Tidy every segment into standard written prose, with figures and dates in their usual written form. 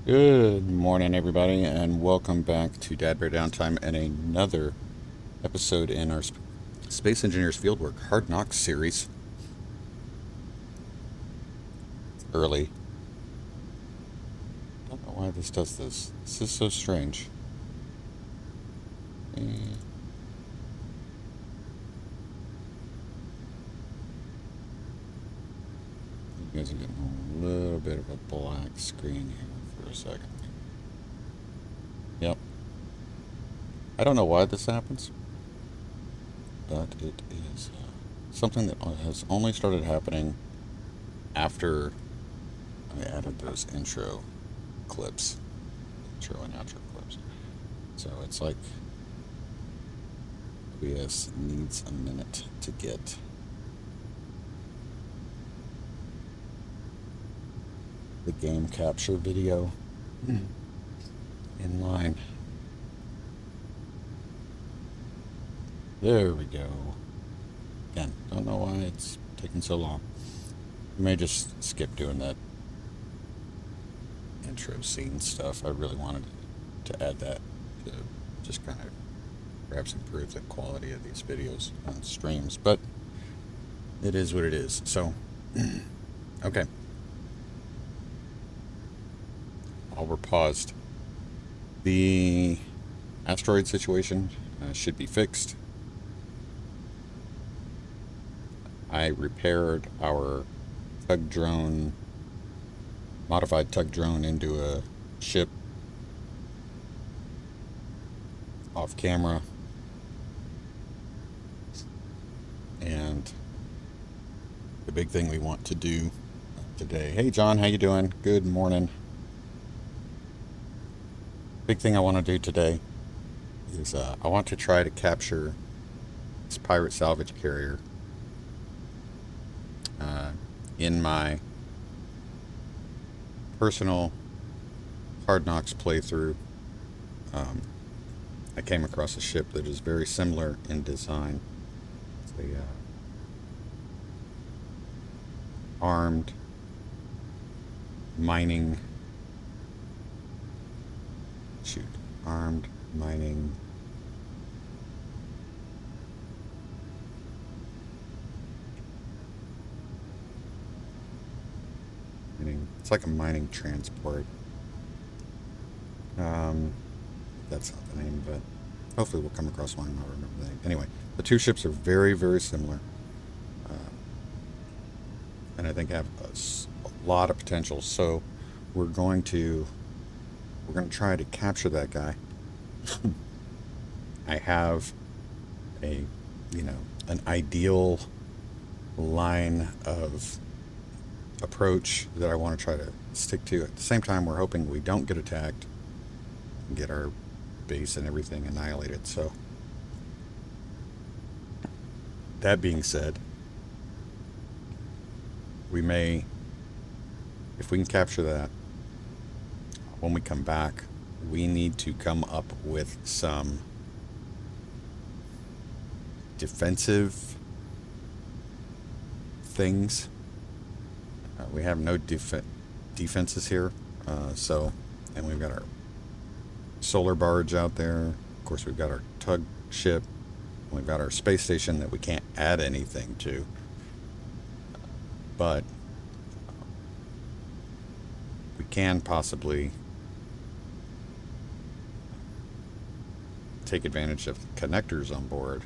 Good morning, everybody, and welcome back to DADBEAR.Downtime and another episode in our Space Engineers Fieldwork Hard Knocks series. Early. I don't know why this does this. This is so strange. You guys are getting a little bit of a black screen here for a second. Yep. I don't know why this happens, but it is something that has only started happening after I added those intro clips, intro and outro clips. So it's like OBS needs a minute to get the game capture video in line. There we go. Again, don't know why it's taking so long. You may just skip doing that intro scene stuff. I really wanted to add that to just kind of perhaps improve the quality of these videos on streams, but it is what it is. So, okay. While we're paused, the asteroid situation should be fixed. I repaired our tug drone, modified tug drone, into a ship off camera, and the big thing we want to do today. Hey John, how you doing? Good morning. Big thing I want to do today is I want to try to capture this pirate salvage carrier in my personal Hard Knocks playthrough. I came across a ship that is very similar in design. It's a armed mining armed mining it's like a mining transport. That's not the name, but hopefully we'll come across one and I'll remember the name. Anyway, the two ships are very, very similar, and I think have a lot of potential. So we're going to try to capture that guy. I have an ideal line of approach that I want to try to stick to. At the same time, we're hoping we don't get attacked and get our base and everything annihilated. So that being said, we may, if we can capture that, when we come back, we need to come up with some defensive things. We have no defenses here, and we've got our solar barge out there. Of course, we've got our tug ship. We've got our space station that we can't add anything to, but we can possibly take advantage of the connectors on board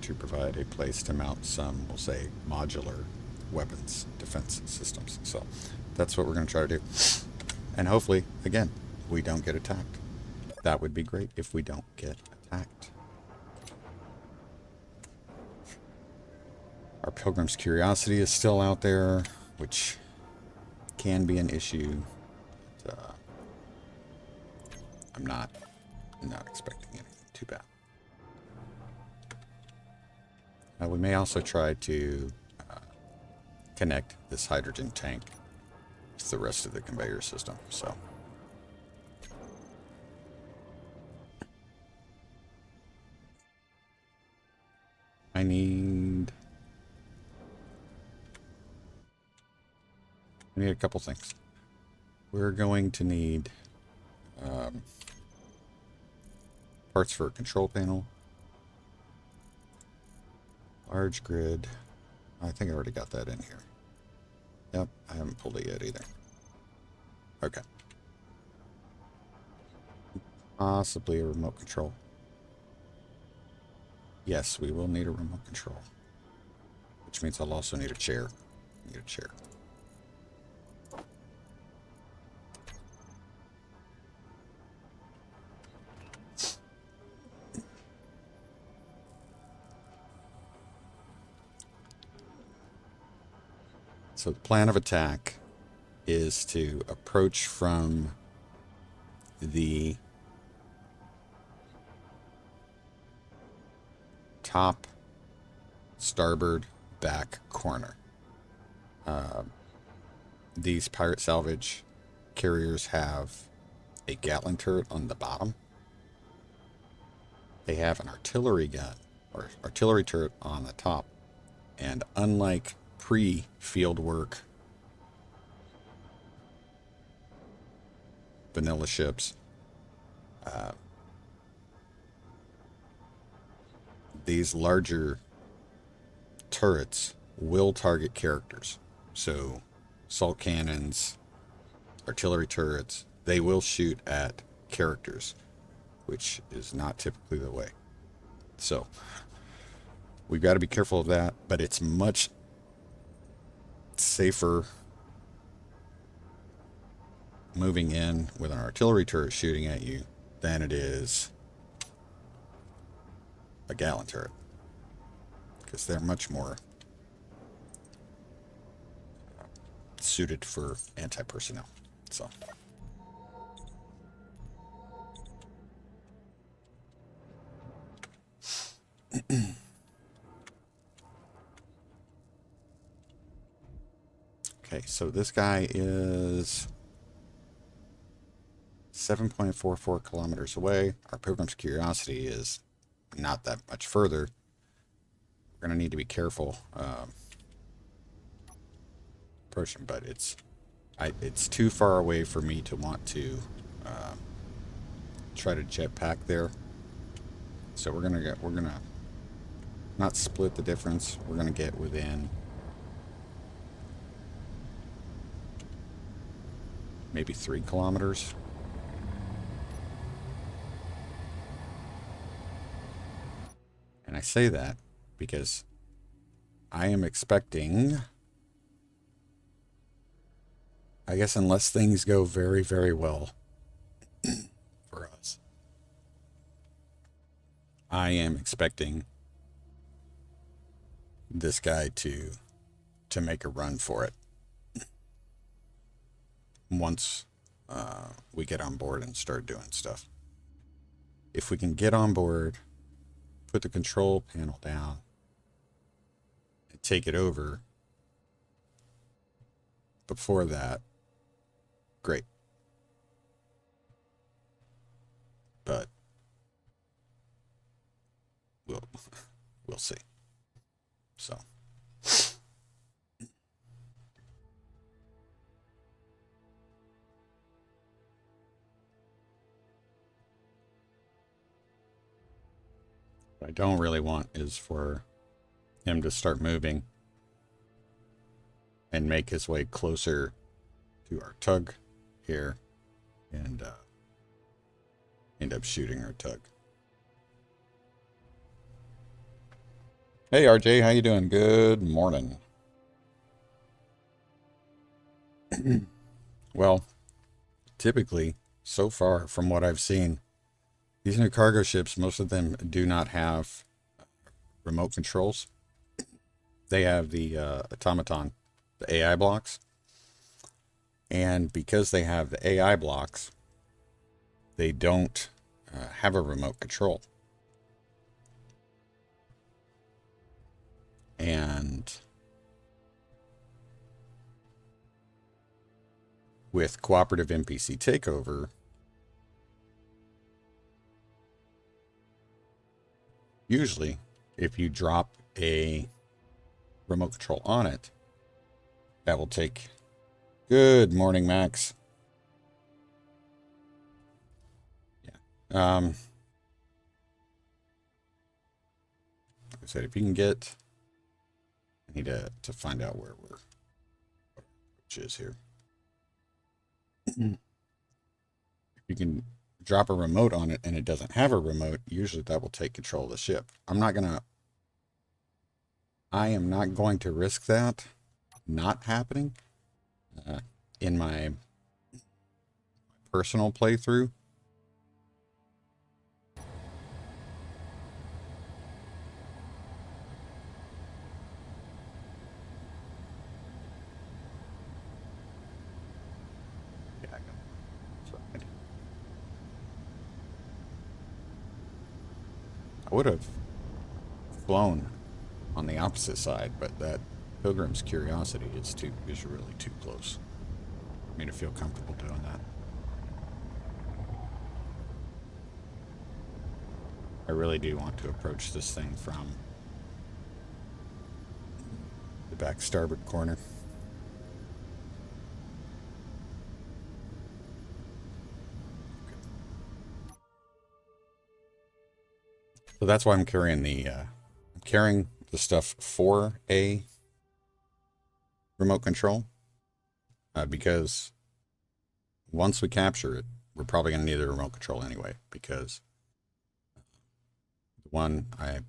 to provide a place to mount some, we'll say, modular weapons defense systems. So that's what we're going to try to do, and hopefully, again, we don't get attacked. That would be great if we don't get attacked. Our Pilgrim's Curiosity is still out there, which can be an issue, but I'm not expecting anything too bad. We may also try to connect this hydrogen tank to the rest of the conveyor system. So I need a couple things. we're going to need parts for a control panel. Large grid. I think I already got that in here. Yep, I haven't pulled it yet either. Okay. Possibly a remote control. Yes, we will need a remote control. Which means I'll also need a chair. Need a chair. So the plan of attack is to approach from the top starboard back corner. These pirate salvage carriers have a Gatling turret on the bottom. They have an artillery gun or artillery turret on the top. And unlike pre-Fieldwork vanilla ships, these larger turrets will target characters. So assault cannons, artillery turrets, they will shoot at characters, which is not typically the way. So we've got to be careful of that, but it's much safer moving in with an artillery turret shooting at you than it is a Gatling turret, because they're much more suited for anti-personnel. So okay, so this guy is 7.44 kilometers away. Our Pilgrim's Curiosity is not that much further. We're going to need to be careful approaching, but it's too far away for me to want to try to jetpack there. So we're gonna not split the difference. We're gonna get within maybe 3 kilometers. And I say that because I am expecting, I guess unless things go very, very well for us, I am expecting this guy to make a run for it once we get on board and start doing stuff. If we can get on board, put the control panel down, and take it over before that, great. But we'll see. So what I don't really want is for him to start moving and make his way closer to our tug here and end up shooting our tug. Hey RJ, how you doing? Good morning. Well, typically, so far from what I've seen, these new cargo ships, most of them do not have remote controls. They have the automaton, the AI blocks. And because they have the AI blocks, they don't have a remote control. And with cooperative NPC takeover, usually if you drop a remote control on it, that will take, good morning Max, Like I said, if you can get, I need to find out where which is here. If you can drop a remote on it and it doesn't have a remote, usually that will take control of the ship. I am not going to risk that not happening in my personal playthrough. Yeah, I would have flown on the opposite side, but that Pilgrim's Curiosity is really too close for me to feel comfortable doing that. I really do want to approach this thing from the back starboard corner. So that's why I'm carrying the stuff for a remote control, because once we capture it, we're probably going to need a remote control anyway, because the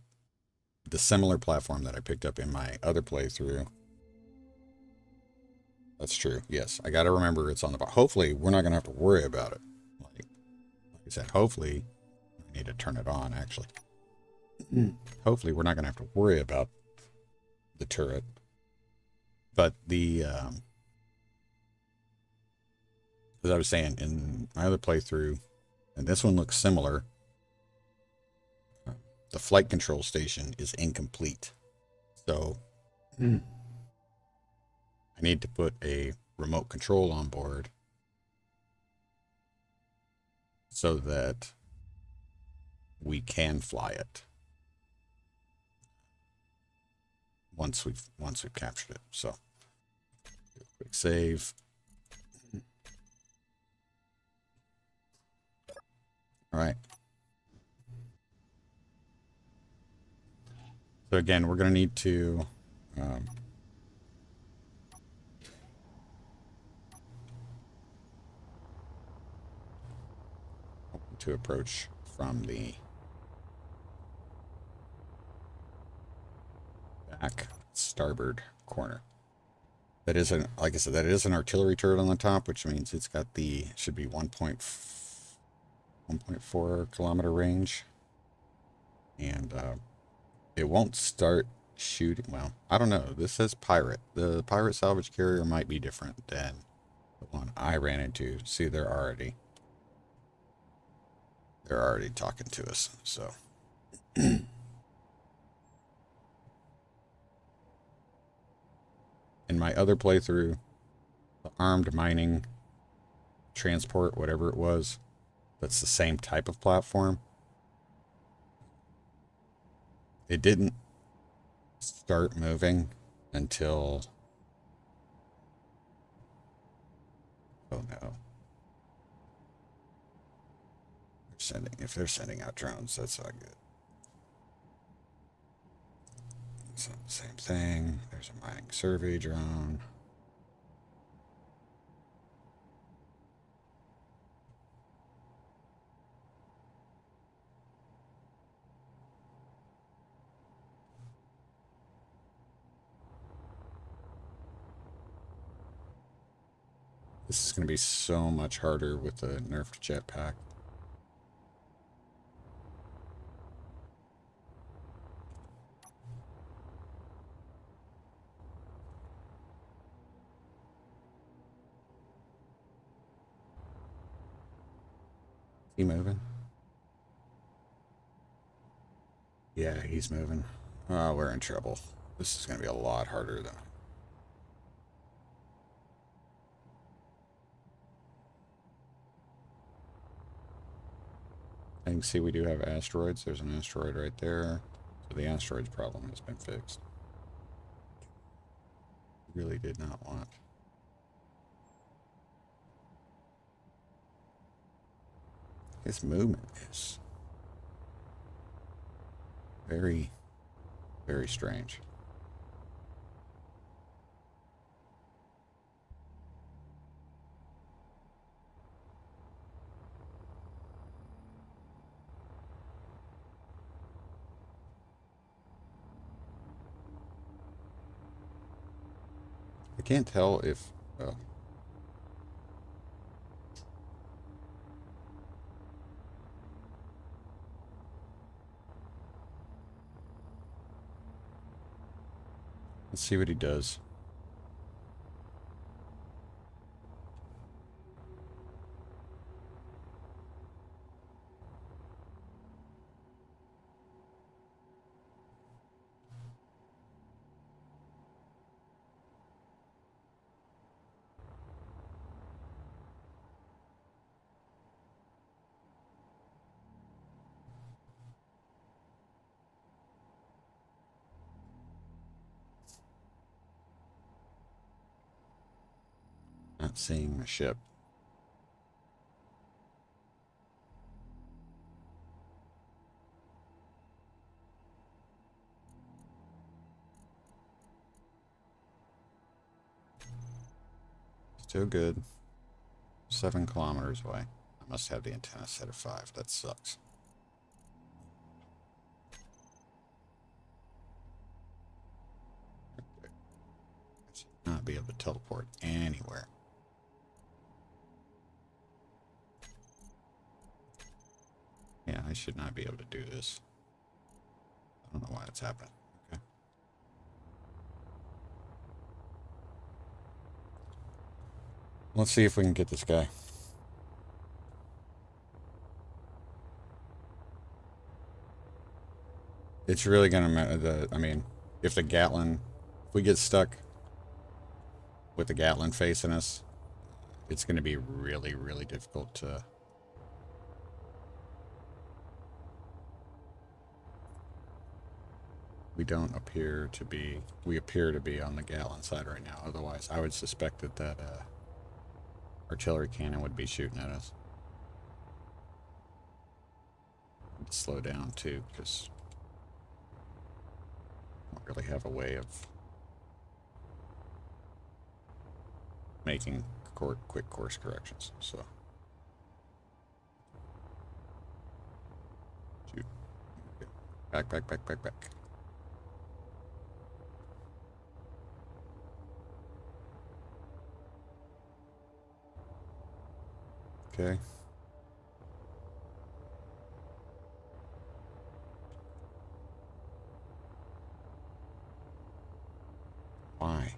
similar platform that I picked up in my other playthrough, that's true, yes, I got to remember it's on the bottom. Hopefully we're not going to have to worry about it. Like I said, hopefully, I need to turn it on actually. Hopefully we're not going to have to worry about the turret. But as I was saying, in my other playthrough, and this one looks similar, the flight control station is incomplete. So I need to put a remote control on board so that we can fly it once we've captured it. So quick save. All right. So again, we're going to need to approach from the back starboard corner. That is like I said, that is an artillery turret on the top, which means it's got should be 1.4 kilometer range, and it won't start shooting. Well, I don't know. This says pirate. The pirate salvage carrier might be different than the one I ran into. See, they're already talking to us. So in my other playthrough, the armed mining transport, whatever it was, that's the same type of platform. It didn't start moving until, oh no. If they're sending out drones, that's not good. So, same thing. There's a mining survey drone. This is going to be so much harder with the nerfed jetpack. He moving? Yeah, he's moving. Oh, we're in trouble. This is going to be a lot harder than. I can see we do have asteroids. There's an asteroid right there. So the asteroids problem has been fixed. Really did not want. This movement is very, very strange. I can't tell if... let's see what he does. Not seeing the ship. Still good. 7 kilometers away. I must have the antenna set at 5. That sucks. Okay. I should not be able to teleport anywhere. Yeah, I should not be able to do this. I don't know why it's happening. Okay. Let's see if we can get this guy. It's really gonna matter. I mean, if the Gatlin, if we get stuck with the Gatlin facing us, it's gonna be really, really difficult to. We appear to be on the Gatlin side right now. Otherwise, I would suspect that artillery cannon would be shooting at us. Slow down too, because I don't really have a way of making quick course corrections. So shoot, back. Okay. Why?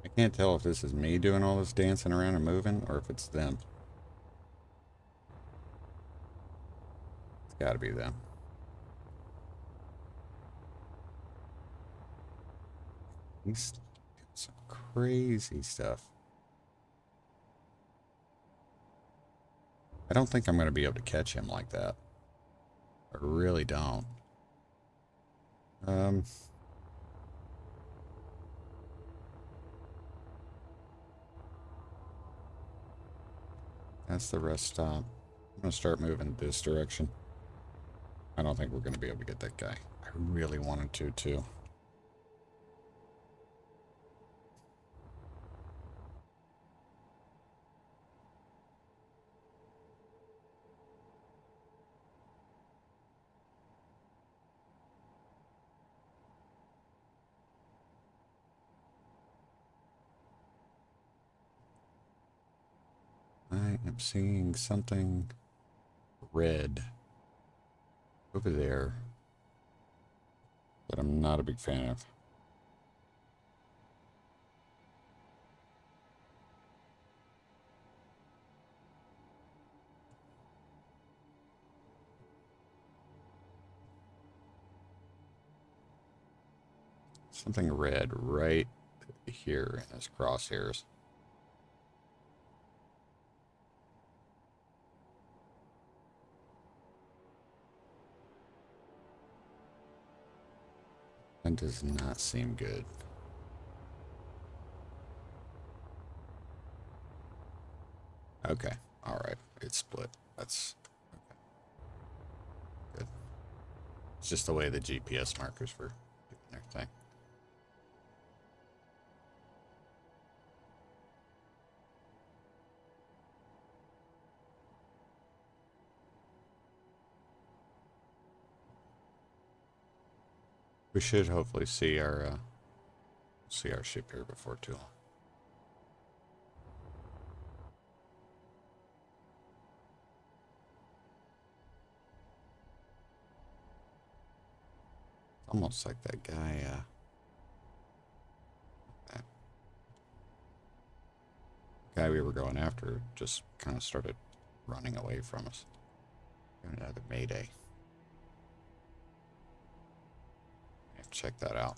I can't tell if this is me doing all this dancing around and moving or if it's them. It's gotta be them. He's doing some crazy stuff. I don't think I'm going to be able to catch him like that. I really don't. That's the rest stop. I'm going to start moving this direction. I don't think we're going to be able to get that guy. I really wanted to, too. I am seeing something red over there that I'm not a big fan of. Something red right here in his crosshairs. That does not seem good. Okay, all right. It split. That's okay. Good. It's just the way the GPS markers were doing their thing. We should hopefully see our ship here before too long. Almost like that guy, that guy we were going after just kind of started running away from us. Got another mayday. I have to check that out.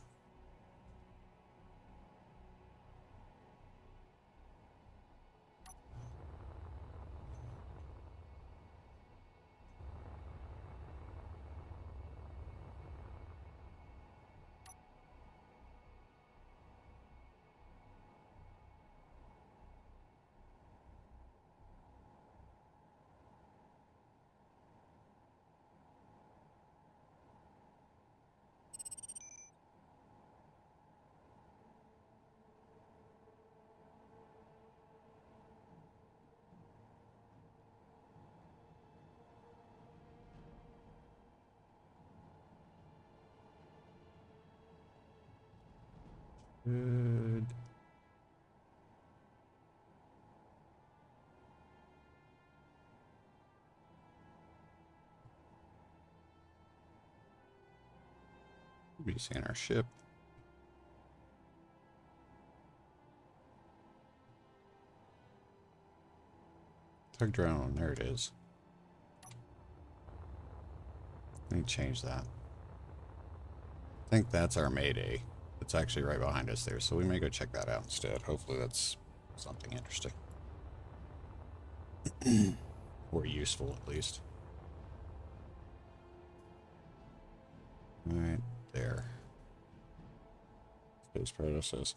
Good. We'll be seeing our ship. Tug drone, there it is. Let me change that. I think that's our mayday. It's actually right behind us there, so we may go check that out instead. Hopefully that's something interesting. Or useful, at least. Right there. Space Protoss.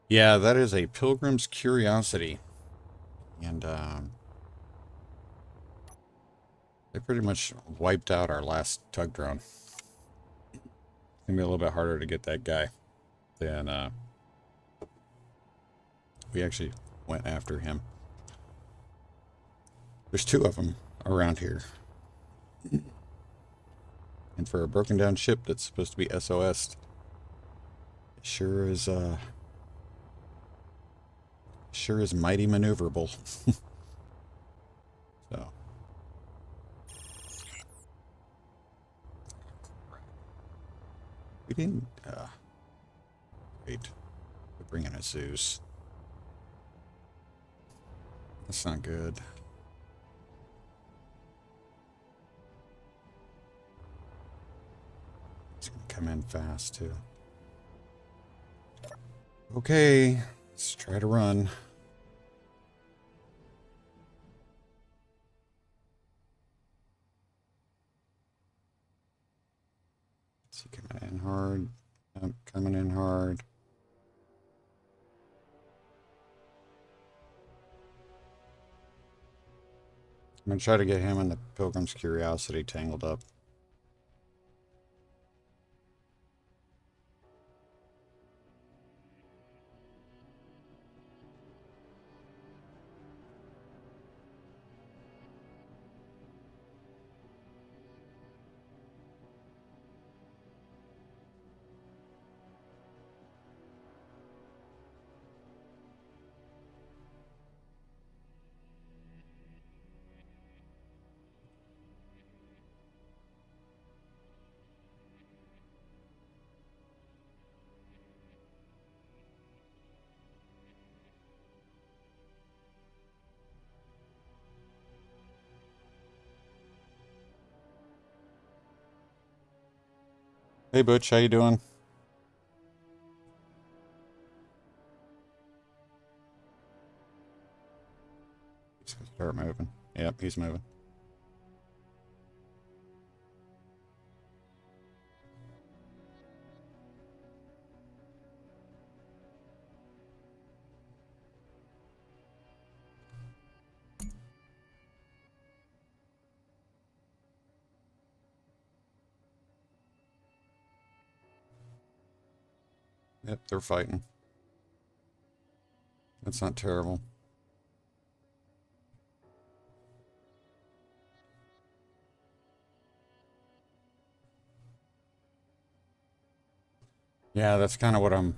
Yeah, that is a Pilgrim's Curiosity. And, they pretty much wiped out our last tug drone. It's gonna be a little bit harder to get that guy than, we actually went after him. There's two of them around here. And for a broken down ship that's supposed to be SOS, it sure is mighty maneuverable. So we didn't wait. We're bringing a Zeus. That's not good. It's gonna come in fast too. Okay, let's try to run. Is he coming in hard? Nope, coming in hard. I'm gonna try to get him and the Pilgrim's Curiosity tangled up. Hey Butch, how you doing? He's gonna start moving. Yep, he's moving. Yep, they're fighting. That's not terrible. Yeah, that's kind of what I'm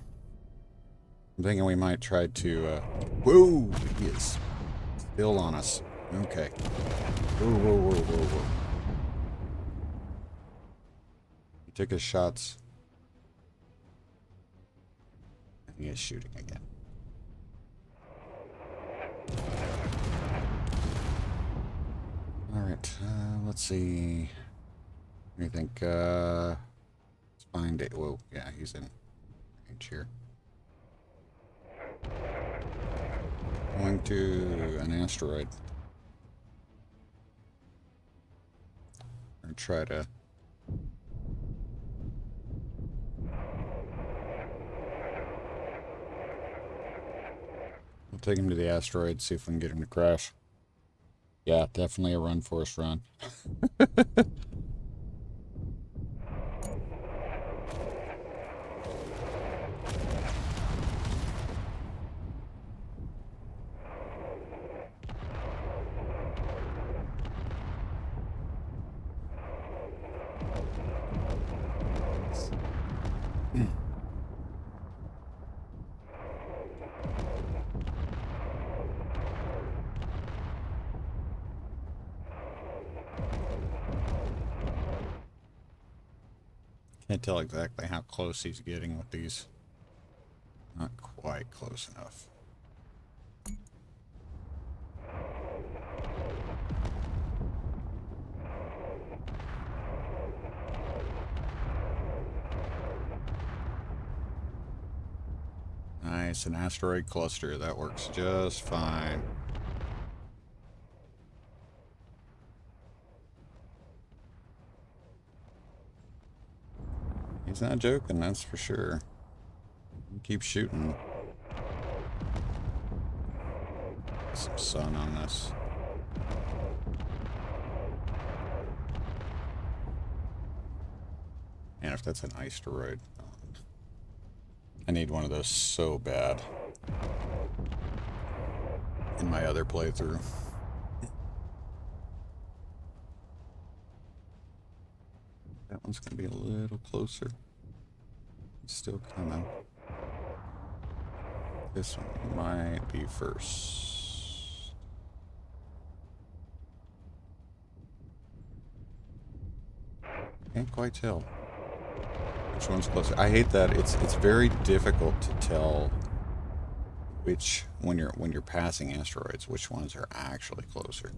thinking. We might try to, whoa, he is still on us. Okay. Whoa, whoa, whoa, whoa, whoa. He took his shots. And he is shooting again. Alright, let's see. What do you think? Let's find it. Whoa, yeah, he's in range here. Going to an asteroid. Or try to... We'll take him to the asteroid, see if we can get him to crash. Yeah, definitely a run, Forrest, run. Can't tell exactly how close he's getting with these. Not quite close enough. Nice, an asteroid cluster. That works just fine. He's not joking, that's for sure. Keep shooting. Some sun on this. And if that's an asteroid, I need one of those so bad in my other playthrough. That one's gonna be a little closer. It's still coming. This one might be first. Can't quite tell which one's closer. I hate that. It's very difficult to tell which when you're passing asteroids, which ones are actually closer.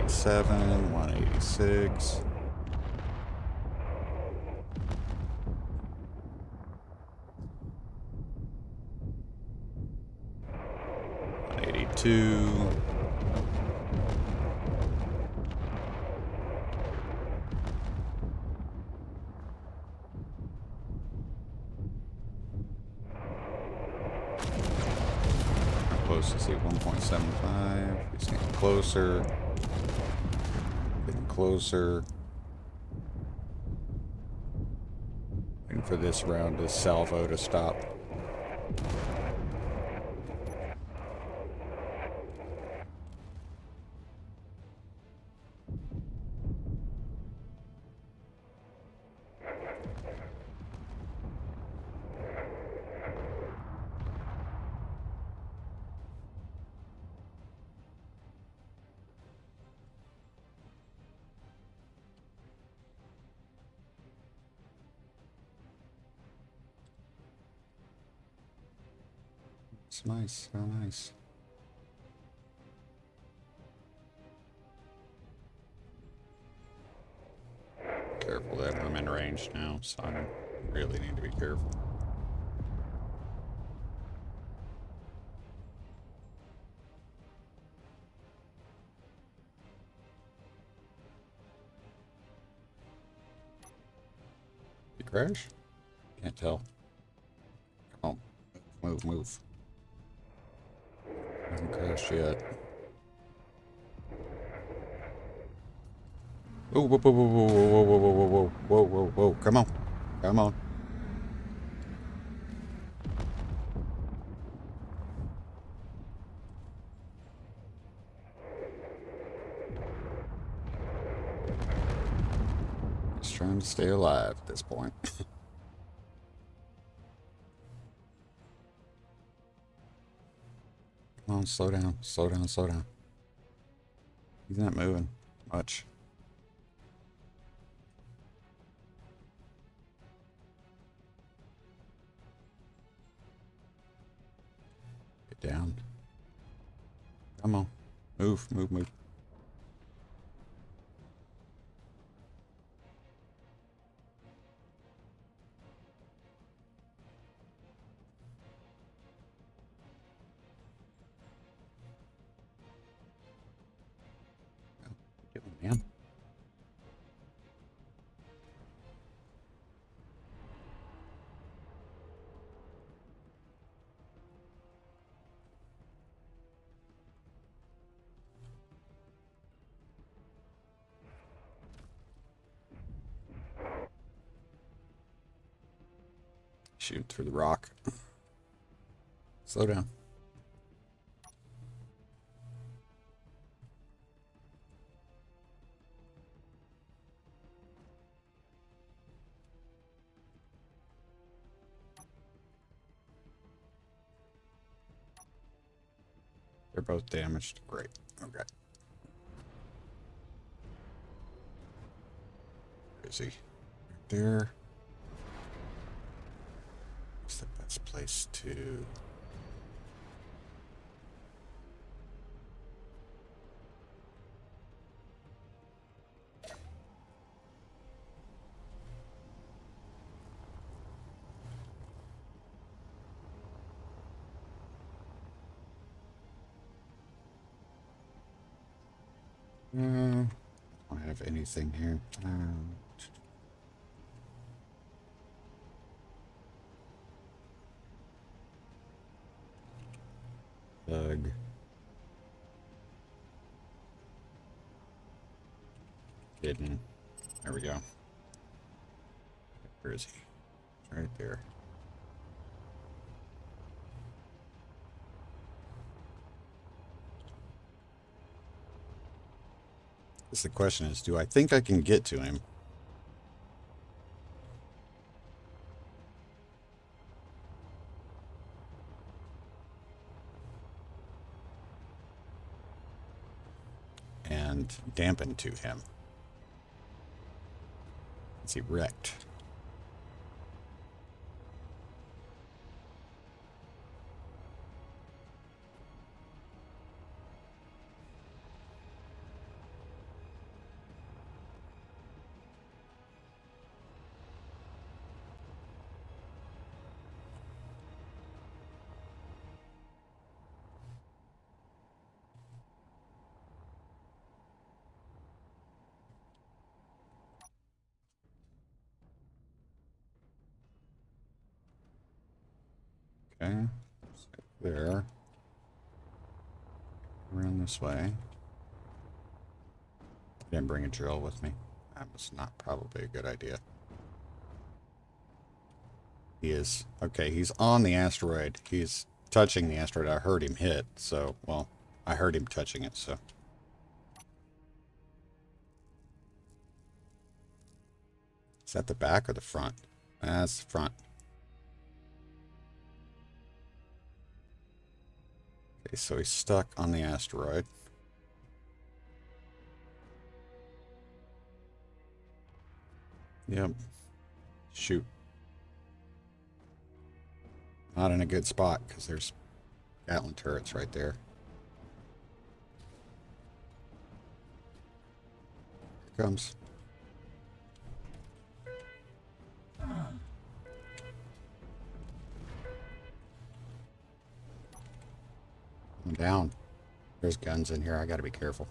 87, 186. 182. Close to see 1.75. He's getting closer. Getting closer. Waiting for this round to salvo to stop. It's nice, so nice. Careful that I'm in range now, so I really need to be careful. You crash? Can't tell. Come on, move, move. Hasn't crashed yet. Whoa, whoa, whoa, whoa, whoa, whoa, whoa, whoa, whoa, whoa, whoa, whoa. Come on. Come on. Just trying to stay alive at this point. Come on, slow down, slow down, slow down. He's not moving much. Get down. Come on. Move, move, move. What are you doing, man? Shoot through the rock. Slow down. They're both damaged. Great. Okay. Where is he? Right there. What's the best place to... I don't have anything here. Bug. Hidden. There we go. Where is he? Right there. The question is, do I think I can get to him? And dampen to him? Is he wrecked? Okay, there. Around this way. Didn't bring a drill with me. That was not probably a good idea. He is. Okay, he's on the asteroid. He's touching the asteroid. I heard him hit, so, well, I heard him touching it, so. Is that the back or the front? That's the front. Okay, so he's stuck on the asteroid. Yep. Shoot. Not in a good spot, because there's Gatling turrets right there. Here comes. I'm down. There's guns in here. I gotta be careful.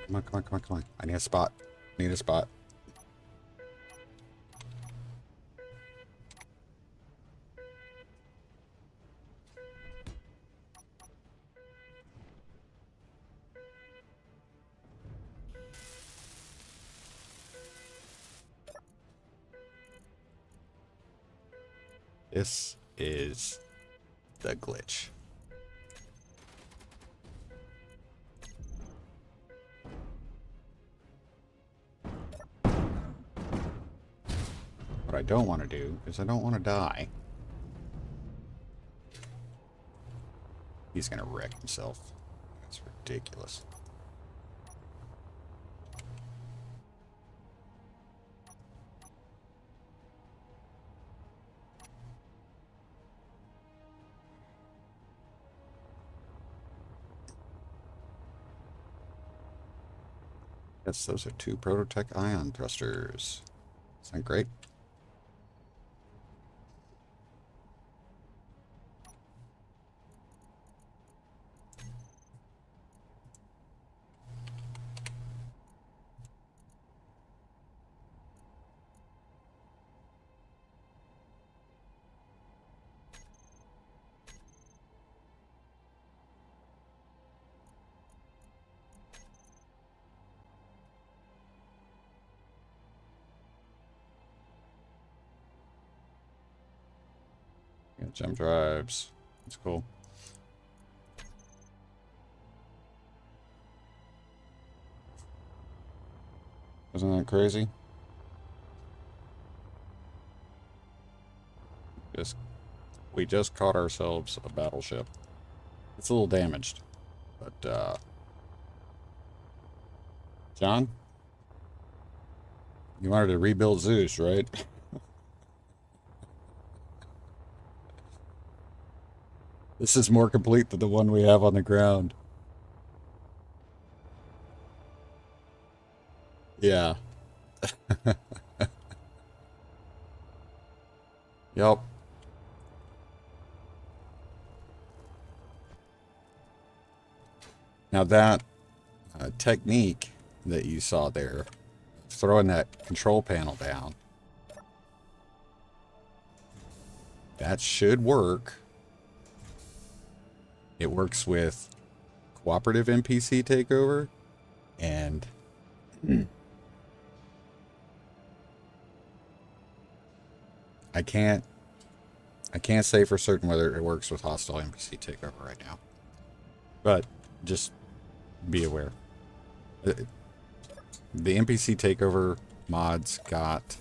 Come on, come on, come on, come on. I need a spot. Need a spot. This is the glitch. What I don't want to do is I don't want to die. He's gonna wreck himself. That's ridiculous. Yes, those are 2 Prototech ion thrusters. Isn't that great? Got jump drives. That's cool. Isn't that crazy? We just caught ourselves a battleship. It's a little damaged, but John, you wanted to rebuild Zeus, right? This is more complete than the one we have on the ground. Yeah. Yep. Now that technique that you saw there, throwing that control panel down, that should work. It works with cooperative NPC takeover and I can't say for certain whether it works with hostile NPC takeover right now. But just be aware. The NPC takeover mods got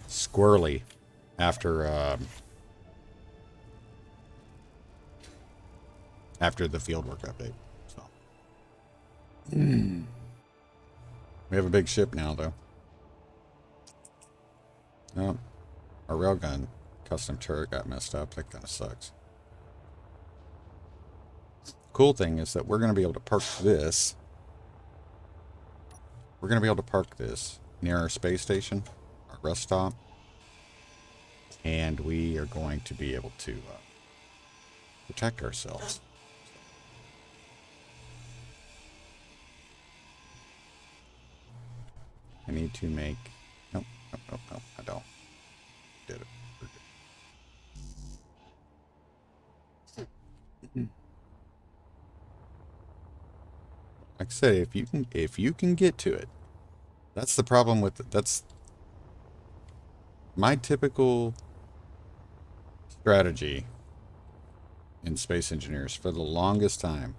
squirrely after the Fieldwork update. So we have a big ship now, though. Oh, our railgun custom turret got messed up. That kind of sucks. Cool thing is that we're going to be able to park this. We're going to be able to park this near our space station, our rest stop, and we are going to be able to protect ourselves. I need to make... Nope, I don't. Did it. Like I say, if you can get to it, that's the problem with it. That's my typical strategy in SpaceEngineers for the longest time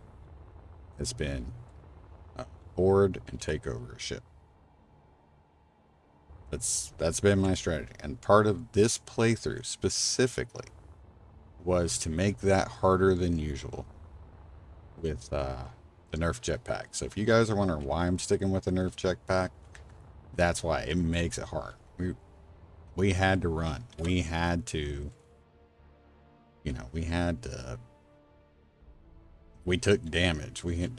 has been board and take over a ship. That's been my strategy, and part of this playthrough specifically was to make that harder than usual with the Nerf jetpack. So if you guys are wondering why I'm sticking with the Nerf jetpack, that's why. It makes it hard. We had to run. We had to, we took damage. We had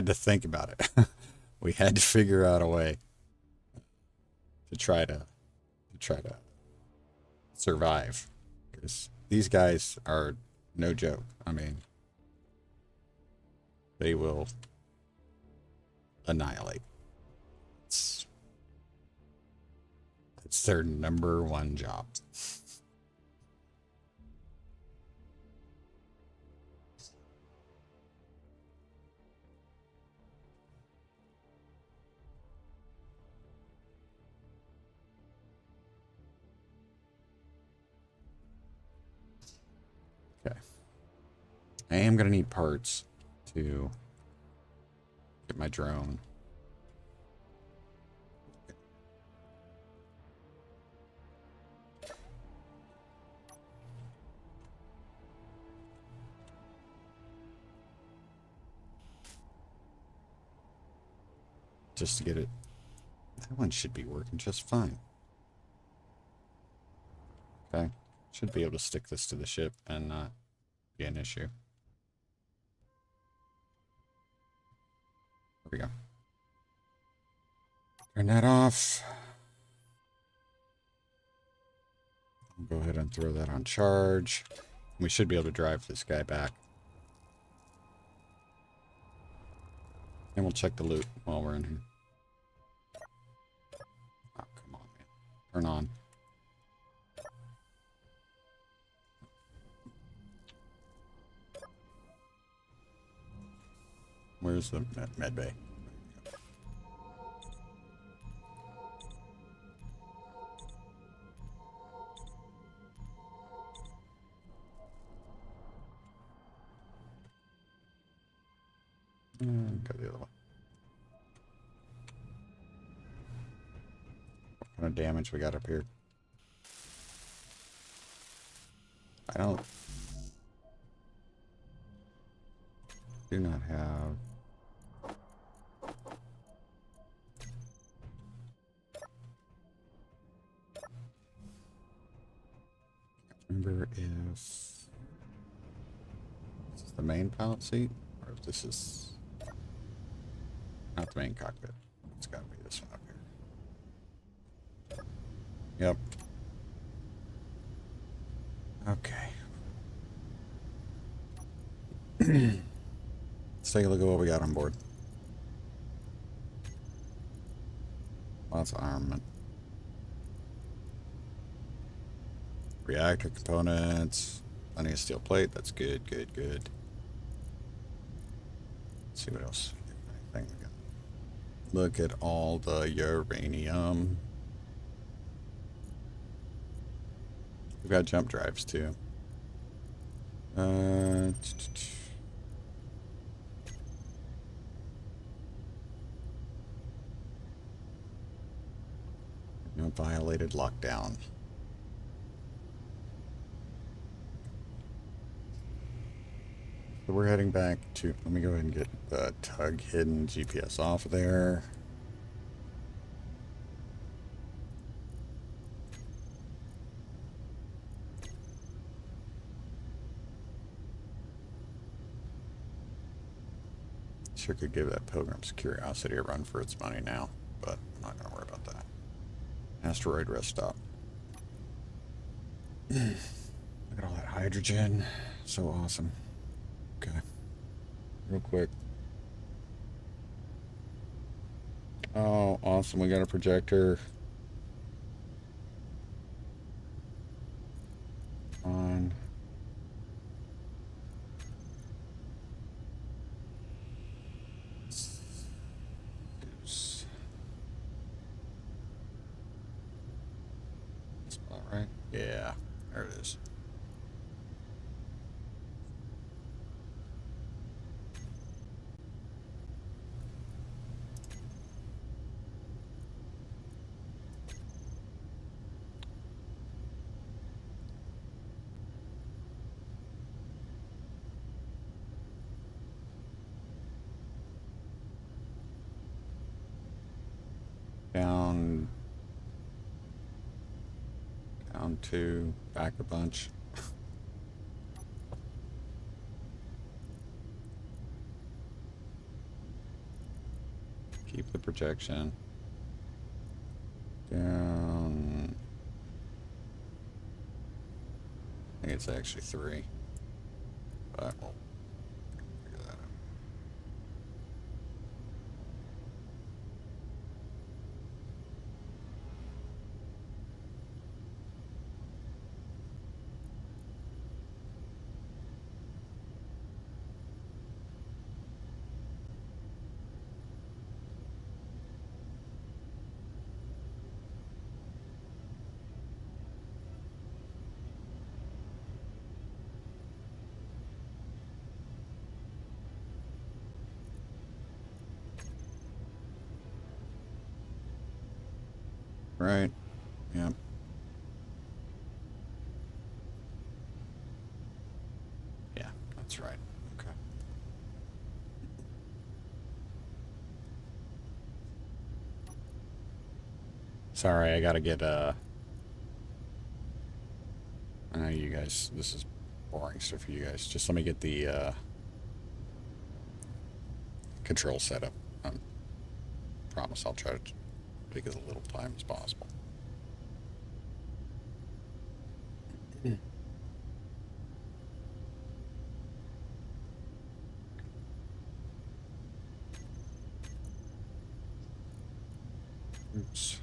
to think about it. We had to figure out a way to try to survive, because these guys are no joke. I mean, they will annihilate. It's their #1 job. I am going to need parts to get my drone. Just to get it. That one should be working just fine. Okay. Should be able to stick this to the ship and not be an issue. There we go. Turn that off. I'll go ahead and throw that on charge. We should be able to drive this guy back. And we'll check the loot while we're in here. Oh, come on, man. Turn on. Where's the med bay? Go the other way. What kind of damage we got up here? I do not have. Remember if this is the main pilot seat or if this is not the main cockpit. It's got to be this one up here. Yep. Okay. Let's take a look at what we got on board. Lots of armament. Reactor components. Plenty of steel plate. That's good, good, good. Let's see what else. Anything we got. Look at all the uranium. We've got jump drives too. Violated lockdown. So we're heading back to, let me go ahead and get the tug hidden GPS off of there. Sure could give that Pilgrim's Curiosity a run for its money now, but I'm not going to worry about that. Asteroid rest stop. Look at all that hydrogen. So awesome. Okay. Real quick. Oh, awesome. We got a projector. On. Spot right? Yeah, there it is. Down two, back a bunch. Keep the projection. Down. I think it's actually 3. But we'll figure that out. Right. Yeah. Yeah, that's right. Okay. Sorry, I gotta get I know you guys, this is boring stuff for you guys. Just let me get the control set up. I promise I'll try to take as little time as possible. Oops.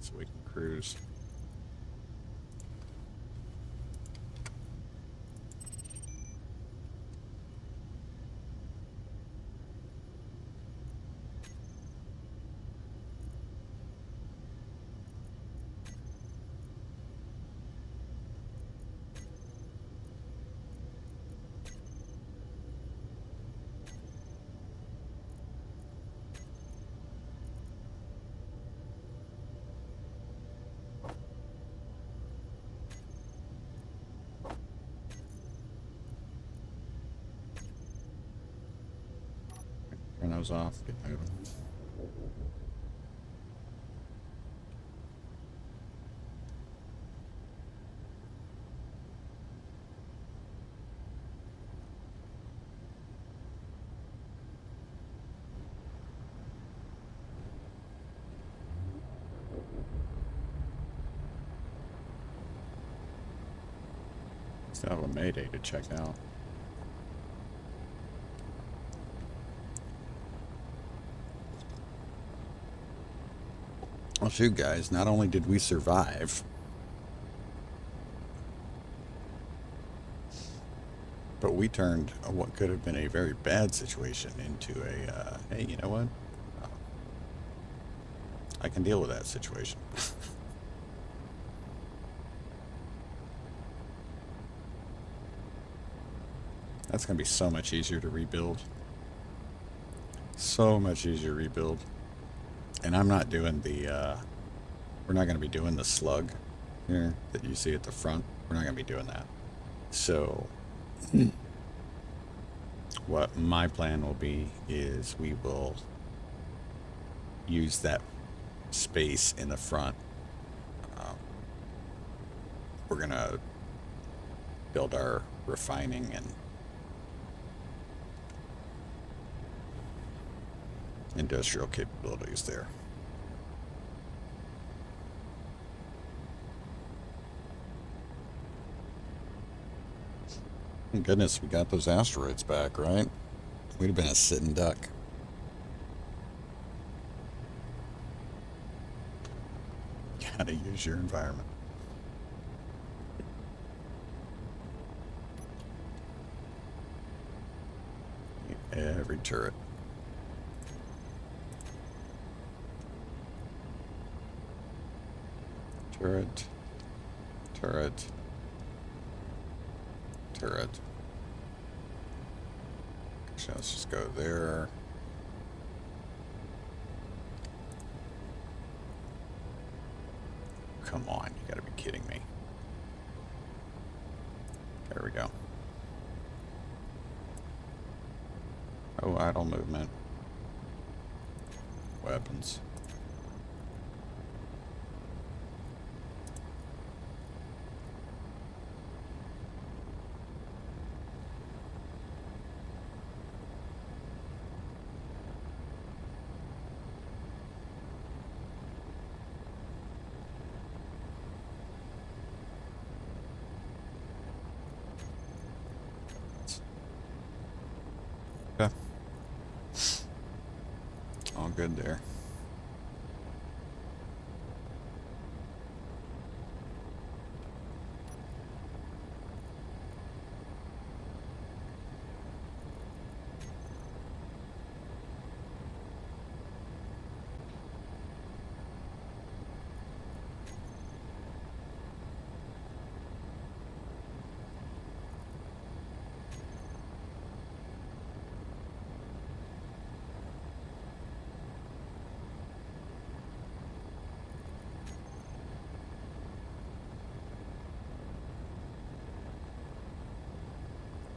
So we can cruise. Turn those off. Get moving. Still have a Mayday to check out. Well, shoot, guys, not only did we survive, but we turned what could have been a very bad situation into a, hey, you know what? I can deal with that situation. That's going to be so much easier to rebuild. So much easier to rebuild. And I'm not doing the, we're not going to be doing the slug here that you see at the front. We're not going to be doing that. So what my plan will be is we will use that space in the front. We're going to build our refining and industrial capabilities there. Thank goodness we got those asteroids back, right? We'd have been a sitting duck. Gotta use your environment. Every turret. Turret. Turret. Turret. So let's just go there. Come on, you gotta be kidding me. There we go. Oh, idle movement. Weapons. All good there.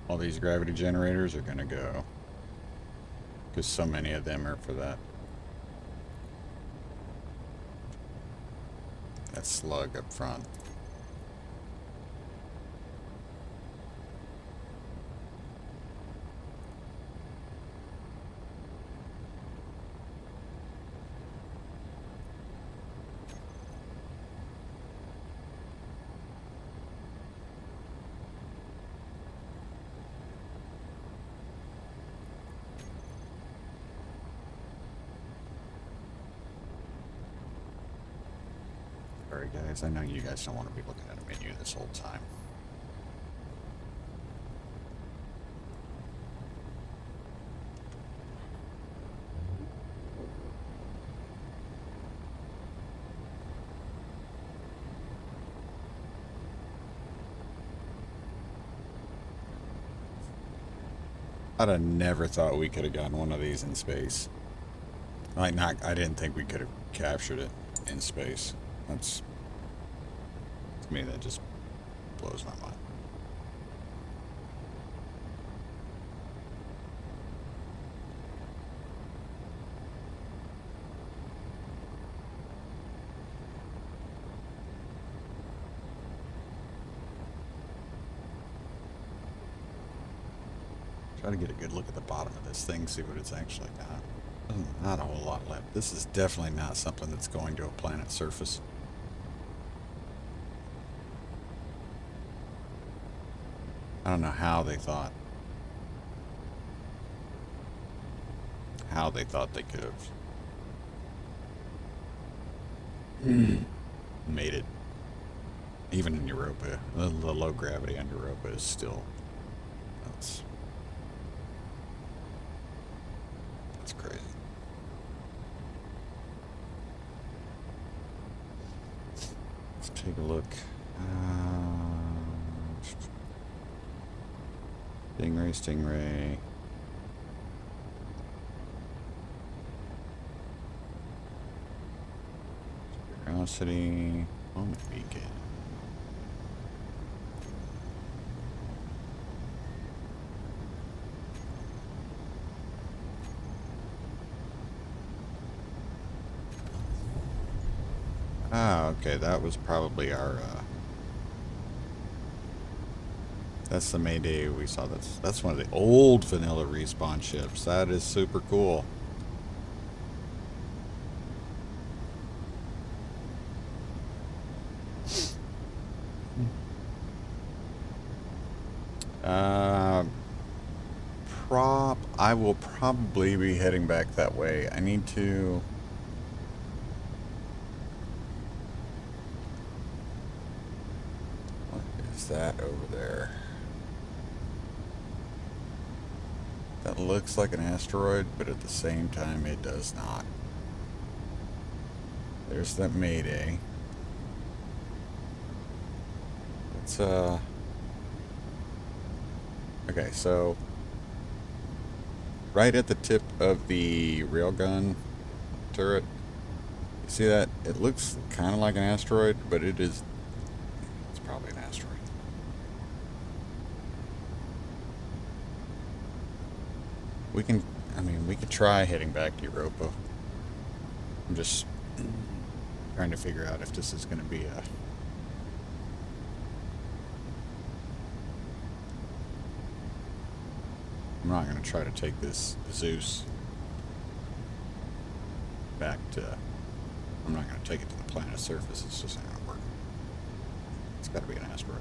All these gravity generators are going to go, because so many of them are for that slug up front. Sorry guys, I know you guys don't want to be looking at a menu this whole time. I'd have never thought we could have gotten one of these in space. I didn't think we could have captured it in space. That's, to me, that just blows my mind. Try to get a good look at the bottom of this thing, see what it's actually got. Not a whole lot left. This is definitely not something that's going to a planet's surface. I don't know how they thought they could have made it. Even in Europa, the low gravity on Europa is still, that's crazy. Let's take a look. Stingray. Curiosity. Moment beacon. Ah, okay, that was probably our, that's the Mayday we saw. That's one of the old vanilla respawn ships. That is super cool. I will probably be heading back that way. I need to... What is that over there? That looks like an asteroid, but at the same time it does not. There's that Mayday. It's okay, so right at the tip of the railgun turret, you see that? It looks kind of like an asteroid, but it's probably an asteroid. We could try heading back to Europa. I'm just trying to figure out if this is going to be a... I'm not going to try to take this Zeus back to... I'm not going to take it to the planet's surface. It's just not going to work. It's got to be an asteroid.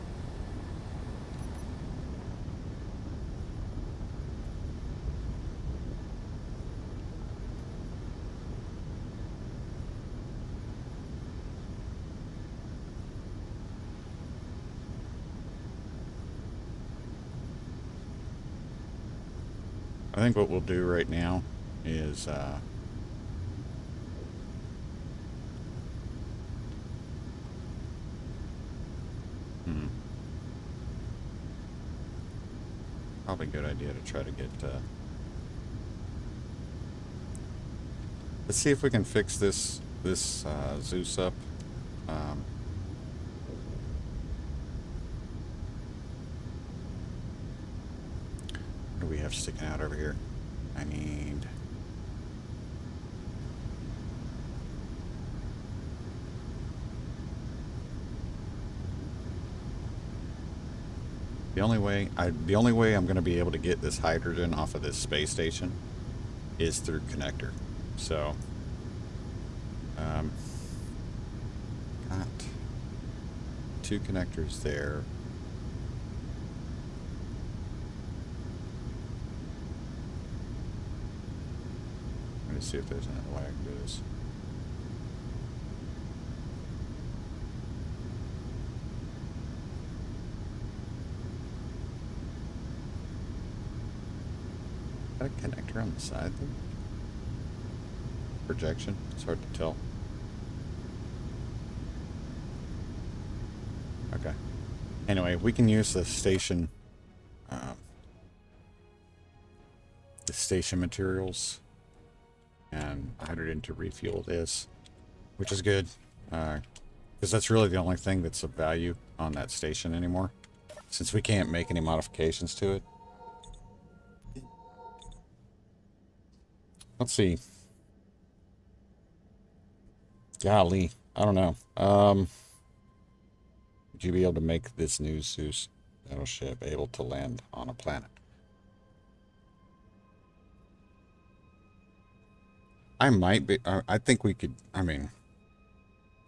think what we'll do right now is probably a good idea to try to get let's see if we can fix this Zeus up. What do we have sticking out over here? I need... The only way I'm going to be able to get this hydrogen off of this space station is through connector. So, got 2 connectors there. Let me see if there's another way I can do this. Got a connector on the side there? Projection, it's hard to tell. Okay. Anyway, we can use the station materials and hydrogen to refuel this, which is good, because that's really the only thing that's of value on that station anymore, since we can't make any modifications to it. Let's see. Golly, I don't know. Would you be able to make this new Zeus battleship able to land on a planet? I might be. I think we could. I mean,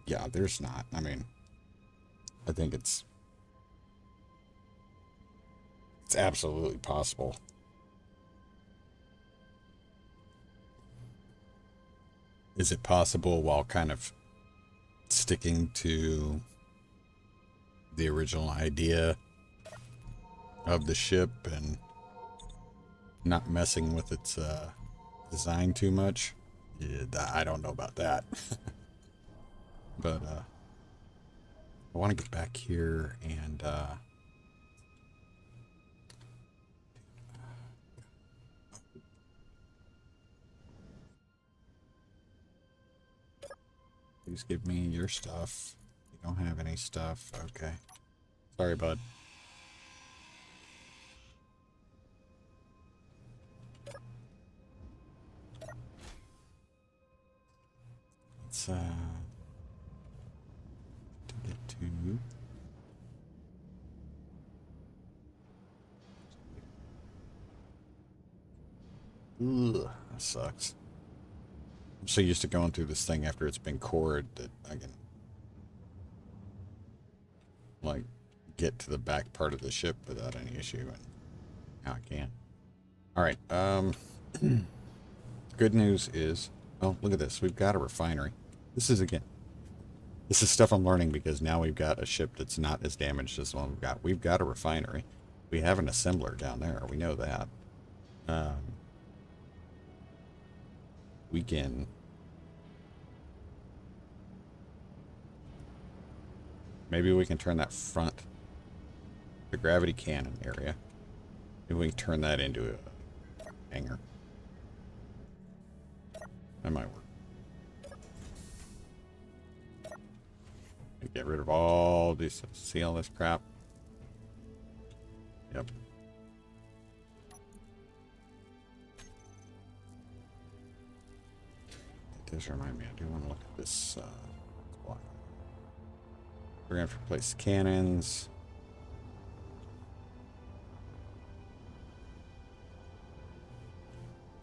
yeah, there's not. I mean, I think it's absolutely possible. Is it possible while kind of sticking to the original idea of the ship and not messing with its design too much? Yeah, I don't know about that. But I want to get back here and please give me your stuff. You don't have any stuff. Okay. Sorry, bud. Let's to get to ugh, that sucks. I'm so used to going through this thing after it's been cored that I can, like, get to the back part of the ship without any issue, and now I can't. Alright, good news is, oh, look at this. We've got a refinery. This is stuff I'm learning because now we've got a ship that's not as damaged as the one we've got. We've got a refinery. We have an assembler down there. We know that. We can maybe we can turn that front, the gravity cannon area. Maybe we can turn that into a hangar. That might work. Get rid of all these. See all this crap? Yep. It does remind me, I do want to look at this block. We're going to have to replace cannons.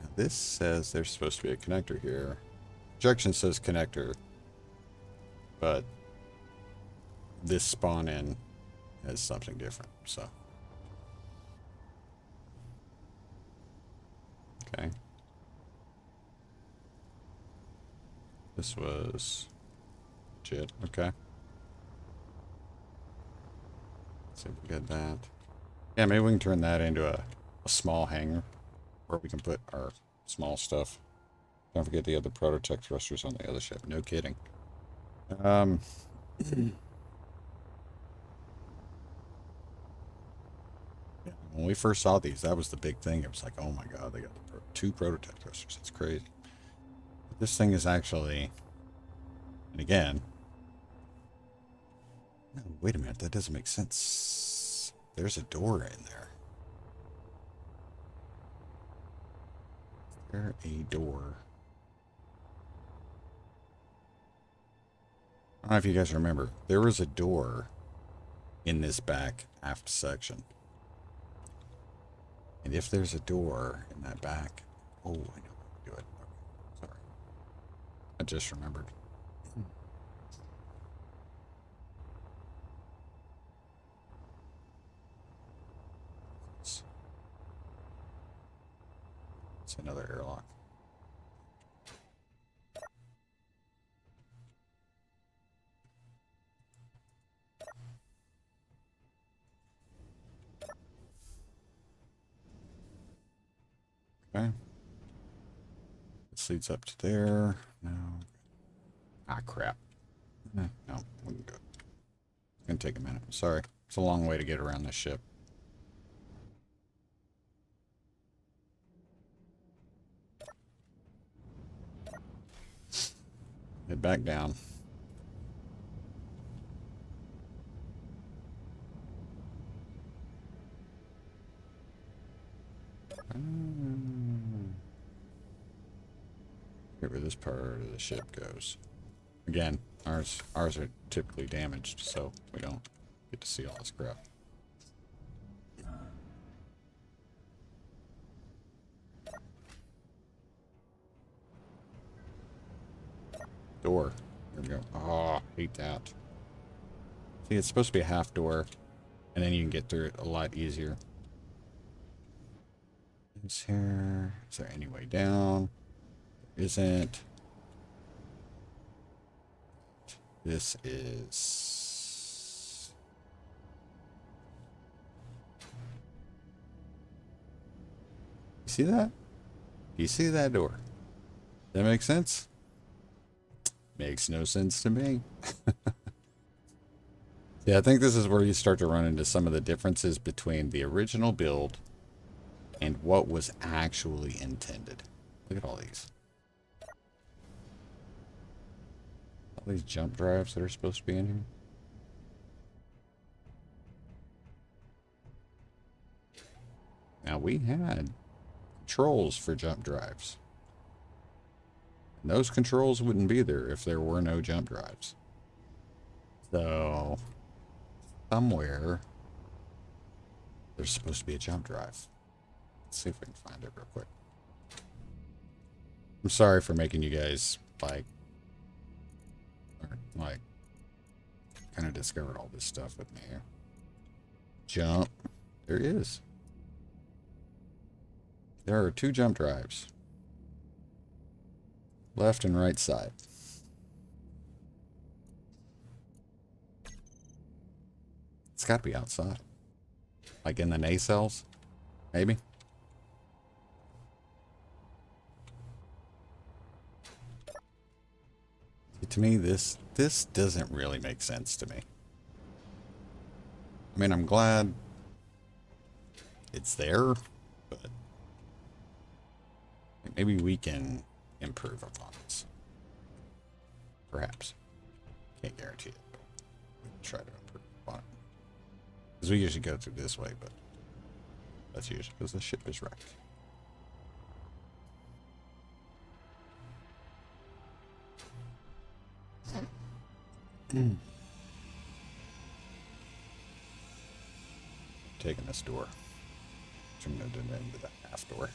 Now this says there's supposed to be a connector here. Projection says connector, but this spawn in has something different, so. Okay. This was legit, okay. Let's see if we get that. Yeah, maybe we can turn that into a small hangar. where we can put our small stuff. Don't forget the other prototype thrusters on the other ship. No kidding. When we first saw these, that was the big thing. It was like, oh my god, they got the two prototype thrusters. It's crazy. But this thing is actually, and again, no, wait a minute, that doesn't make sense. There's a door in there. Is there a door? I don't know if you guys remember. There was a door in this back aft section. And if there's a door in that back... Oh, I know how to do it. Okay, sorry. I just remembered. It's another airlock. Okay. This leads up to there. No. Ah, crap. No, we can go. It's going to take a minute. Sorry. It's a long way to get around this ship. Head back down. Here where this part of the ship goes. Again, ours are typically damaged, so we don't get to see all this crap. Door. There we go. Oh, hate that. See, it's supposed to be a half door, and then you can get through it a lot easier. It's here. Is there any way down? There isn't. This is... You see that? You see that door? That makes sense? Makes no sense to me. Yeah, I think this is where you start to run into some of the differences between the original build and what was actually intended. Look at all these. All these jump drives that are supposed to be in here. Now, we had controls for jump drives. And those controls wouldn't be there if there were no jump drives. So, somewhere, there's supposed to be a jump drive. Let's see if we can find it real quick. I'm sorry for making you guys, like, kind of discovered all this stuff with me here. Jump. There is. There are two jump drives. Left and right side. It's got to be outside. Like in the nacelles, maybe. To me, this doesn't really make sense to me. I mean, I'm glad it's there, but maybe we can improve upon this. Perhaps. Can't guarantee it, but we can try to improve upon it. Because we usually go through this way, but that's usually because the ship is wrecked. Taking this door. Turning it into the half door.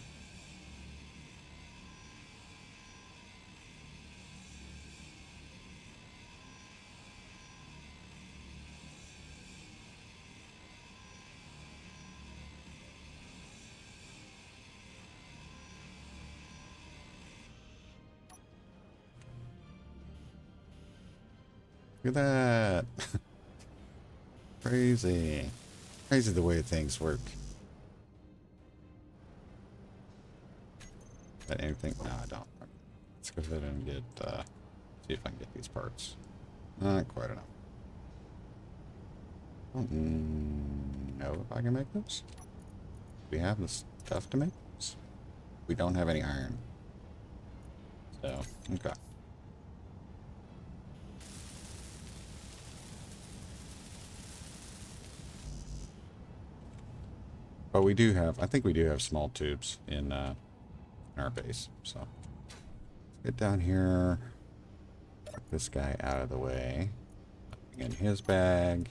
Look at that. Crazy. Crazy the way things work. Got anything? No, I don't. Let's go ahead and get, see if I can get these parts. Not quite enough. I don't know if I can make those. We have the stuff to make those. We don't have any iron. So, okay. But we do have, I think we do have small tubes in our base. So, let's get down here. Get this guy out of the way. In his bag.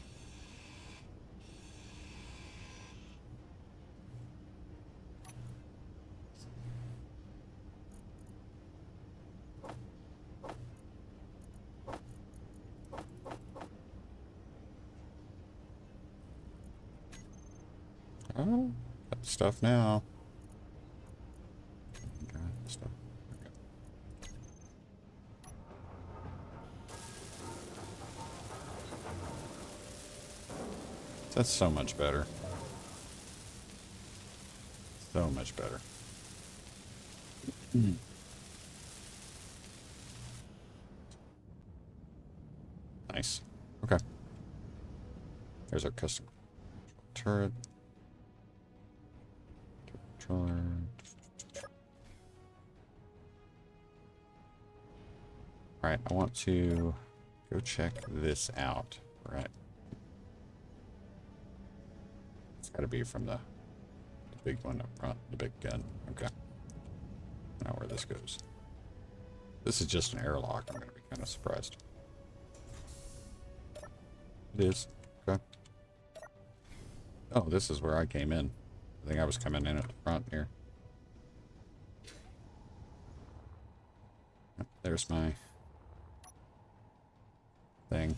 Oh, got stuff now. Got stuff. Okay. That's so much better. So much better. Nice. Okay. There's our custom turret. Controller. Alright, I want to go check this out. Right. It's got to be from the big one up front, the big gun. Okay. Now where this goes. This is just an airlock. I'm going to be kind of surprised. It is. Okay. Oh, this is where I came in. I think I was coming in at the front here. There's my thing.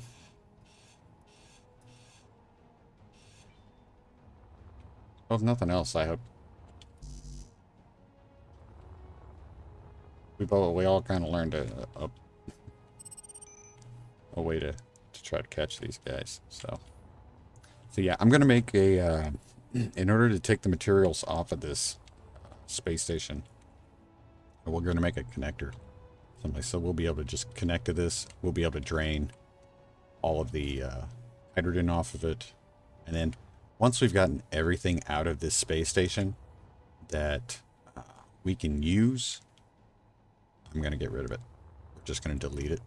Well, if nothing else, I hope we all kind of learned a way to try to catch these guys. So yeah, I'm gonna make a in order to take the materials off of this space station, we're gonna make a connector. So we'll be able to just connect to this. We'll be able to drain all of the hydrogen off of it, and then once we've gotten everything out of this space station that we can use, I'm going to get rid of it. We're just going to delete it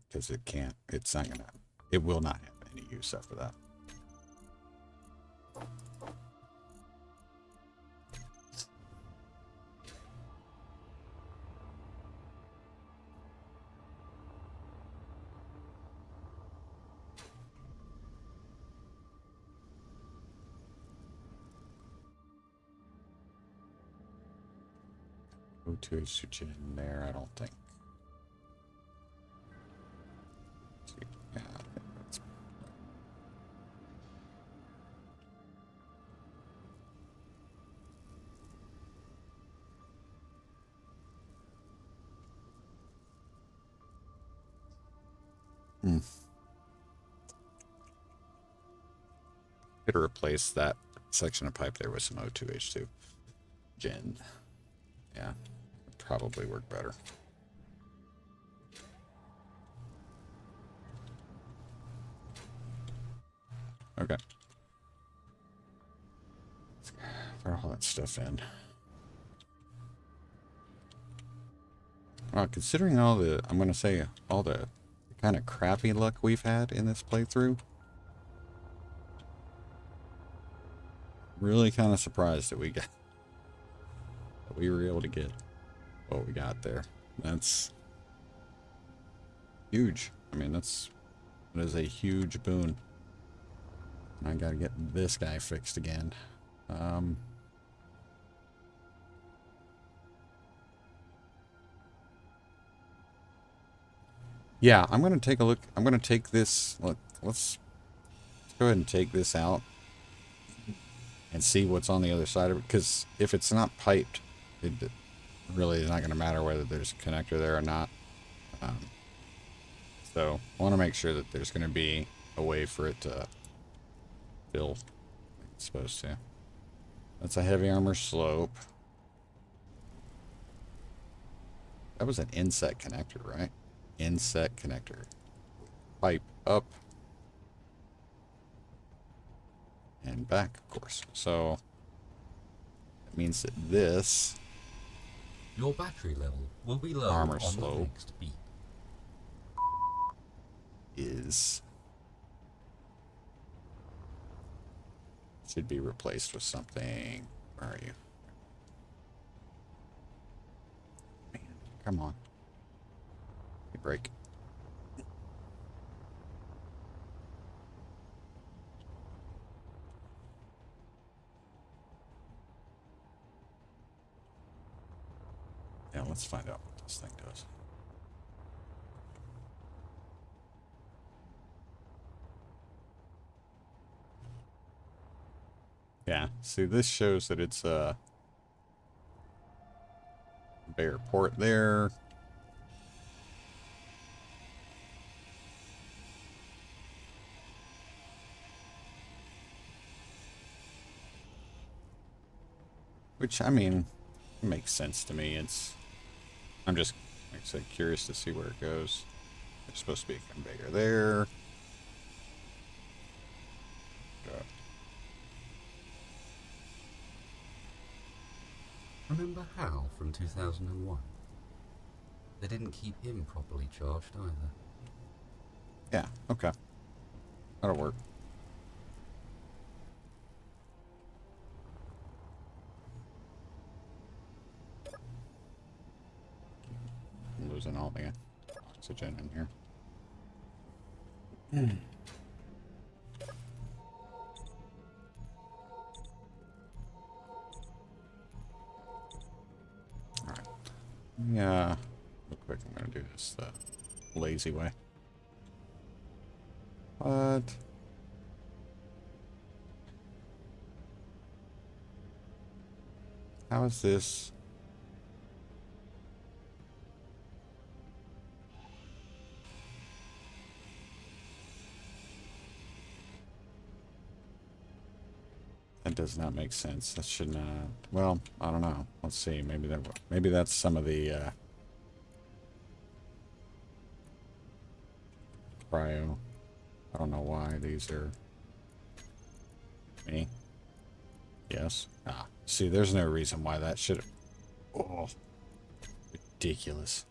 because it will not have any use after that. O2 H2 in there, I don't think. Yeah, I think that's... Could replace that section of pipe there with some O2 H2 gen. Yeah. Probably work better. Okay. Let's throw all that stuff in. Considering all the, I'm going to say, all the kind of crappy luck we've had in this playthrough, really kind of surprised that we were able to get what we got there. That's huge. I mean, that is a huge boon. I gotta get this guy fixed again. Yeah, I'm gonna take a look. I'm gonna take this. Let's go ahead and take this out and see what's on the other side of it. Because if it's not piped, it really is not going to matter whether there's a connector there or not. So I want to make sure that there's going to be a way for it to fill like it's supposed to. That's a heavy armor slope. That was an inset connector, right? Inset connector. Pipe up. And back, of course. So, that means that this... Your battery level will be low armor on slope the next beat. is... should be replaced with something. Where are you? Man, come on. Hey, break. Yeah, let's find out what this thing does. Yeah, see, this shows that it's a bare port there. Which, I mean, makes sense to me. I'm just, like I said, curious to see where it goes. There's supposed to be a conveyor there. Remember Hal from 2001? They didn't keep him properly charged either. Yeah, okay. That'll work. I'm losing all the oxygen in here. Alright. Yeah. Real quick, I'm gonna do this the lazy way. What? How is this? That does not make sense. That should not. Well, I don't know. Let's see. Maybe that's some of the cryo. I don't know why these are me. Yes. Ah. See, there's no reason why that should. Oh, ridiculous.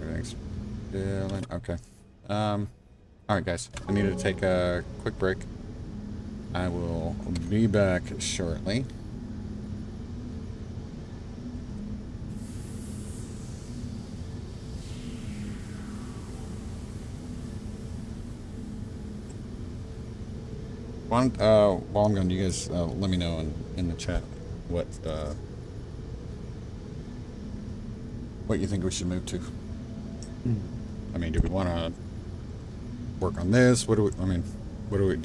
Everything's filling. Okay. All right, guys. I need to take a quick break. I will be back shortly. While I'm gone, you guys let me know in the chat what you think we should move to. I mean, do we want to work on this? What do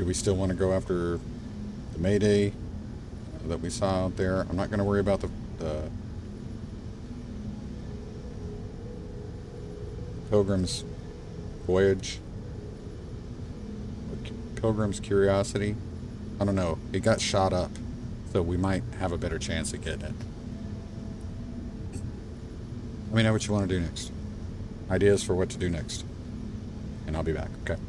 we still want to go after the Mayday that we saw out there? I'm not going to worry about the Pilgrim's Voyage. Pilgrim's Curiosity. I don't know. It got shot up, so we might have a better chance at getting it. Let me know what you want to do next. Ideas for what to do next. And I'll be back, okay?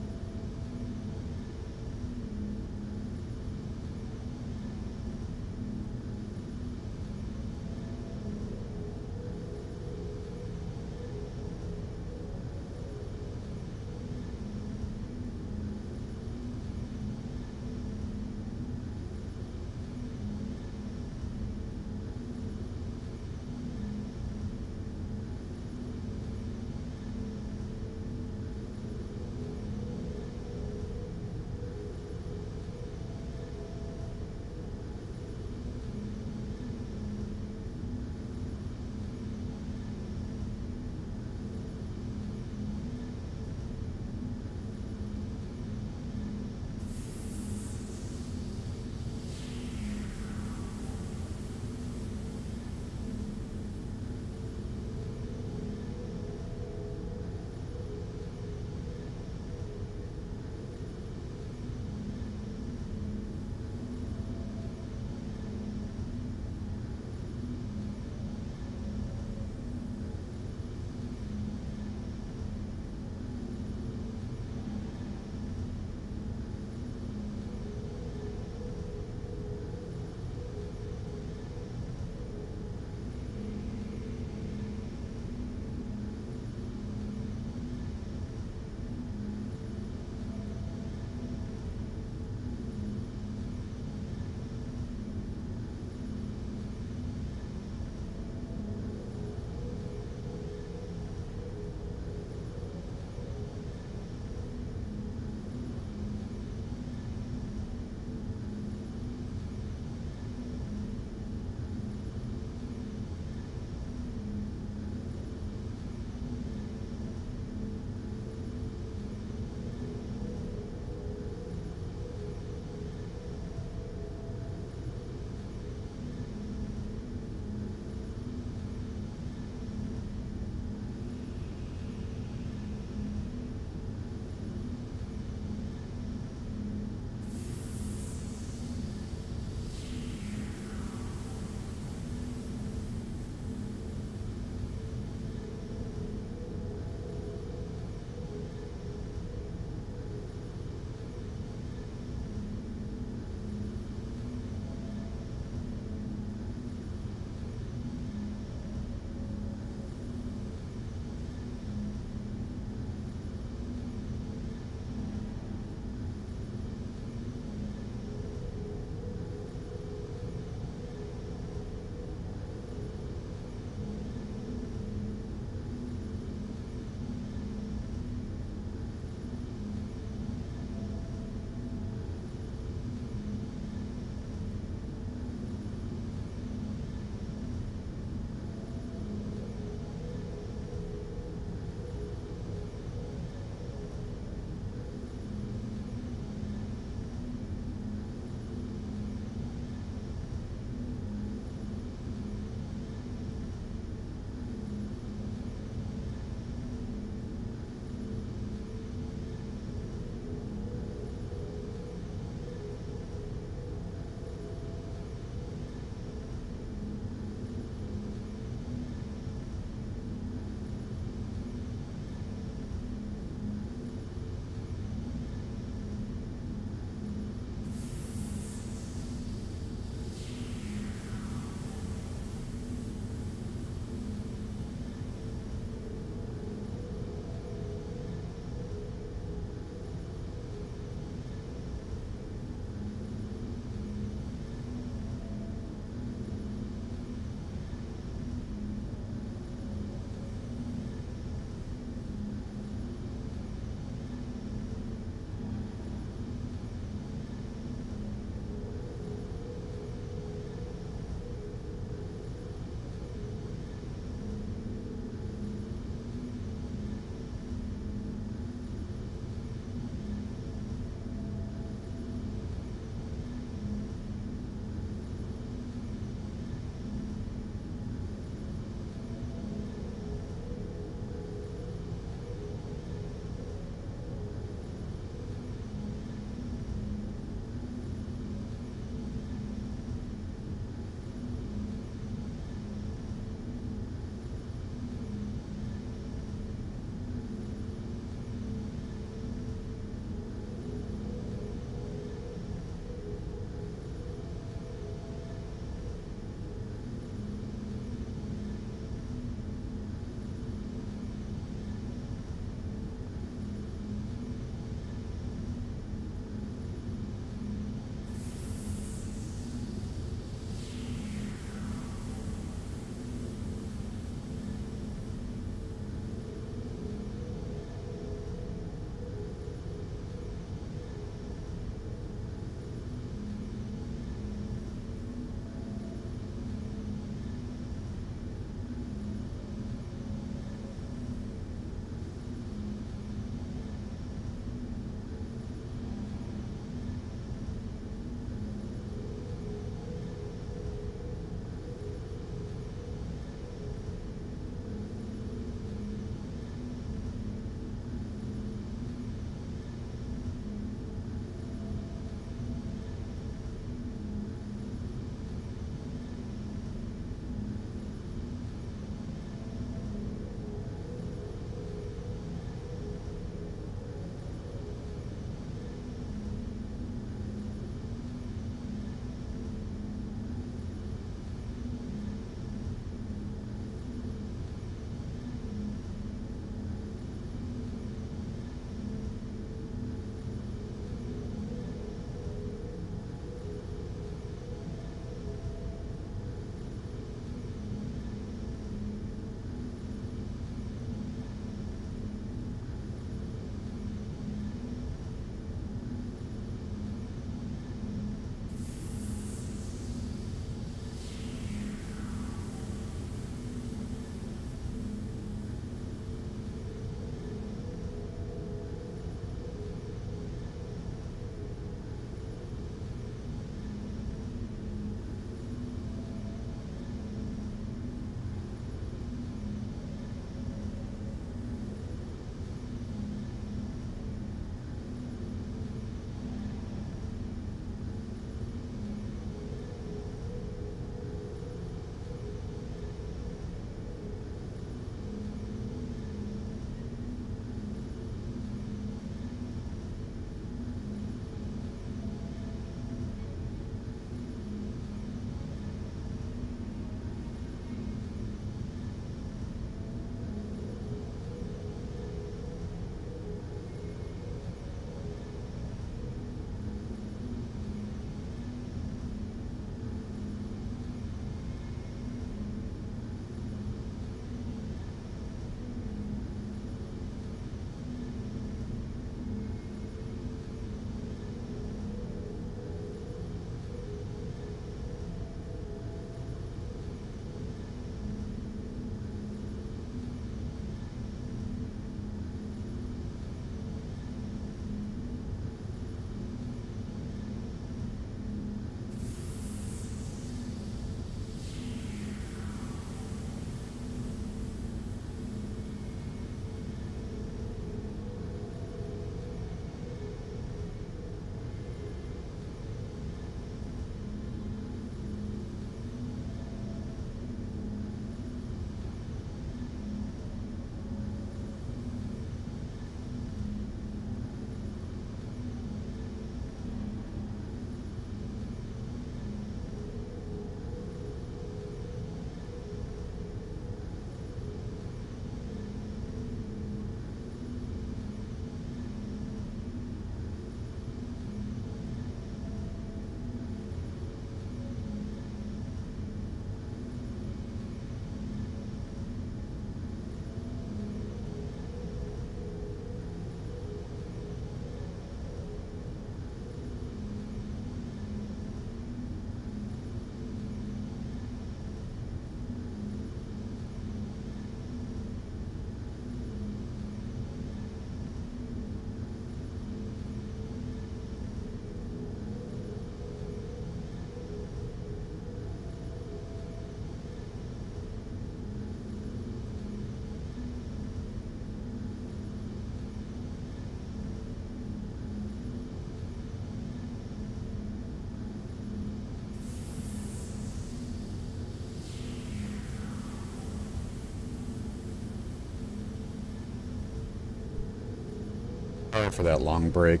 Sorry for that long break.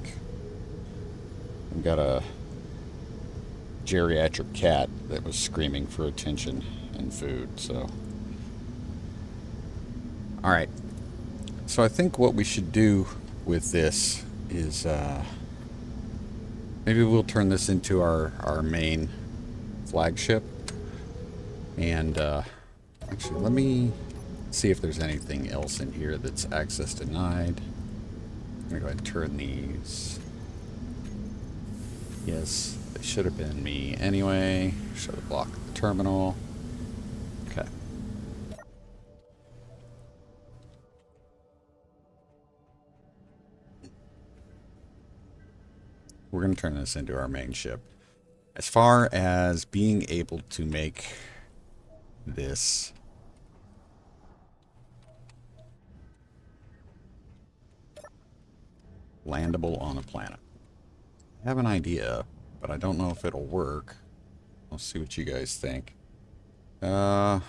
I've got a geriatric cat that was screaming for attention and food, so. Alright, so I think what we should do with this is, maybe we'll turn this into our main flagship. And, actually, let me see if there's anything else in here that's access denied. I'm gonna go ahead and turn these. Yes, they should have been me anyway. Should have blocked the terminal. Okay. We're gonna turn this into our main ship. As far as being able to make this landable on a planet. I have an idea, but I don't know if it'll work. Let's see what you guys think. I'm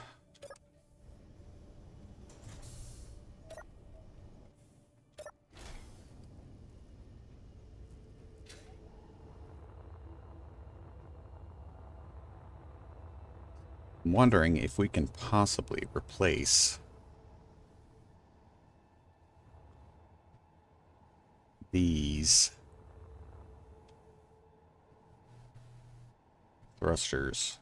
wondering if we can possibly replace these thrusters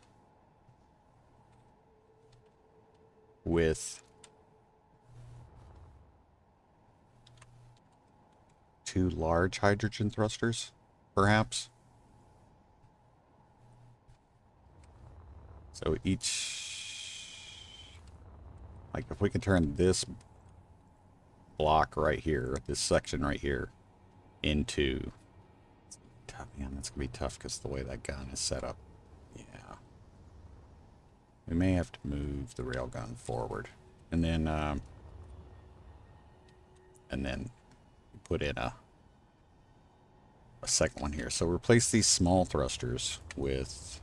with two large hydrogen thrusters, perhaps. So each, like if we can turn this block right here, this section right here, into, man, that's gonna be tough because the way that gun is set up. Yeah, we may have to move the railgun forward, and then put in a second one here. So replace these small thrusters with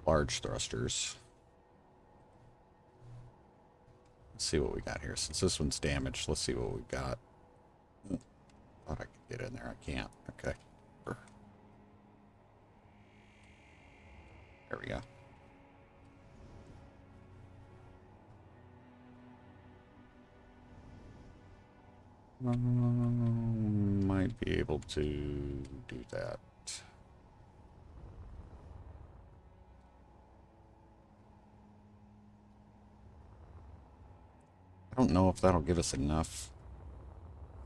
large thrusters. Let's see what we got here. Since this one's damaged, let's see what we got. Thought I could get in there. I can't. Okay. There we go. Might be able to do that. I don't know if that'll give us enough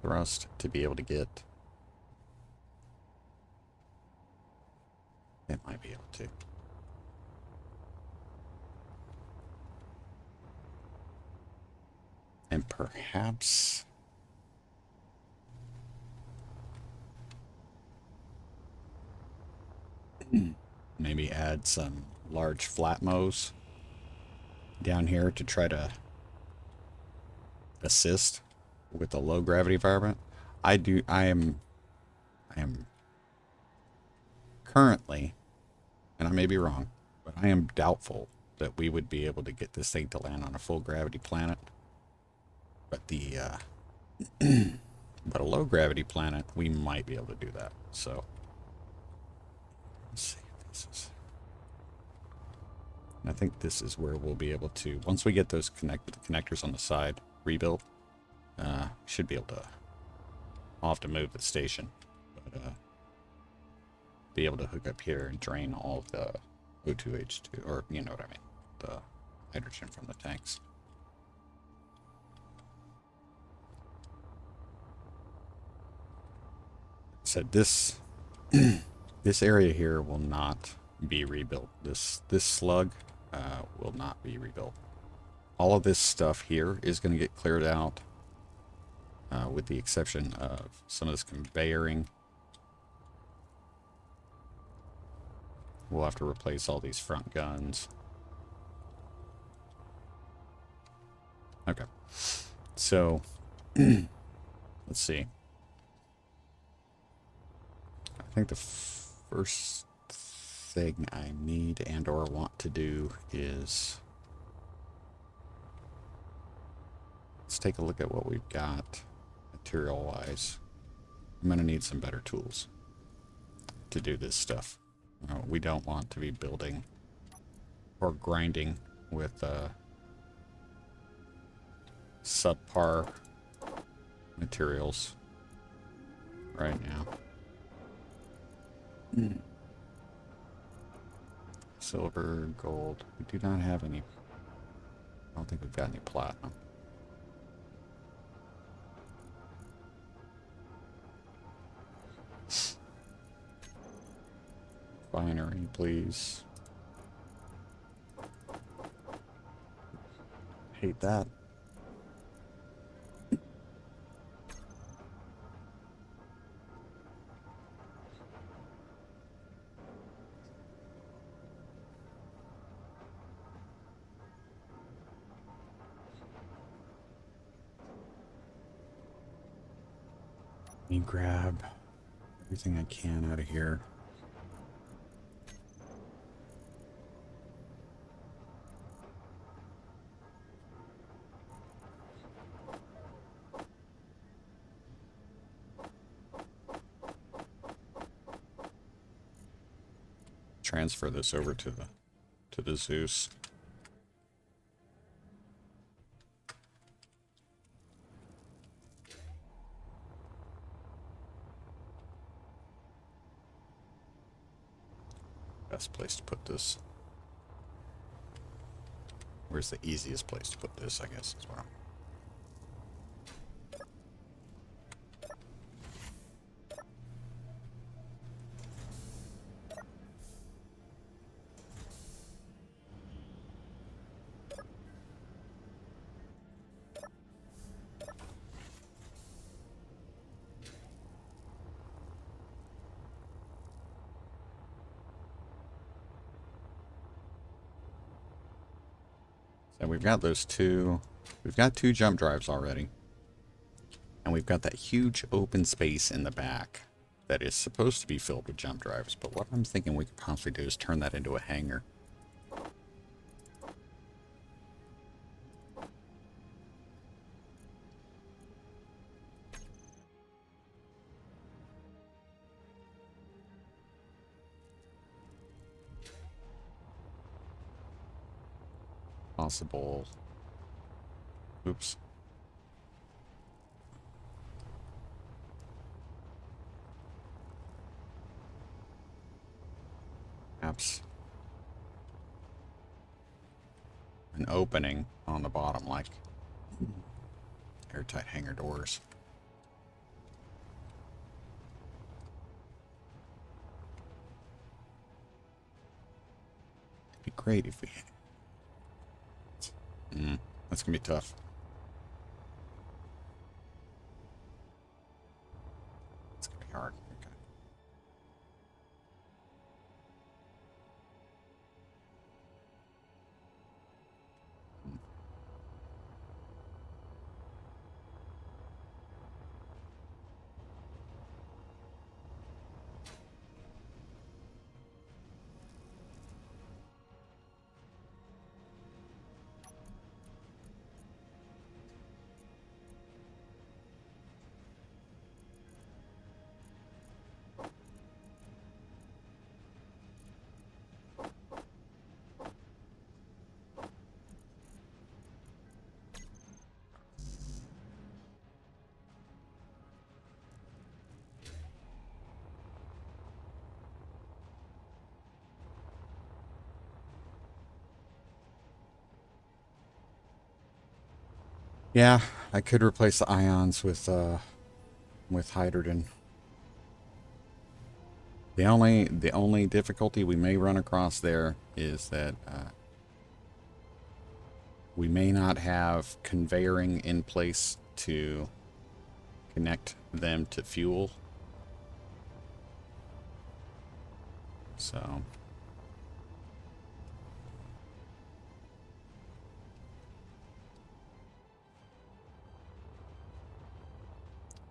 thrust to be able to get. It might be able to. And perhaps maybe add some large flat mows down here to try to assist with the low gravity environment. I am currently, and I may be wrong, but I am doubtful that we would be able to get this thing to land on a full gravity planet. But the but a low gravity planet, we might be able to do that. So let's see if this is. And I think this is where we'll be able to, once we get those connectors on the side rebuilt, should be able to. I'll have to move the station, but be able to hook up here and drain all of the O2H2, or you know what I mean, the hydrogen from the tanks. So this this area here will not be rebuilt. This slug will not be rebuilt. All of this stuff here is going to get cleared out, with the exception of some of this conveyoring. We'll have to replace all these front guns. Okay, so let's see. I think the first thing I need and or want to do is let's take a look at what we've got at material-wise. I'm going to need some better tools to do this stuff. We don't want to be building or grinding with subpar materials right now. Silver, gold. We do not have any. I don't think we've got any platinum. Binary, please. Hate that. Let me grab everything I can out of here. Transfer this over to the Zeus. Best place to put this. Where's the easiest place to put this, I guess, as well. So we've got those two. We've got 2 jump drives already. And we've got that huge open space in the back that is supposed to be filled with jump drives. But what I'm thinking we could possibly do is turn that into a hangar. Possible. Oops. Perhaps an opening on the bottom, like airtight hangar doors. It'd be great if we had. That's gonna be tough. It's gonna be hard. Okay. Yeah, I could replace the ions with hydrogen. The only difficulty we may run across there is that we may not have conveying in place to connect them to fuel. So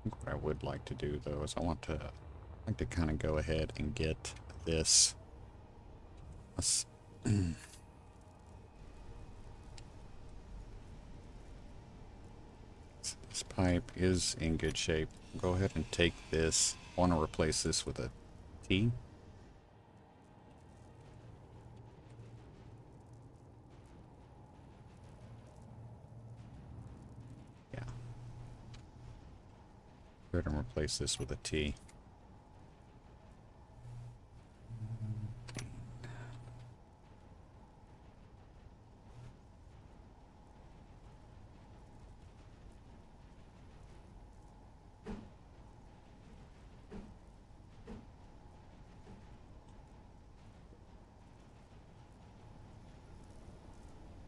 what I would like to do, though, is I like to kind of go ahead and get this. This pipe is in good shape. Go ahead and take this. I want to replace this with a T. Yeah. Go ahead and replace this with a T.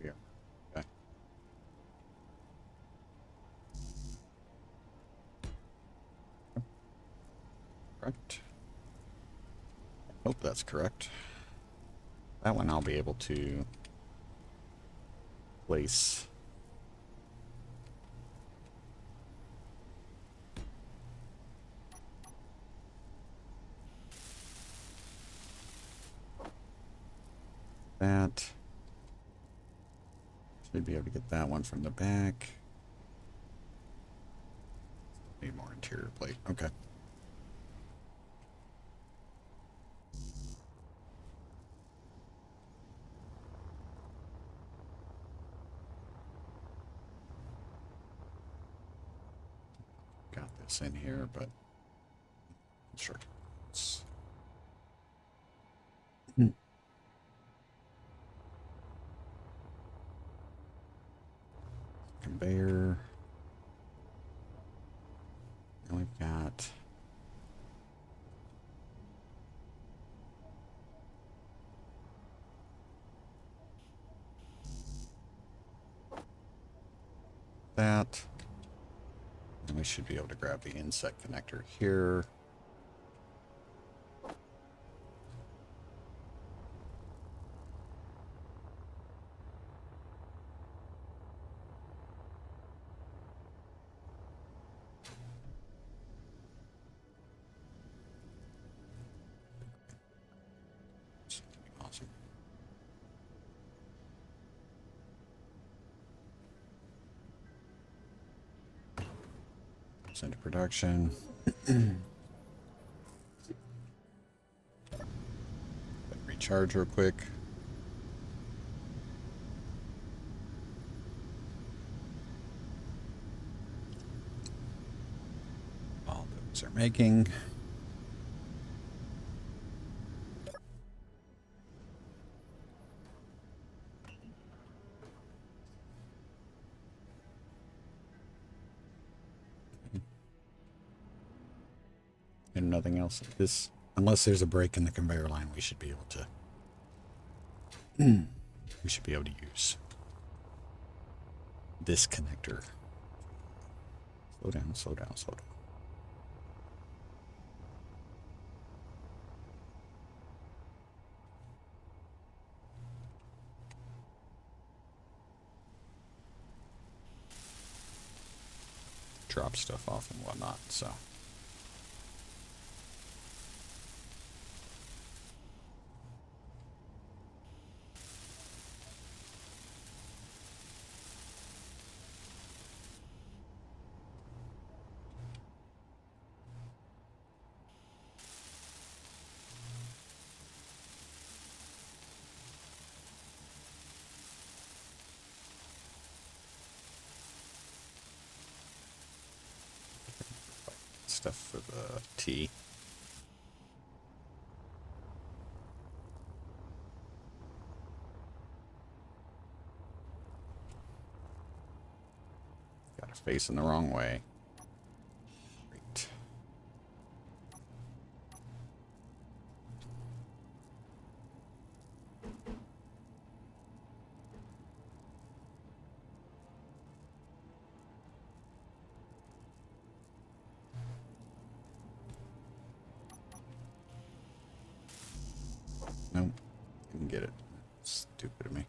Yeah. Okay. Correct. I hope that's correct. That one I'll be able to place. That. Should be able to get that one from the back. Need more interior plate. Okay. Got this in here, but sure. Conveyor. And we've got that. And we should be able to grab the inset connector here. Awesome. Send to production. Recharge real quick. All those are making. And nothing else. This, unless there's a break in the conveyor line, we should be able to. We should be able to use this connector. Slow down, slow down, slow down. Drop stuff off and whatnot, so. Stuff for the T. Got it facing the wrong way. Great. Nope. Didn't get it. Stupid of me.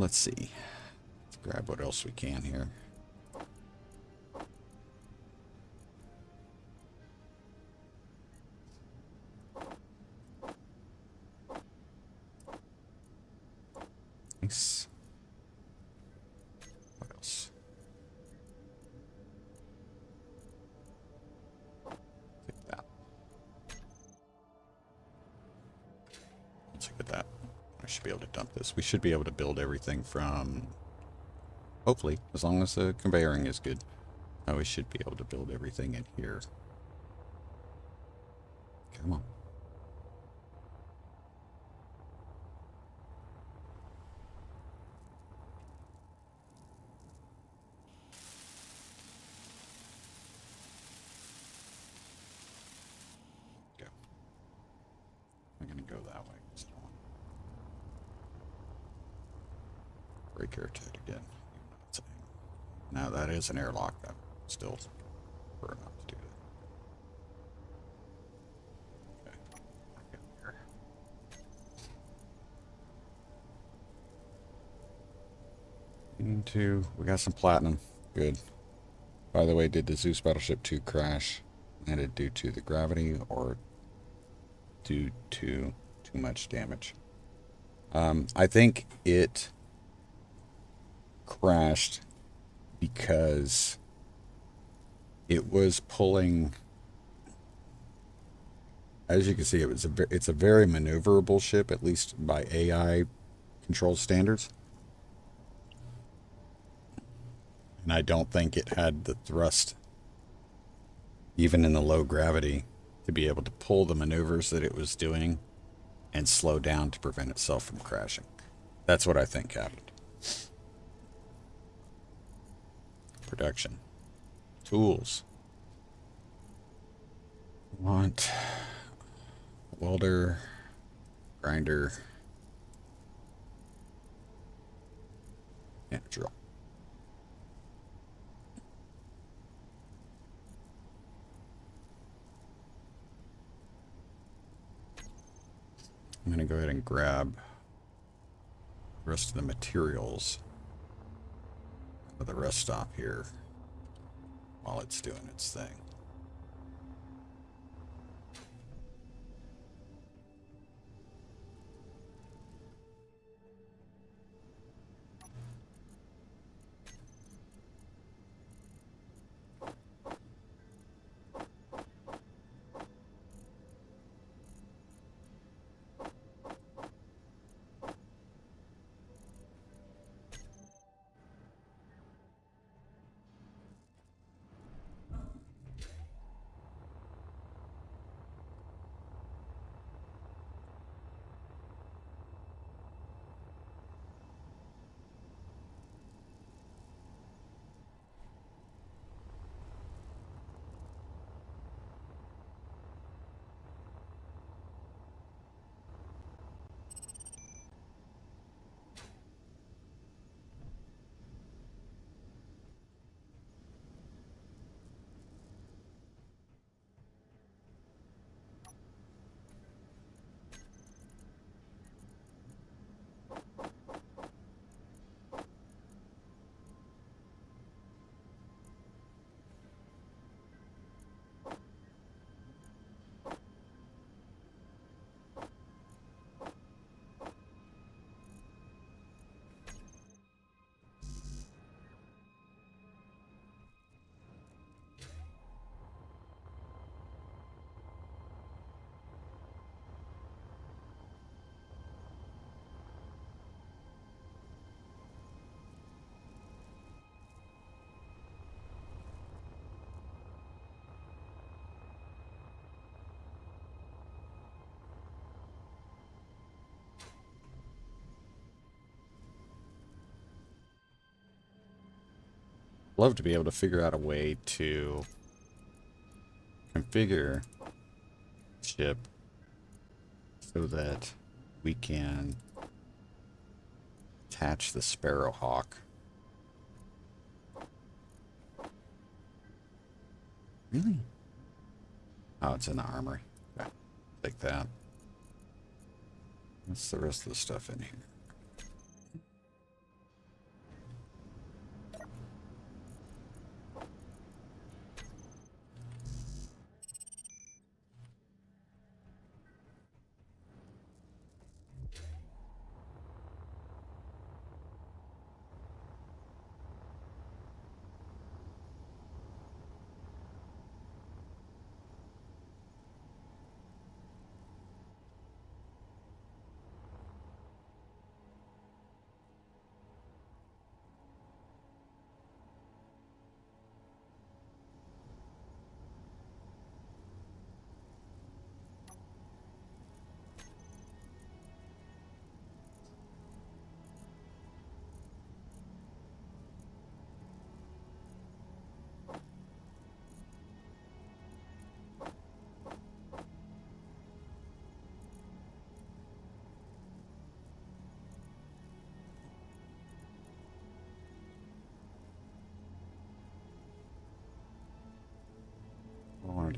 Let's see. Let's grab what else we can here. Nice. What else? Take that. Let's look at that. I should be able to dump this. We should be able to build everything from, hopefully, as long as the conveying is good, we should be able to build everything in here. Come on. Go. I'm going to go that way. Break airtight again. Now that is an airlock. I'm still prefer not to do that. Okay. We got some platinum. Good. By the way, did the Zeus Battleship 2 crash? And it due to the gravity or due to too much damage? I think it crashed because it was pulling, as you can see, it's a very maneuverable ship, at least by AI control standards. And I don't think it had the thrust, even in the low gravity, to be able to pull the maneuvers that it was doing and slow down to prevent itself from crashing. That's what I think happened. Production. Tools. Want welder, grinder, and drill. I'm going to go ahead and grab the rest of the materials. Let the rest stop here while it's doing its thing. Love to be able to figure out a way to configure ship so that we can attach the Sparrowhawk. Really? Oh, it's in the armory. Okay. Take that. What's the rest of the stuff in here?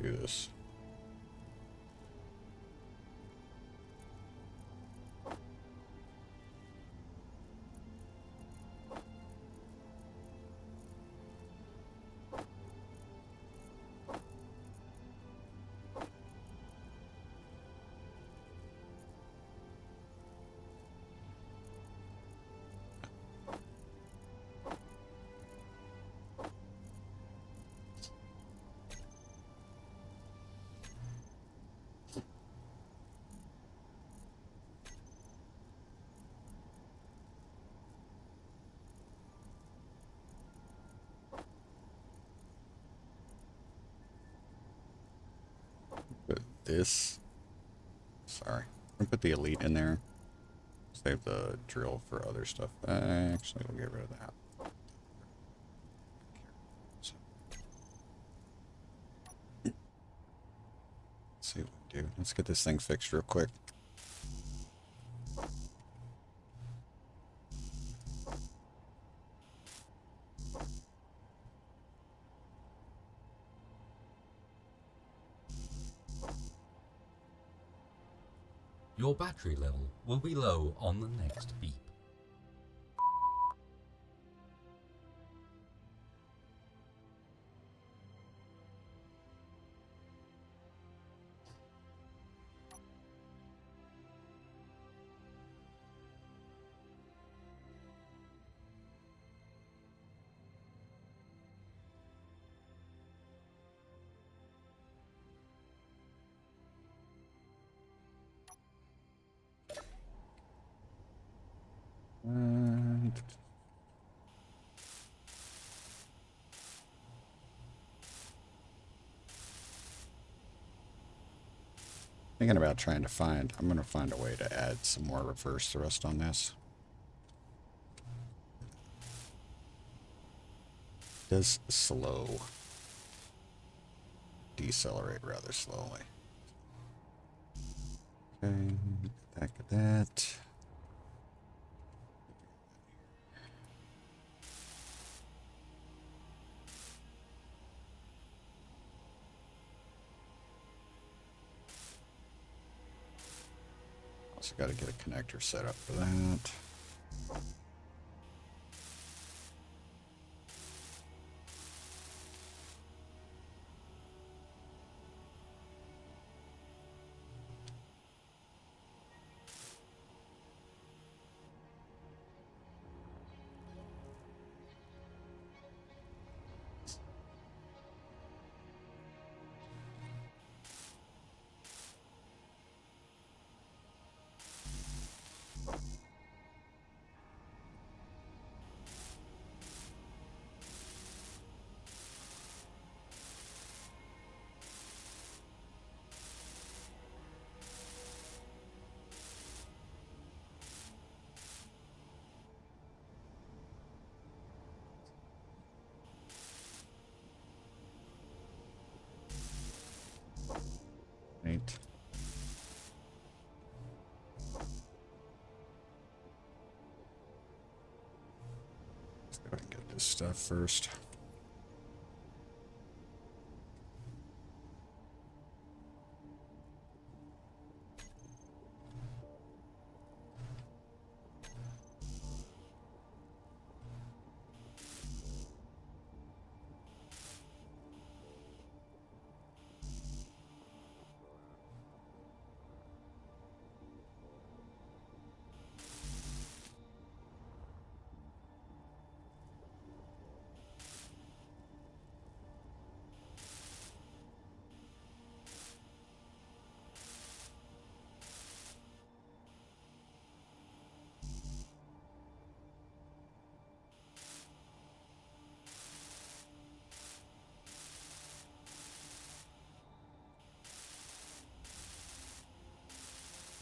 do this. Put this. Sorry. I'm gonna put the elite in there. Save the drill for other stuff. Actually, we'll get rid of that. Let's see what we do. Let's get this thing fixed real quick. Your battery level will be low on the next beep. Thinking about trying to find, I'm going to find a way to add some more reverse thrust on this. It does slow. Decelerate rather slowly. Okay, back at that. Also got to get a connector set up for that. Right. Let's go ahead and get this stuff first.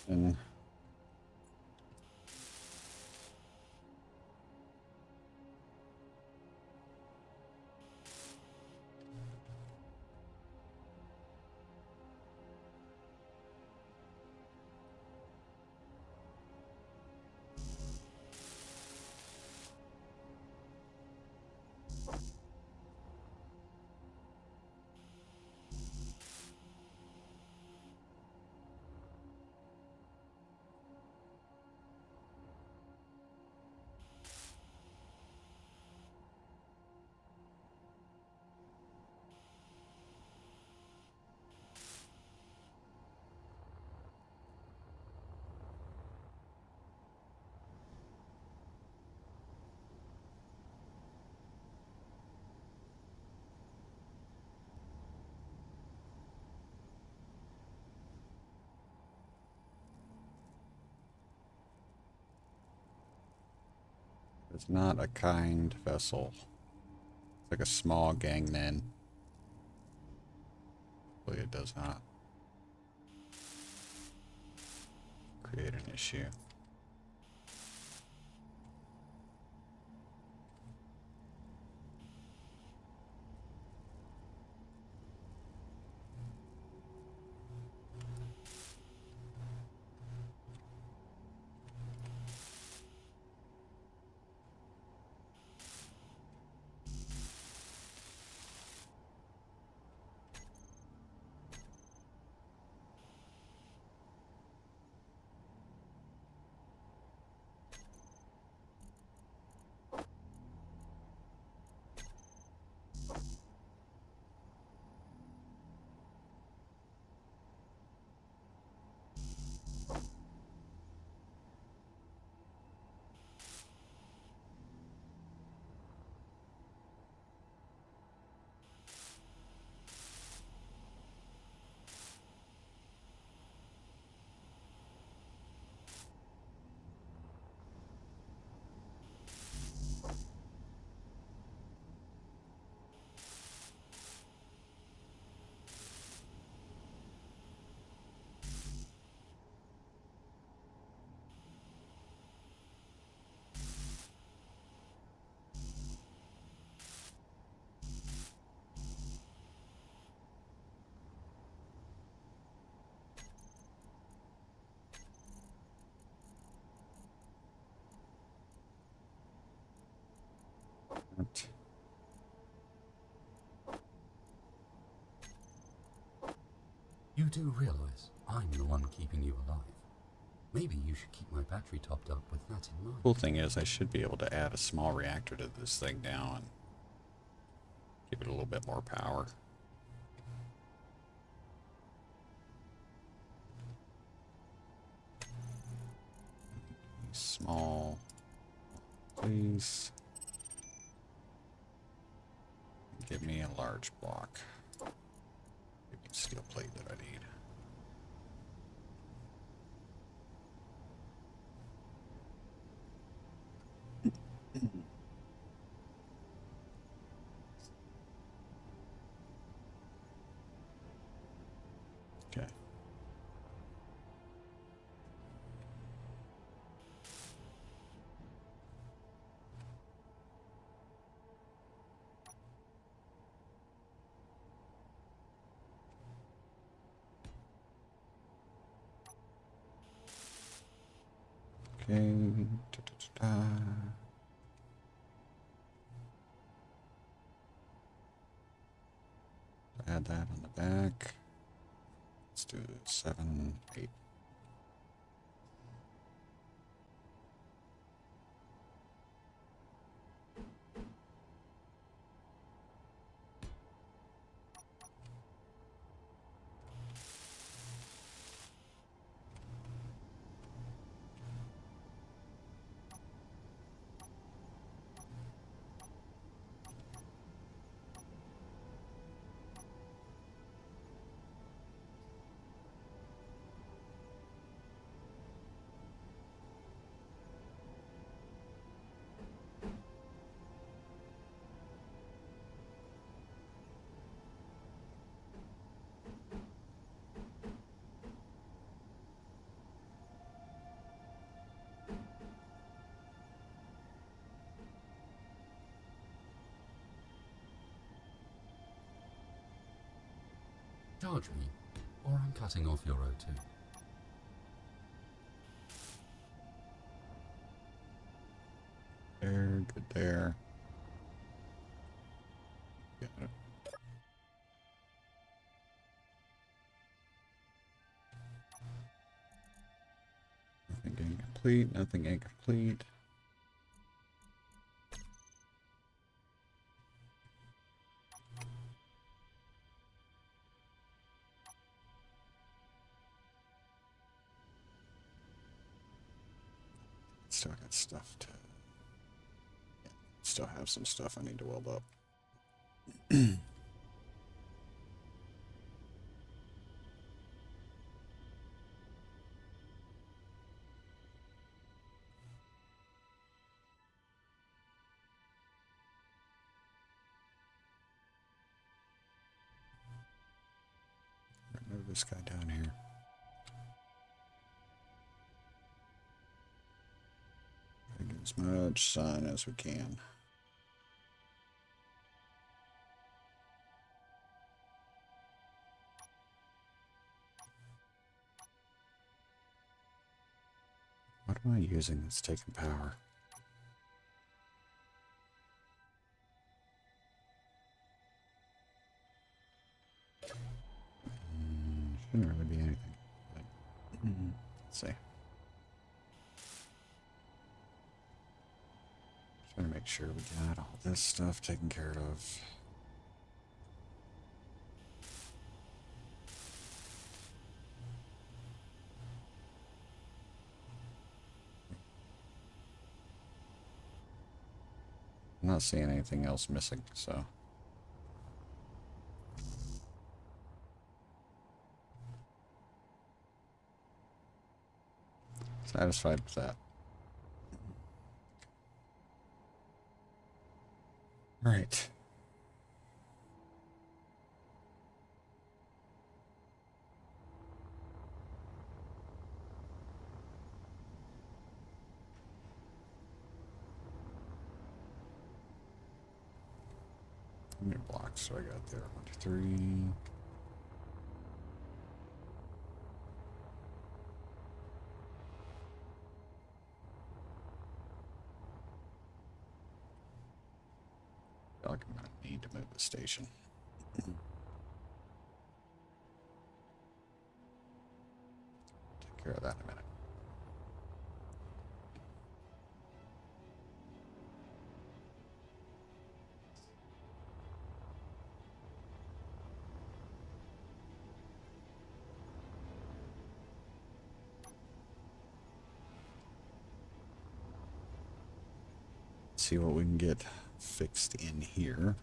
And It's not a kind vessel. It's like a small gangman. Hopefully it does not create an issue. What? You do realize I'm the one keeping you alive. Maybe you should keep my battery topped up with that in mind. Cool thing is I should be able to add a small reactor to this thing now and give it a little bit more power. Small, please. Give me a large block. Give me a steel plate that I need. Okay. Okay. Add that on the back. Let's do 7, 8. Charge me, or I'm cutting off your O2. There, good there. Got it. Nothing incomplete, nothing incomplete. Still got stuff to... Still have some stuff I need to weld up. this guy down here. Get as much sun as we can. What am I using that's taking power? Shouldn't really be anything. But, let's see. Trying to make sure we got all this stuff taken care of. I'm not seeing anything else missing, so. Satisfied with that. All right. How many blocks do I got there? 1, 2, 3. I feel like I'm gonna need to move the station. Take care of that in a minute. See what we can get fixed in here.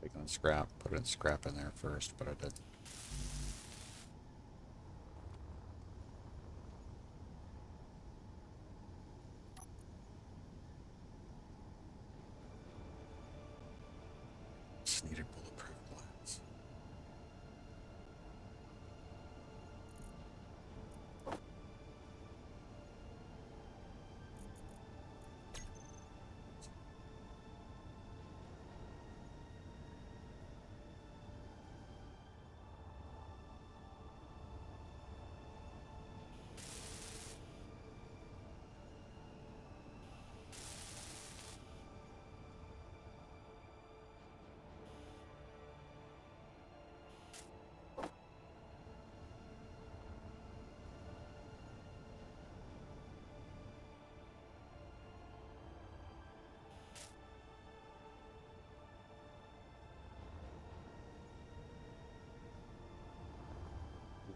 Take on scrap, put in scrap in there first, but I did. Just needed bulletproof glass.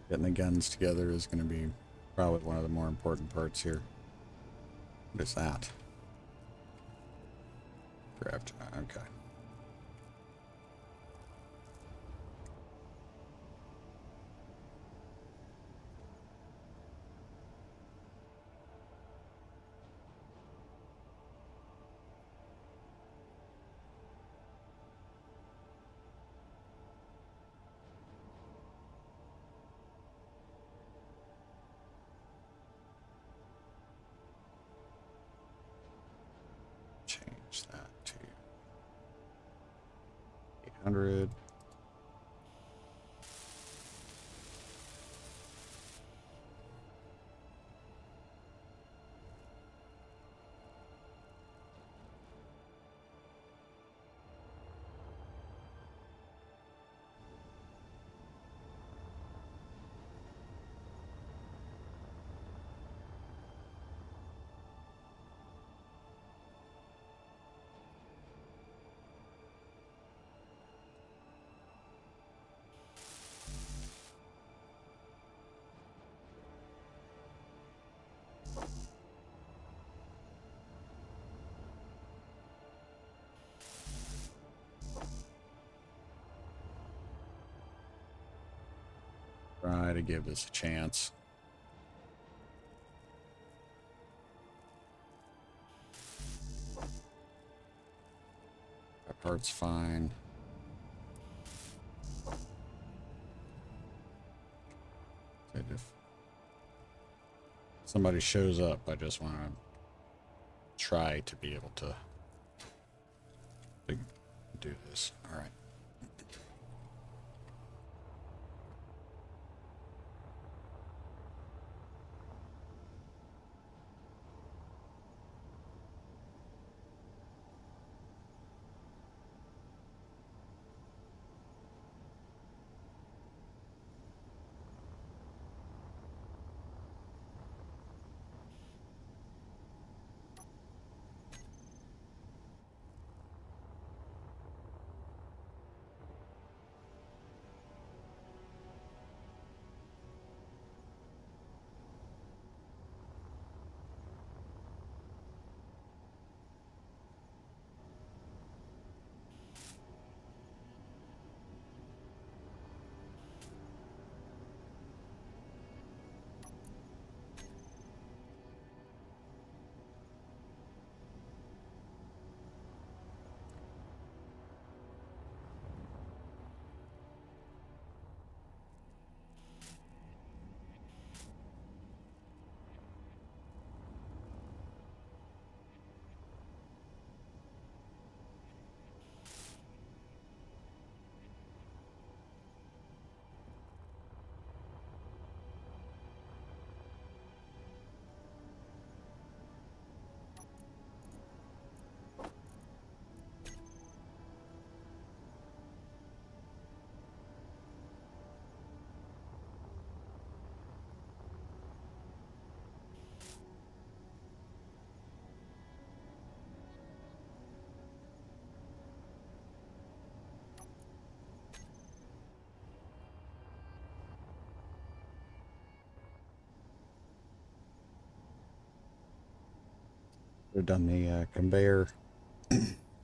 Getting the guns together is going to be probably one of the more important parts here. What is that? Grabbed. Okay. Change that to 800. try to give this a chance. That part's fine. And if somebody shows up, I just want to try to be able to do this. All right. Would have done the conveyor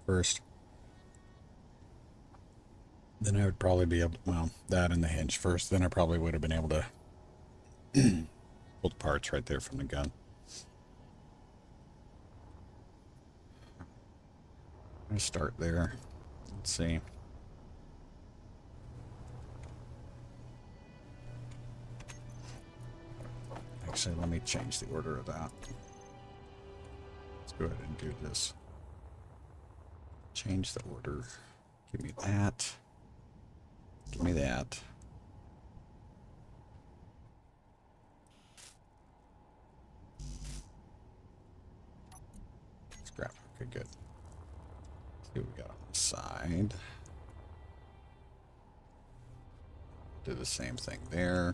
first. Then I would probably be able to, well, that and the hinge first. Then I probably would have been able to pull the parts right there from the gun. I'm going to start there. Let's see. Actually, let me change the order of that. Let's go ahead and do this. Change the order. Give me that. Give me that. Scrap. Okay, good. Let's see what we got on the side. Do the same thing there.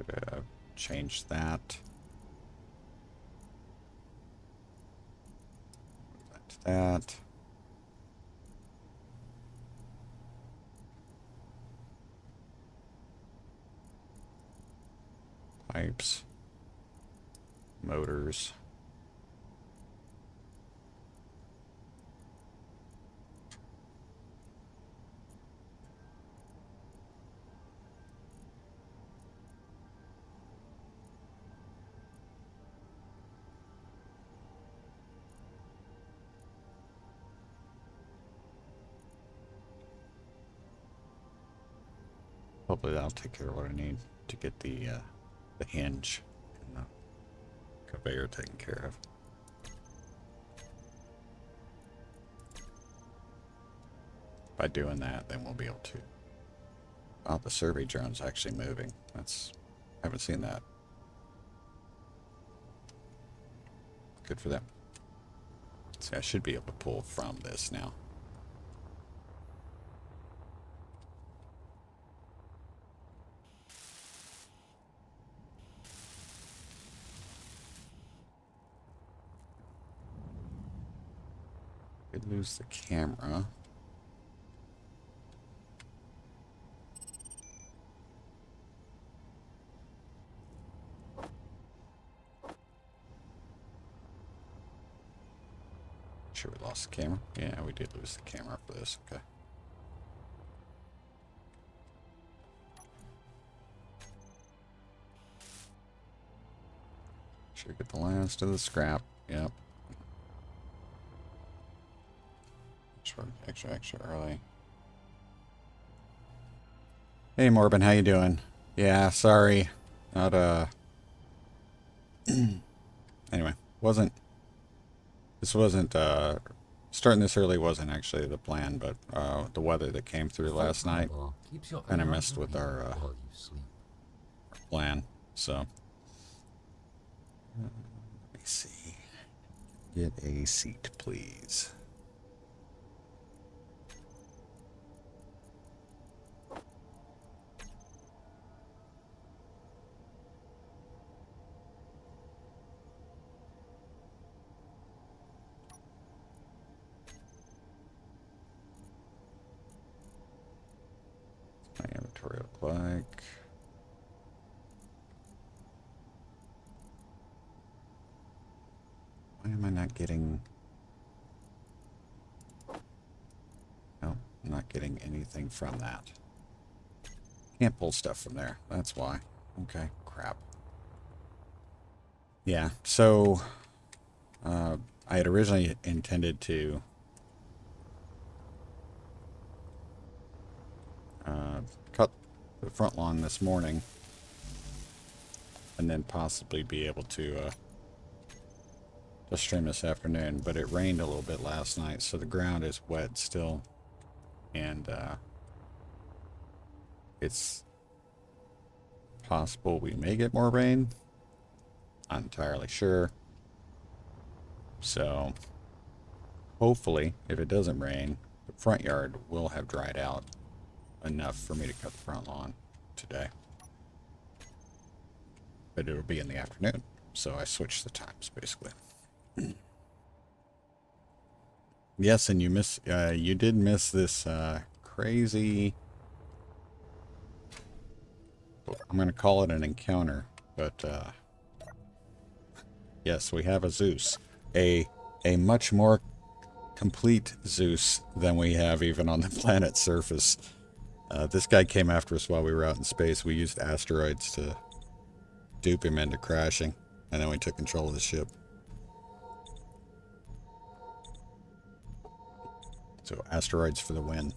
Gonna change that. Move that to that. Pipes. Motors. Hopefully that'll take care of what I need to get the hinge and the conveyor taken care of. By doing that, then we'll be able to. Oh, the survey drone's actually moving. I haven't seen that. Good for them. See, I should be able to pull from this now. Could lose the camera. sure we lost the camera. Yeah, we did lose the camera for this. Okay. Should get the last of the scrap. Yep. Extra early. Hey Morbin, how you doing? Yeah, sorry. Not anyway, this wasn't starting this early wasn't actually the plan, but the weather that came through last night kind of messed with our plan. So let me see. Get a seat, please. My inventory look like. Why am I not getting? No, I'm not getting anything from that. Can't pull stuff from there. That's why. Okay, crap. Yeah, so I had originally intended to cut the front lawn this morning and then possibly be able to stream this afternoon, but it rained a little bit last night, so the ground is wet still, and it's possible we may get more rain. Not entirely sure. So hopefully, if it doesn't rain, the front yard will have dried out enough for me to cut the front lawn today. But it'll be in the afternoon, so I switched the times basically. Yes, and you did miss this crazy. I'm going to call it an encounter, but yes, we have a Zeus, a much more complete Zeus than we have even on the planet's surface. This guy came after us while we were out in space. We used asteroids to dupe him into crashing, and then we took control of the ship. So asteroids for the win.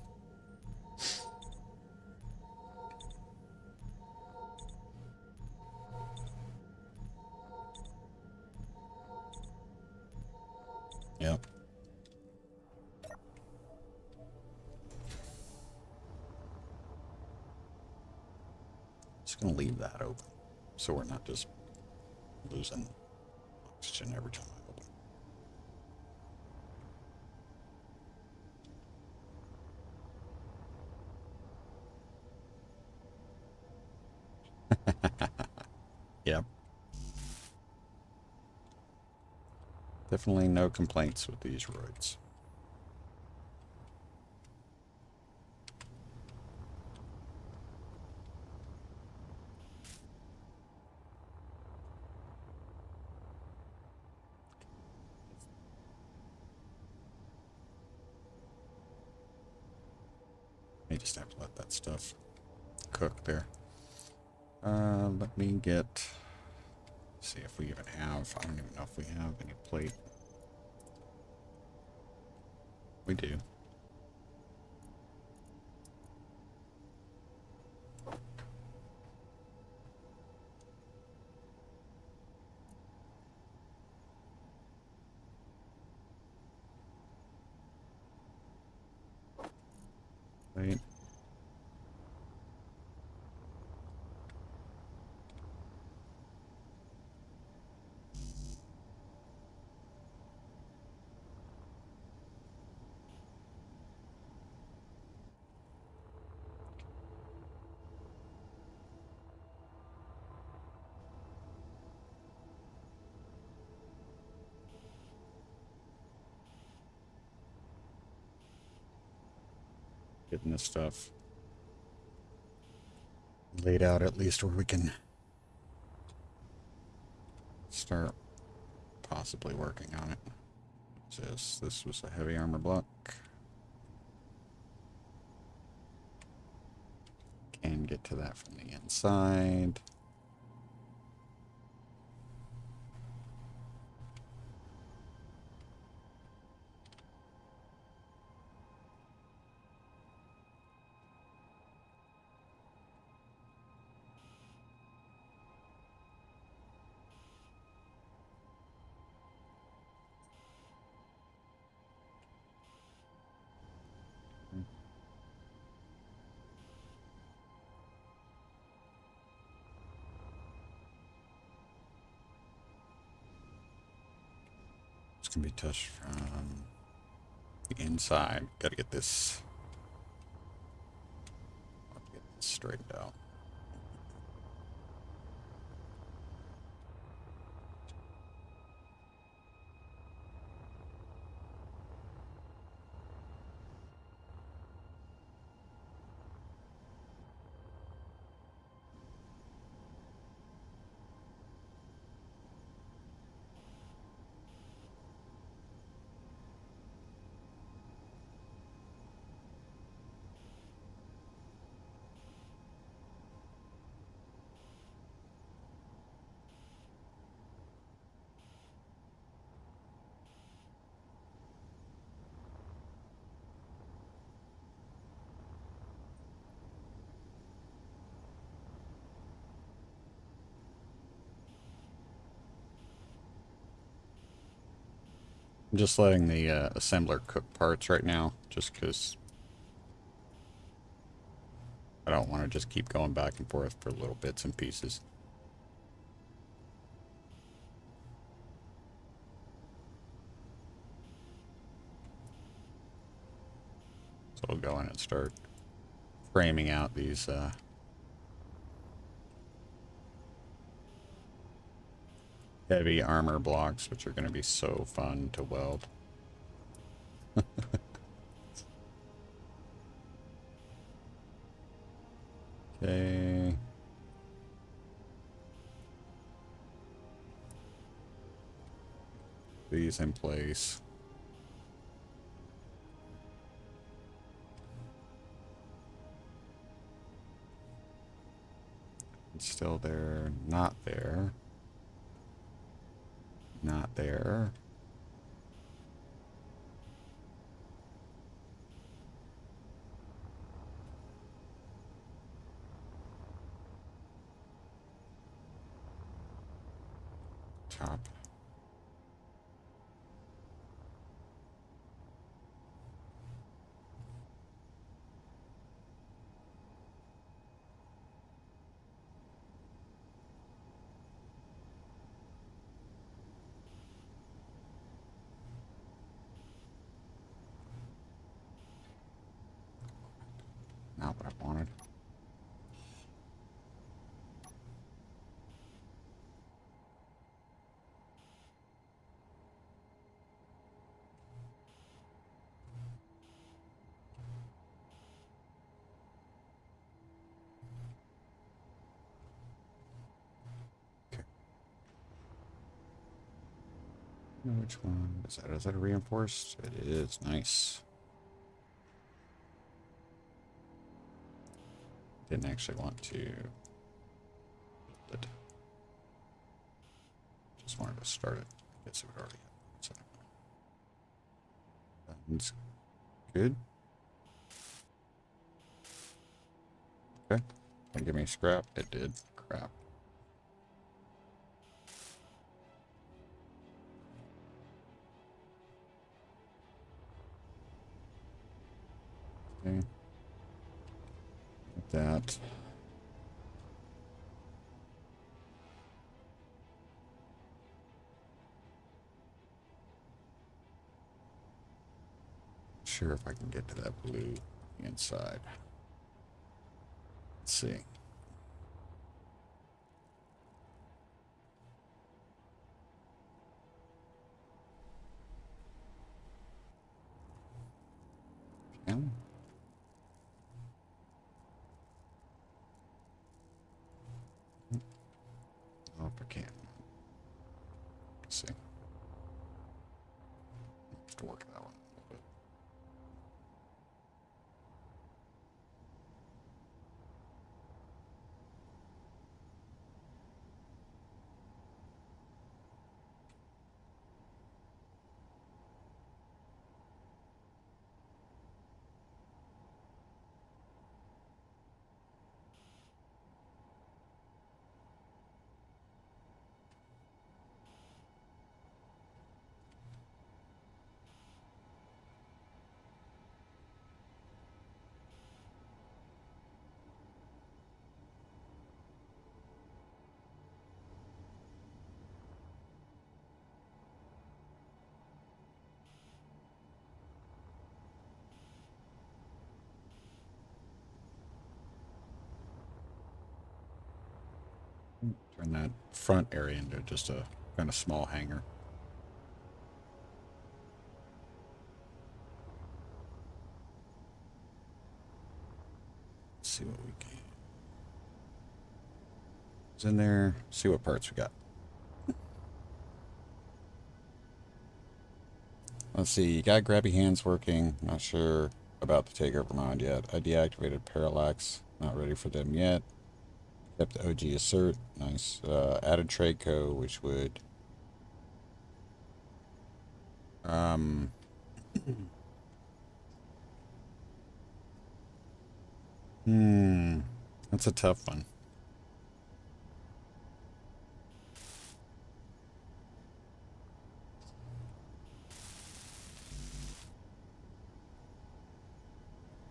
Yep. Just gonna leave that open, so we're not just losing oxygen every time I open. Yep. Definitely no complaints with these roads. I just have to let that stuff cook there. Let me get, see if we even have, I don't even know if we have any plate. We do. Wait. Getting this stuff laid out at least where we can start possibly working on it. This was a heavy armor block. Can get to that from the inside. It's gonna be touched from the inside. Gotta get this. I'll get this straightened out. I'm just letting the assembler cook parts right now, just because I don't want to just keep going back and forth for little bits and pieces. So I'll go in and start framing out these heavy armor blocks, which are going to be so fun to weld. Okay. These in place. It's still there, not there. Not there. Top. Not what I wanted. Okay. Which one is that? Is that a reinforced? It is. Nice. Didn't actually want to build it. Just wanted to start it. I guess it would already have. So. That's good. Okay. Can give me scrap? It did. Crap. Okay. Like that. Sure if I can get to that blue inside. Let's see. Can? Oh, if I can. Let's see. to work that one. Turn that front area into just a kind of small hangar. Let's see what we can. It's in there. See what parts we got. Let's see. You got grabby hands working. Not sure about the takeover mod yet. I deactivated parallax. Not ready for them yet. Kept the OG assert. Nice. Added trade code, which would that's a tough one.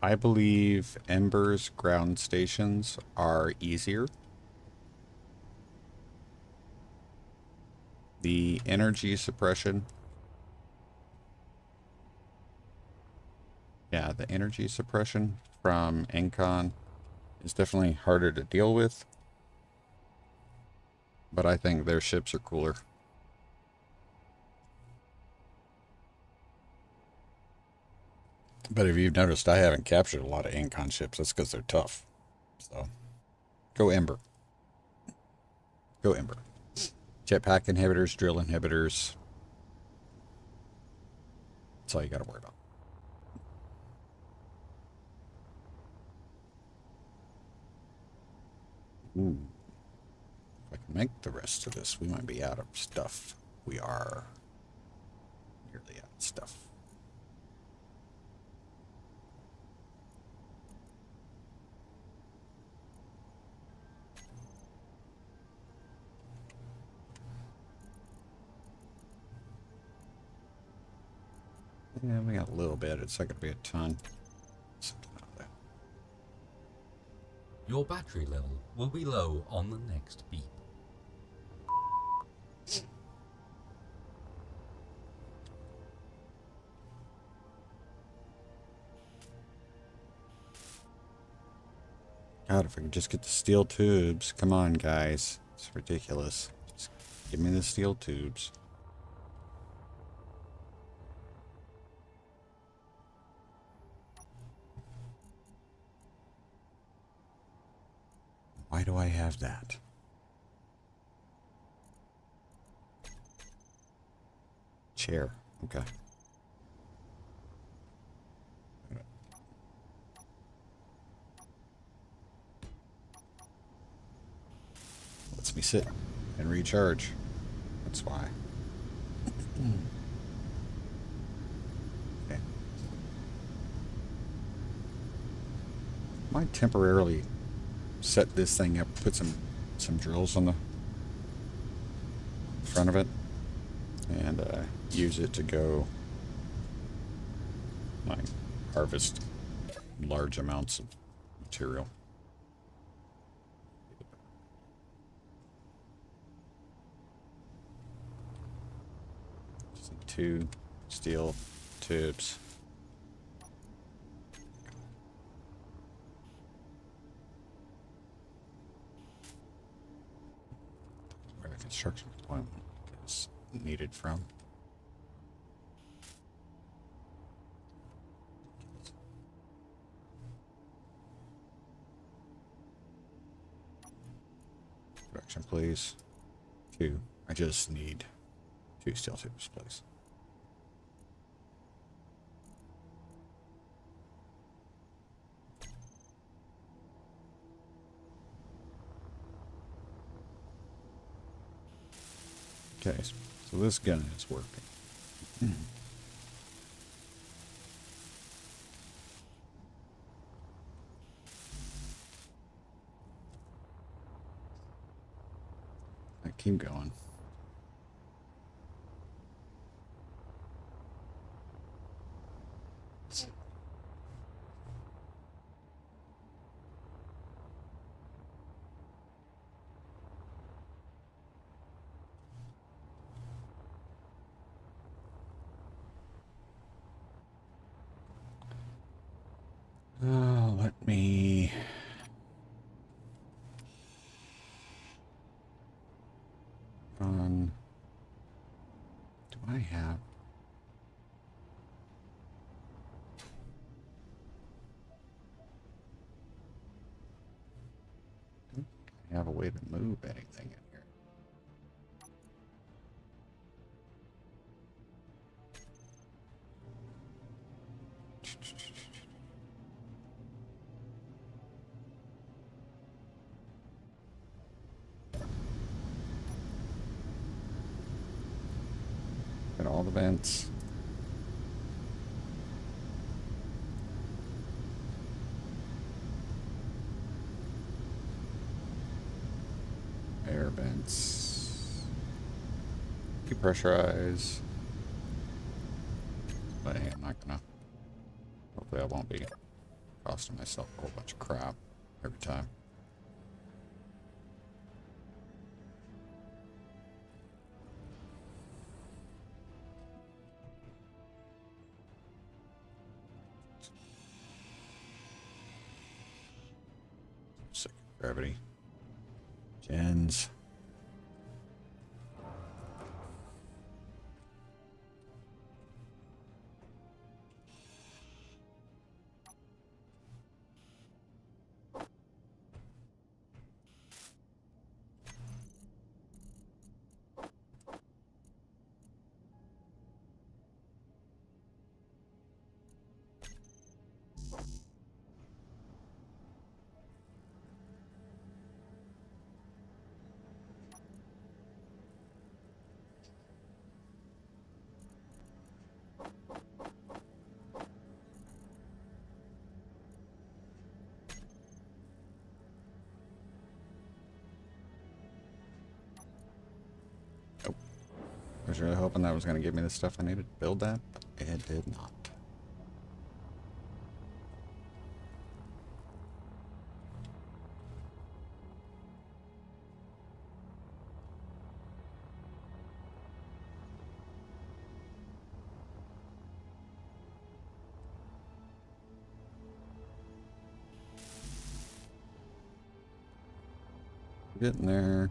I believe Ember's ground stations are easier. The energy suppression. Yeah, the energy suppression from Encon is definitely harder to deal with. But I think their ships are cooler. But if you've noticed, I haven't captured a lot of Encon ships. That's because they're tough. So, go Ember. Go Ember. Jetpack inhibitors, drill inhibitors. That's all you got to worry about. Ooh. If I can make the rest of this, we might be out of stuff. We are nearly out of stuff. Yeah, we got a little bit. It's not going to be a ton. Something out there. Your battery level will be low on the next beep. God, if I could just get the steel tubes. Come on, guys. It's ridiculous. Just give me the steel tubes. Why do I have that? Chair. Okay. Lets me sit and recharge. That's why. Okay. Might temporarily set this thing up, put some drills on the front of it, and use it to go like harvest large amounts of material. Just need 2 steel tubes. Where the construction deployment is needed from. Production, please. 2. I just need 2 steel tubes, please. Okay, so this gun is working. I keep going. Let me... Do I have... I have a way to move anything in here. Got all the vents. Air vents. Depressurize. But hey, I'm not gonna... Hopefully I won't be costing myself a whole bunch of crap every time. Sick of gravity. Gens. I was really hoping that was going to give me the stuff I needed to build that, but it did not. Getting there.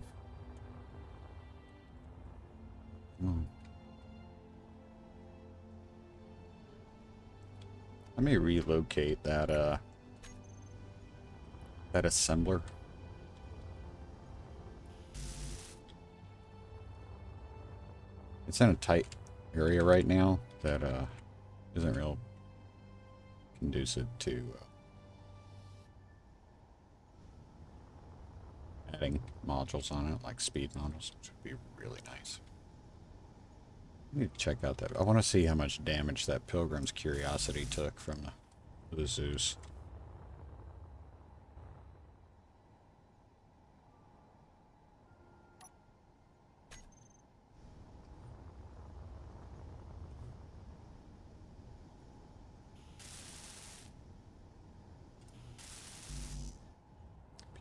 I may relocate that that assembler. It's in a tight area right now that isn't real conducive to adding modules on it, like speed modules, which would be really nice. I need to check out that. I want to see how much damage that Pilgrim's Curiosity took from the Zeus.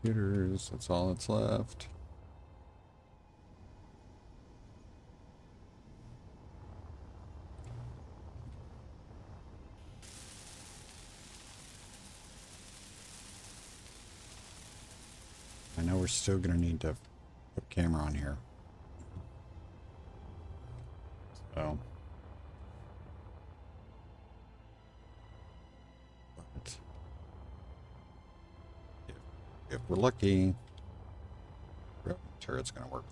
Computers, that's all that's left. I know we're still going to need to put a camera on here. So. But if we're lucky, the turret's going to work.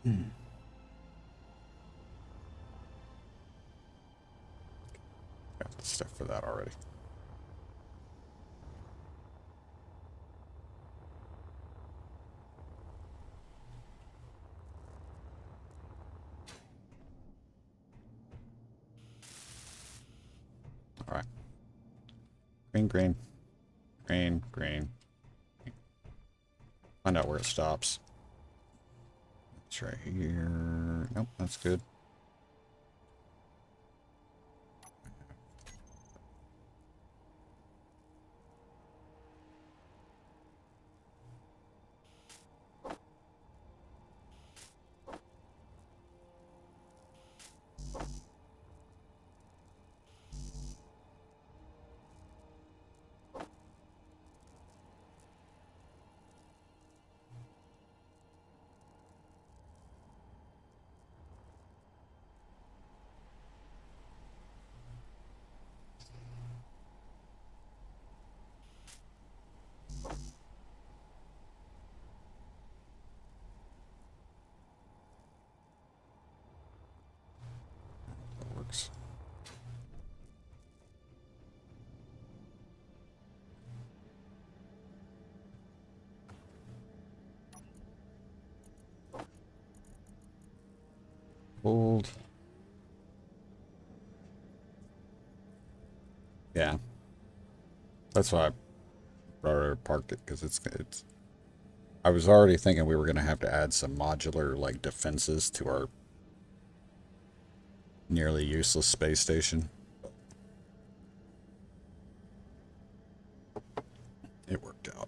Got the stuff for that already. Green, green. Green, green. Find out where it stops. It's right here. Nope, that's good. That works. Hold. Yeah. That's why I parked it, because it's I was already thinking we were going to have to add some modular like defenses to our nearly useless space station. It worked out.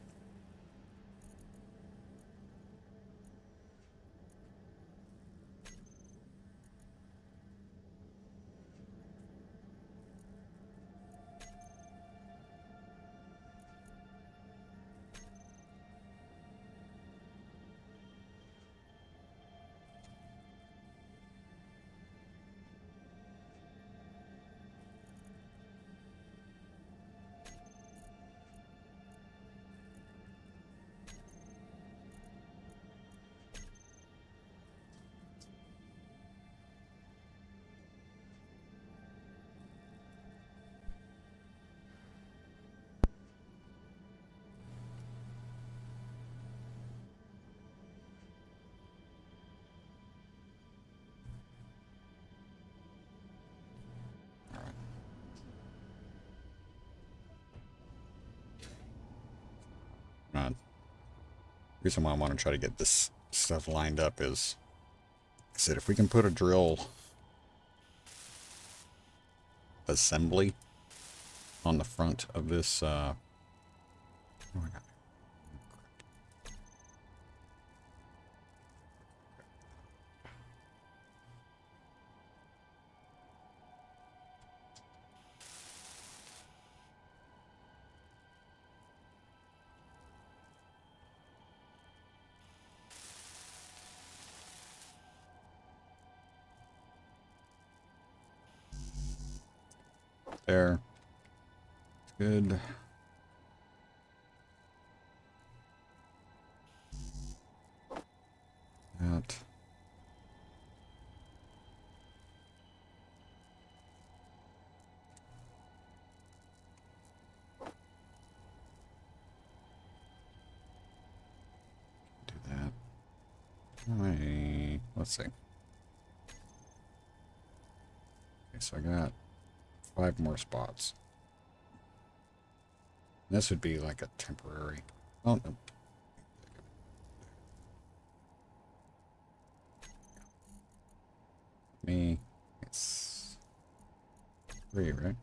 The reason why I want to try to get this stuff lined up is, I said, if we can put a drill assembly on the front of this, oh my God. There. Good. That. Do that. Let's see. Okay, so I got 5 more spots. This would be like a temporary. Oh no. It's 3, right?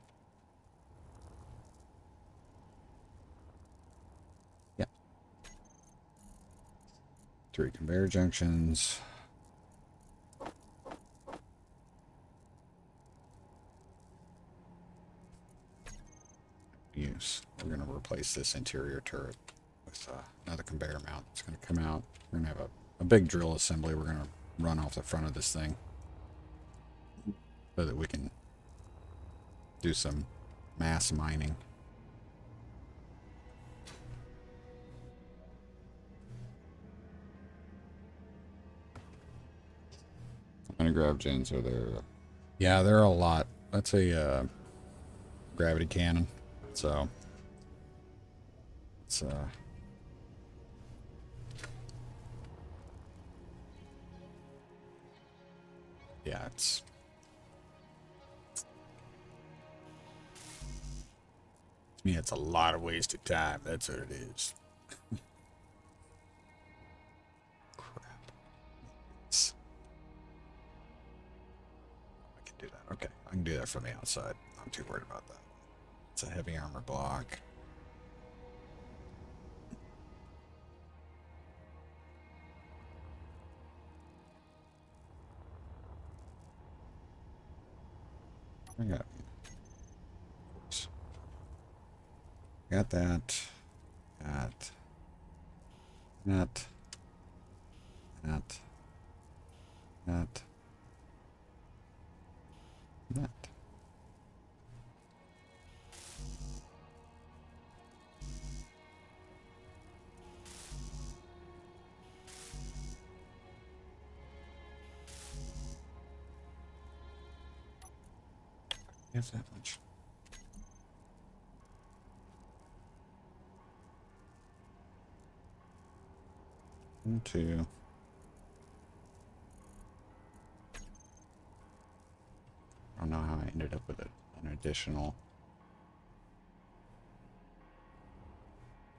Yeah. 3 conveyor junctions. We're going to replace this interior turret with another conveyor mount. It's going to come out. We're going to have a big drill assembly we're going to run off the front of this thing so that we can do some mass mining. How many grav gens are there? Yeah, there are a lot. That's a gravity cannon. So it's yeah, it's Yeah, it's a lot of wasted time. That's what it is. Crap. I can do that. Okay, I can do that from the outside. I'm too worried about that. It's a heavy armor block. I got that. That. That. That. That. That. Yes, that much. And two. I don't know how I ended up with an additional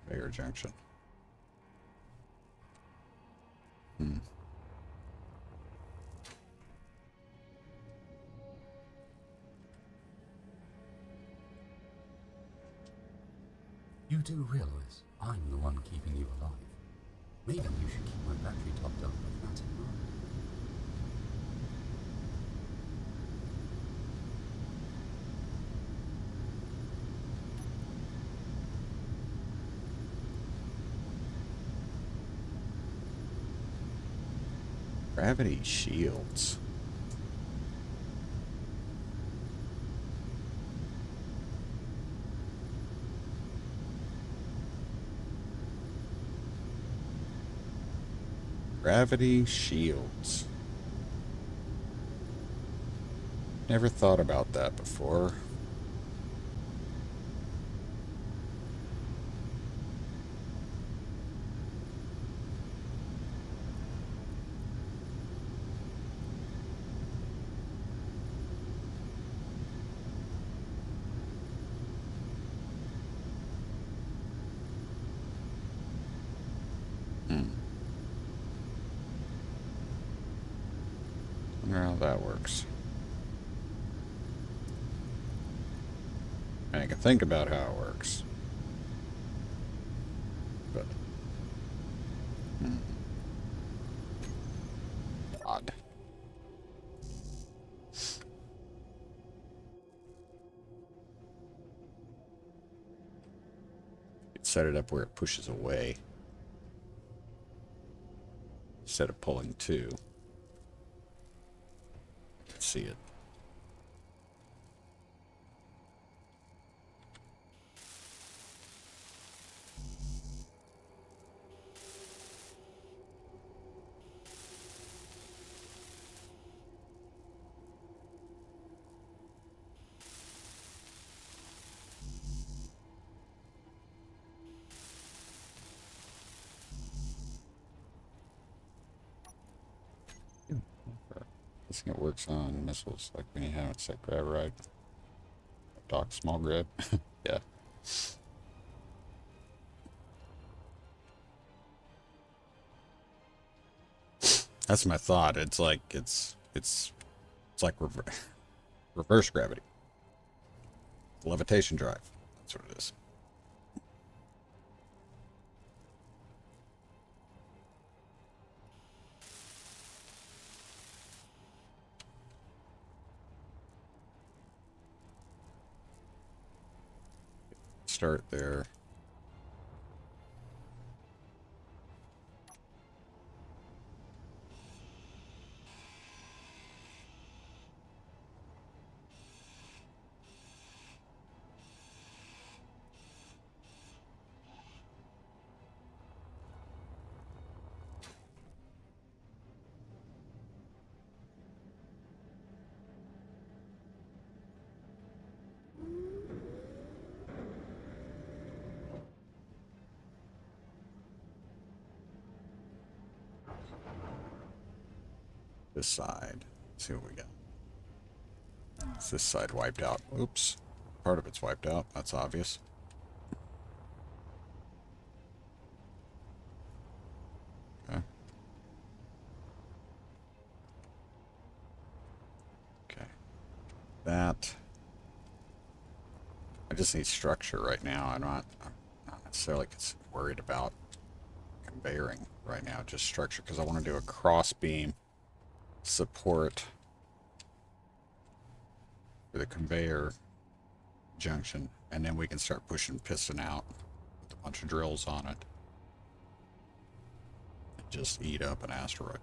bigger junction. You do realize I'm the one keeping you alive. Maybe you should keep my battery topped up with that in mind. Gravity shields. Gravity shields. Never thought about that before. Wonder how that works. I can think about how it works. But odd. Set it up where it pushes away instead of pulling two. Let's see it. I think it works on missiles, like when you have it set grab right. Dock small grab. Yeah. That's my thought. It's like it's like reverse gravity. Levitation drive. That's what it is. Start there. This side. Let's see what we got. Is this side wiped out? Oops. Part of it's wiped out. That's obvious. that. I just need structure right now. I'm not necessarily worried about conveying right now, just structure, because I want to do a cross beam support for the conveyor junction, and then we can start pushing piston out with a bunch of drills on it and just eat up an asteroid.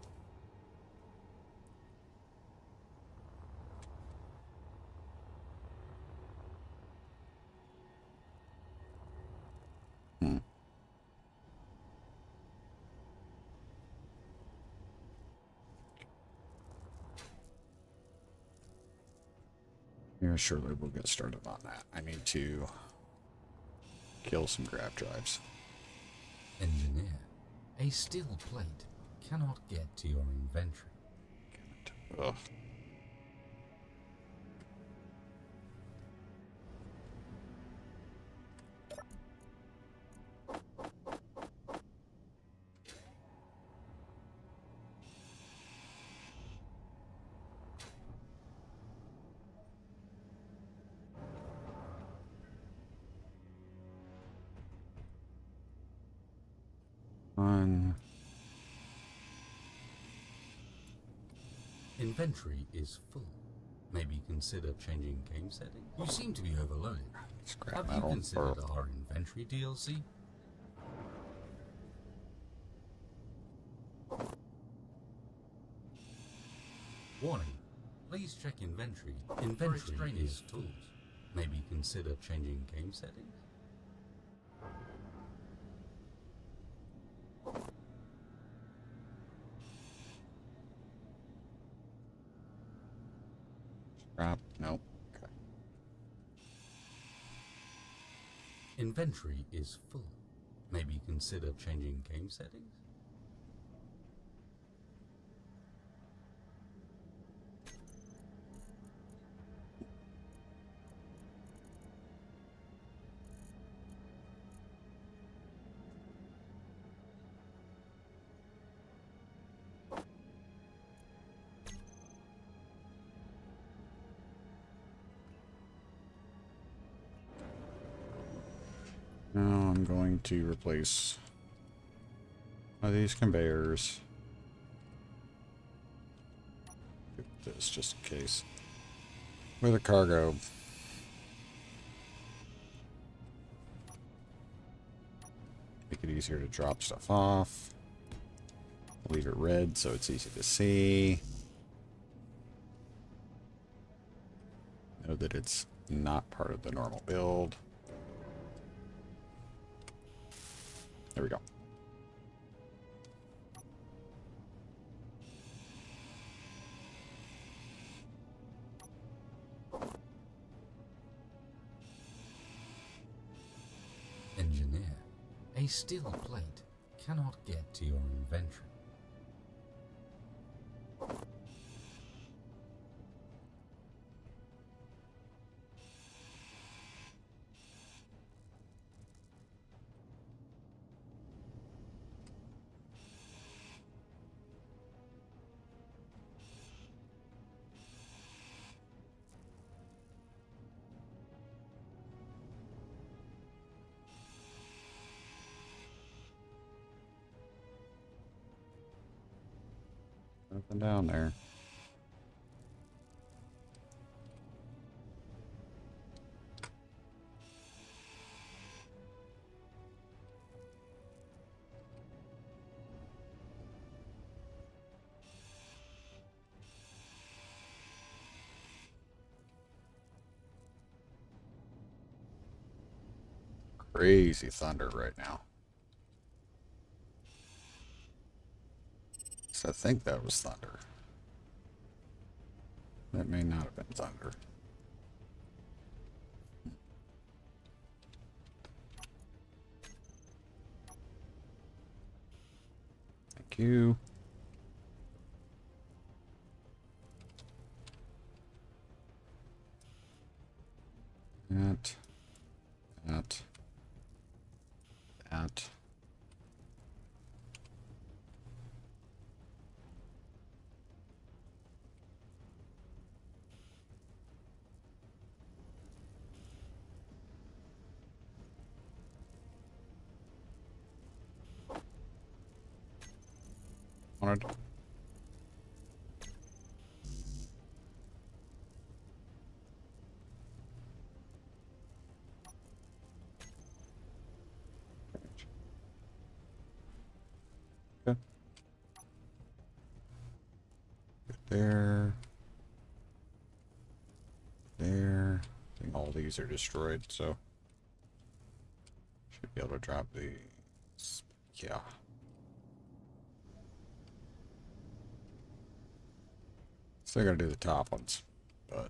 Yeah, surely we'll get started on that. I need to kill some grab drives. Engineer, a steel plate cannot get to your inventory. Ugh. Inventory is full. Maybe consider changing game settings. You seem to be overloaded. Scrap Have you metal considered or our inventory DLC? Warning. Please check inventory. Inventory is tools. Maybe consider changing game settings? scrap? Nope. Okay. Inventory is full. Maybe consider changing game settings? Now I'm going to replace one of these conveyors with this, just in case, with a cargo. Make it easier to drop stuff off. Leave it red so it's easy to see. Know that it's not part of the normal build. There we go. Engineer, a steel plate cannot get to your inventory. Nothing down there. Crazy thunder right now. So I think that was thunder. That may not have been thunder. Thank you. That. wanted. Okay. There. There. I think all these are destroyed, so should be able to drop these. Yeah. Still gotta do the top ones, but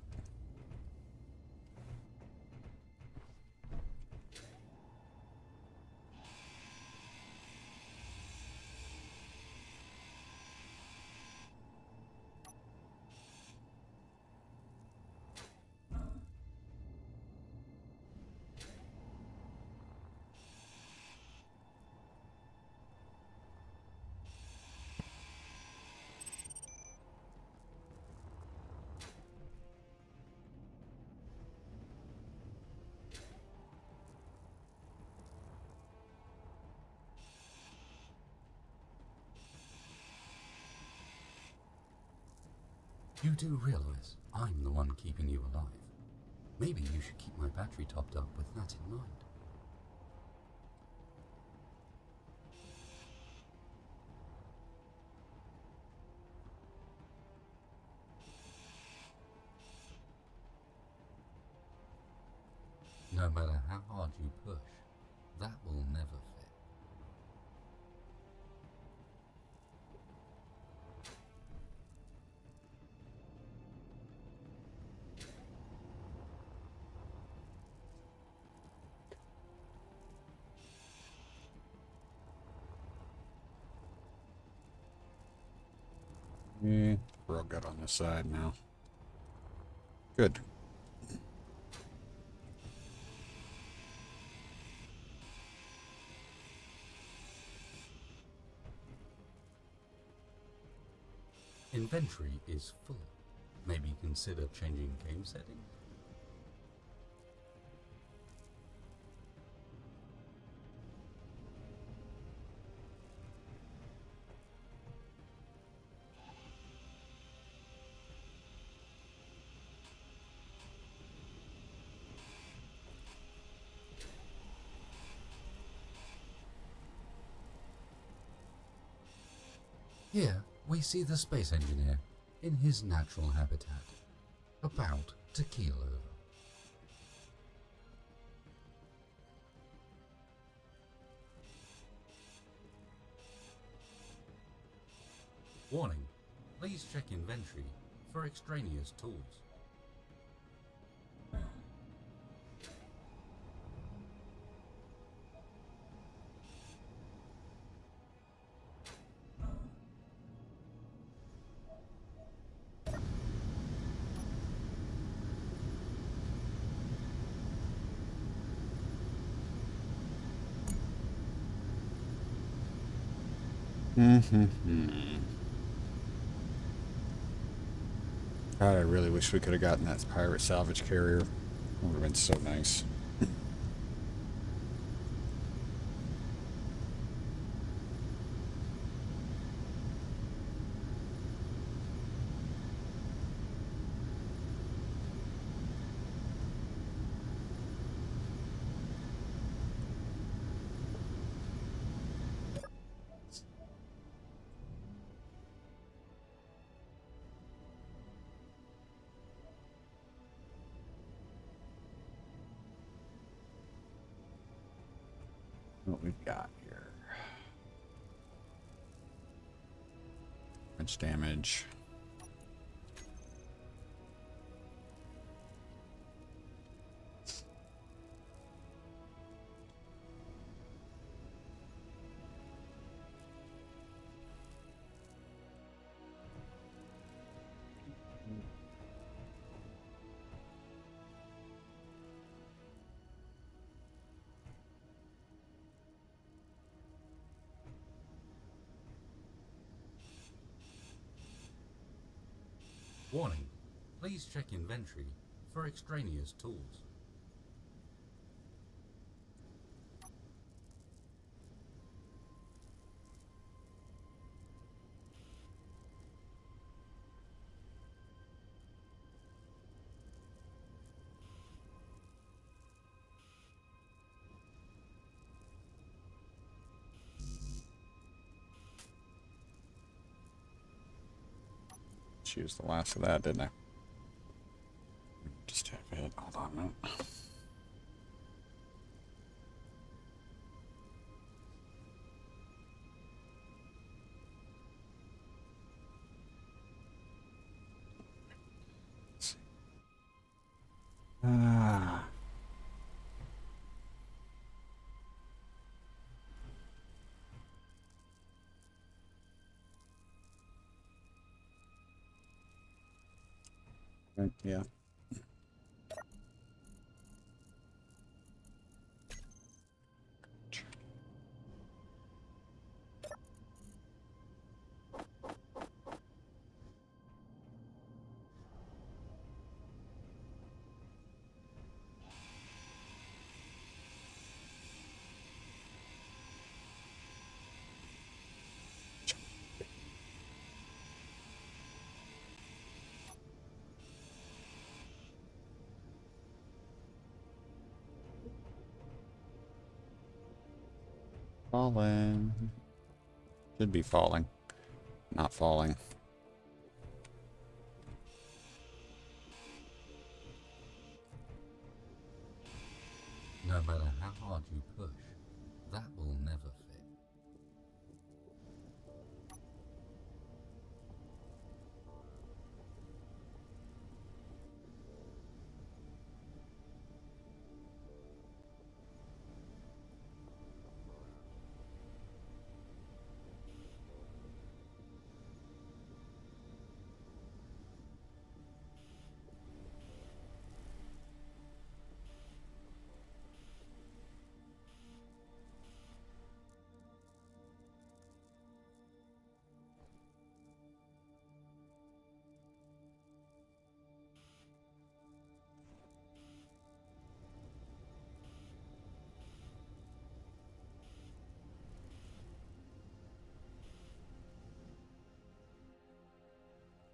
You do realize I'm the one keeping you alive. Maybe you should keep my battery topped up with that in mind. No matter how hard you push, that will never fit. yeah, we're all good on this side now. Good. Inventory is full. Maybe consider changing game settings? Here, we see the space engineer in his natural habitat, about to keel over. Warning, please check inventory for extraneous tools. God, I really wish we could have gotten that pirate salvage carrier. It would have been so nice. What we've got here. Much damage. Warning, please check inventory for extraneous tools. Just used the last of that, didn't I? Just have it. Hold on a minute. Let's see. Yeah. Falling. Should be falling. Not falling. No matter how hard you push, that will never fit.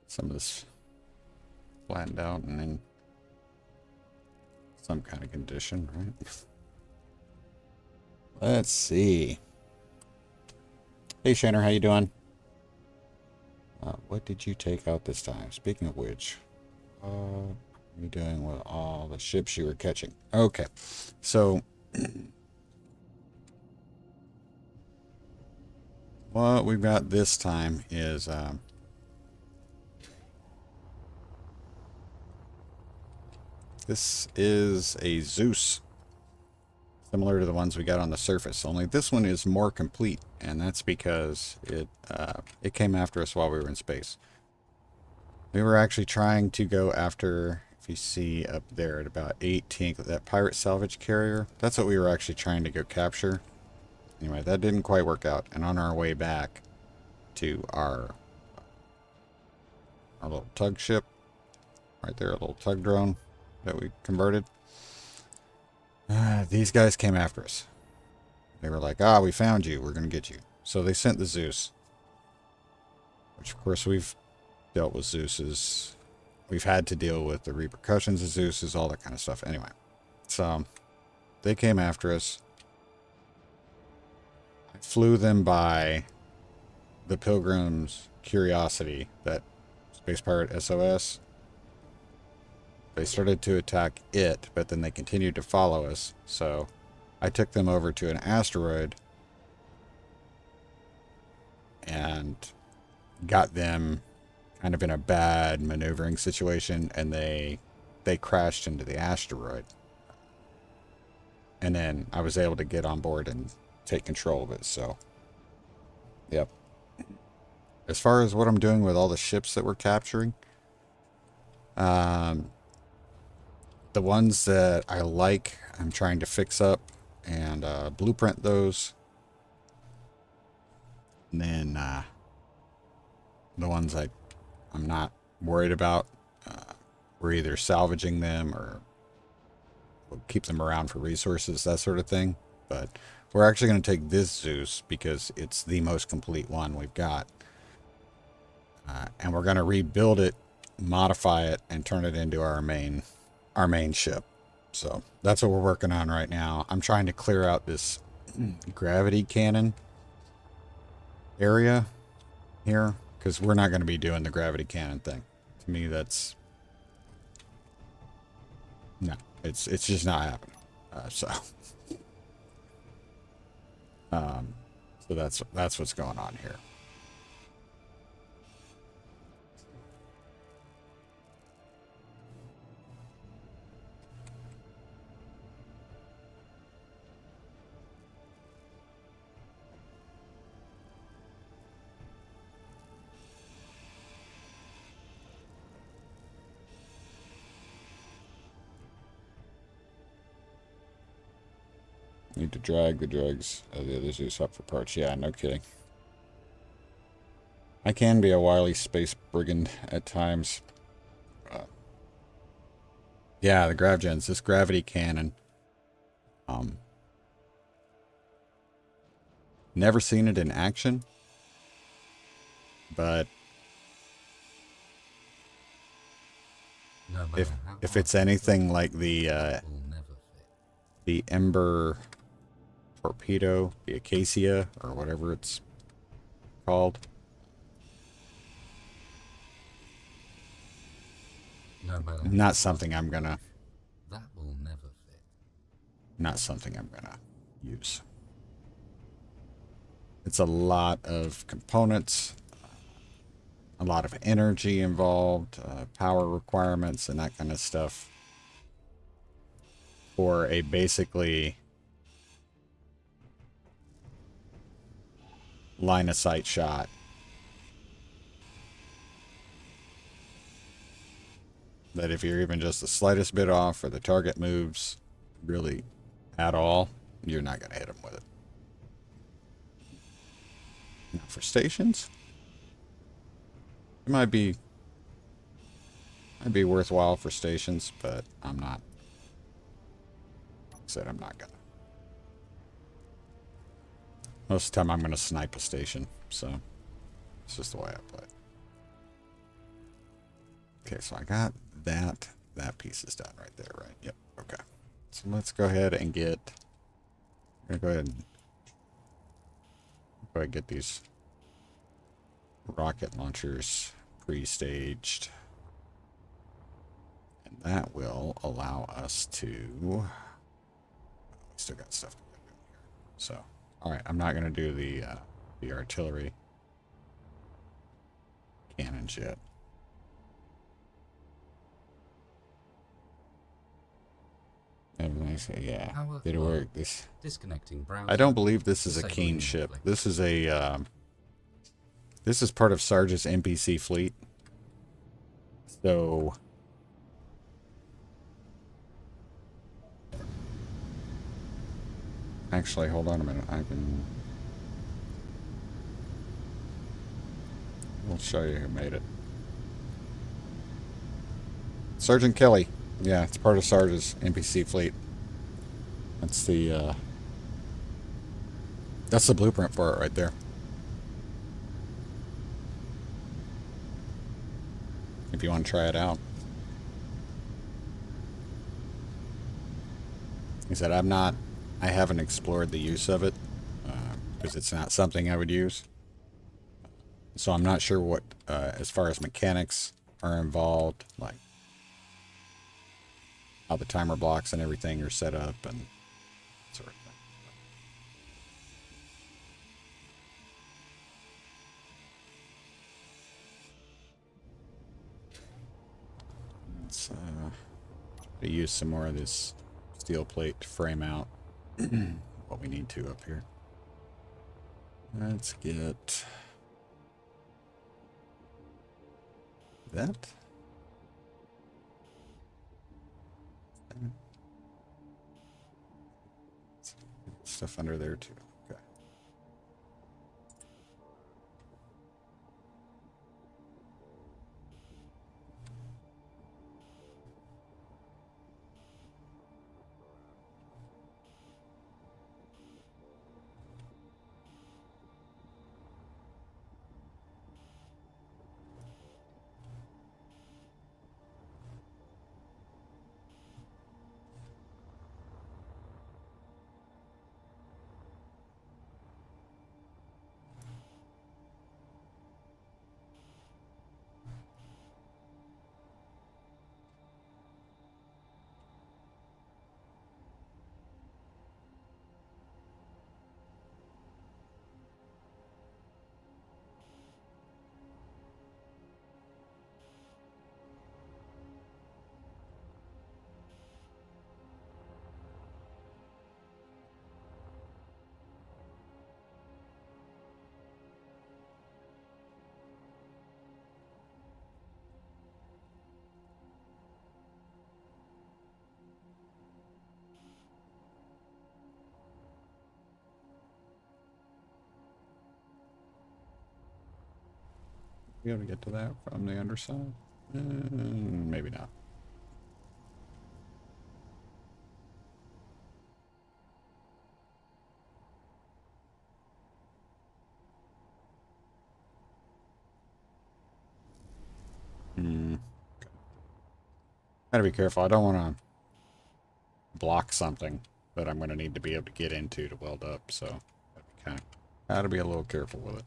Some of this flattened out and in some kind of condition, right? Let's see. Hey, Shanner, how you doing? What did you take out this time? Speaking of which, what are you doing with all the ships you were catching? Okay, so what we've got this time is this is a Zeus, similar to the ones we got on the surface, only this one is more complete, and that's because it came after us while we were in space. We were actually trying to go after, if you see up there at about 18, that pirate salvage carrier. That's what we were actually trying to go capture. Anyway, that didn't quite work out, and on our way back to our little tug ship, right there, a little tug drone that we converted, these guys came after us. They were like, we found you, we're gonna get you. So they sent the Zeus, which of course we've dealt with Zeus's, we've had to deal with the repercussions of Zeus's, all that kind of stuff. Anyway, so they came after us. I flew them by the Pilgrim's Curiosity, that space pirate SOS. They started to attack it, but then they continued to follow us. So I took them over to an asteroid and got them kind of in a bad maneuvering situation, and they crashed into the asteroid. And then I was able to get on board and take control of it. So, yep. As far as what I'm doing with all the ships that we're capturing, the ones that I like, I'm trying to fix up and blueprint those. And then the ones I'm not worried about, we're either salvaging them or we'll keep them around for resources, that sort of thing. But we're actually going to take this Zeus because it's the most complete one we've got. And we're going to rebuild it, modify it, and turn it into our main ship. So that's what we're working on right now. I'm trying to clear out this gravity cannon area here because we're not going to be doing the gravity cannon thing. To me, that's... No, it's just not happening. So that's what's going on here. Need to drag the drugs of the other Zeus up for parts. Yeah, no kidding. I can be a wily space brigand at times. Yeah, the GravGens, this gravity cannon. Never seen it in action, but No if matter how if it's hard anything like will never fit. the Ember torpedo, the Acacia, or whatever it's called. No matter Not something I'm gonna. that will never fit. Not something I'm gonna use. It's a lot of components, a lot of energy involved, power requirements, and that kind of stuff for a basically line of sight shot. That if you're even just the slightest bit off or the target moves really at all, you're not going to hit them with it. Now for stations, it might be worthwhile for stations, but I'm not. Like I said, I'm not gonna. Most of the time, I'm gonna snipe a station, so it's just the way I play. Okay, so I got that. That piece is done right there, right? Yep. Okay. So let's go ahead and get. I'm gonna go ahead and get these rocket launchers pre-staged. And that will allow us to... We still got stuff to do here. So, alright, I'm not going to do the artillery cannons yet. Yeah, did it work? Disconnecting browser. I don't believe this is a Keen ship. This is a... this is part of Sarge's NPC fleet. So... Actually, hold on a minute. We'll show you who made it. Sergeant Kelly. Yeah, it's part of Sarge's NPC fleet. That's the blueprint for it right there. If you want to try it out. He said, I haven't explored the use of it because it's not something I would use. So I'm not sure what, as far as mechanics are involved, like how the timer blocks and everything are set up and sort of thing. Let's use some more of this steel plate to frame out what we need to up here. Let's get that. Stuff under there too. Okay. Be able to get to that from the underside? Maybe not. Gotta be careful. I don't want to block something that I'm going to need to be able to get into to weld up, so gotta be a little careful with it.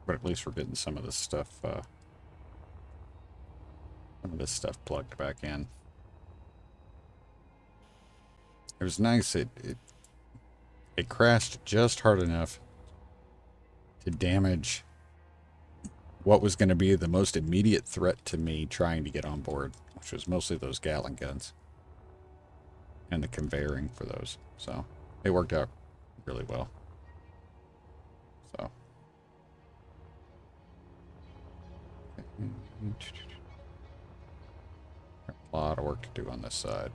But at least we're getting some of this stuff plugged back in. It was nice. It crashed just hard enough to damage what was going to be the most immediate threat to me trying to get on board, which was mostly those Gatling guns and the conveying for those. So it worked out really well. So a lot of work to do on this side.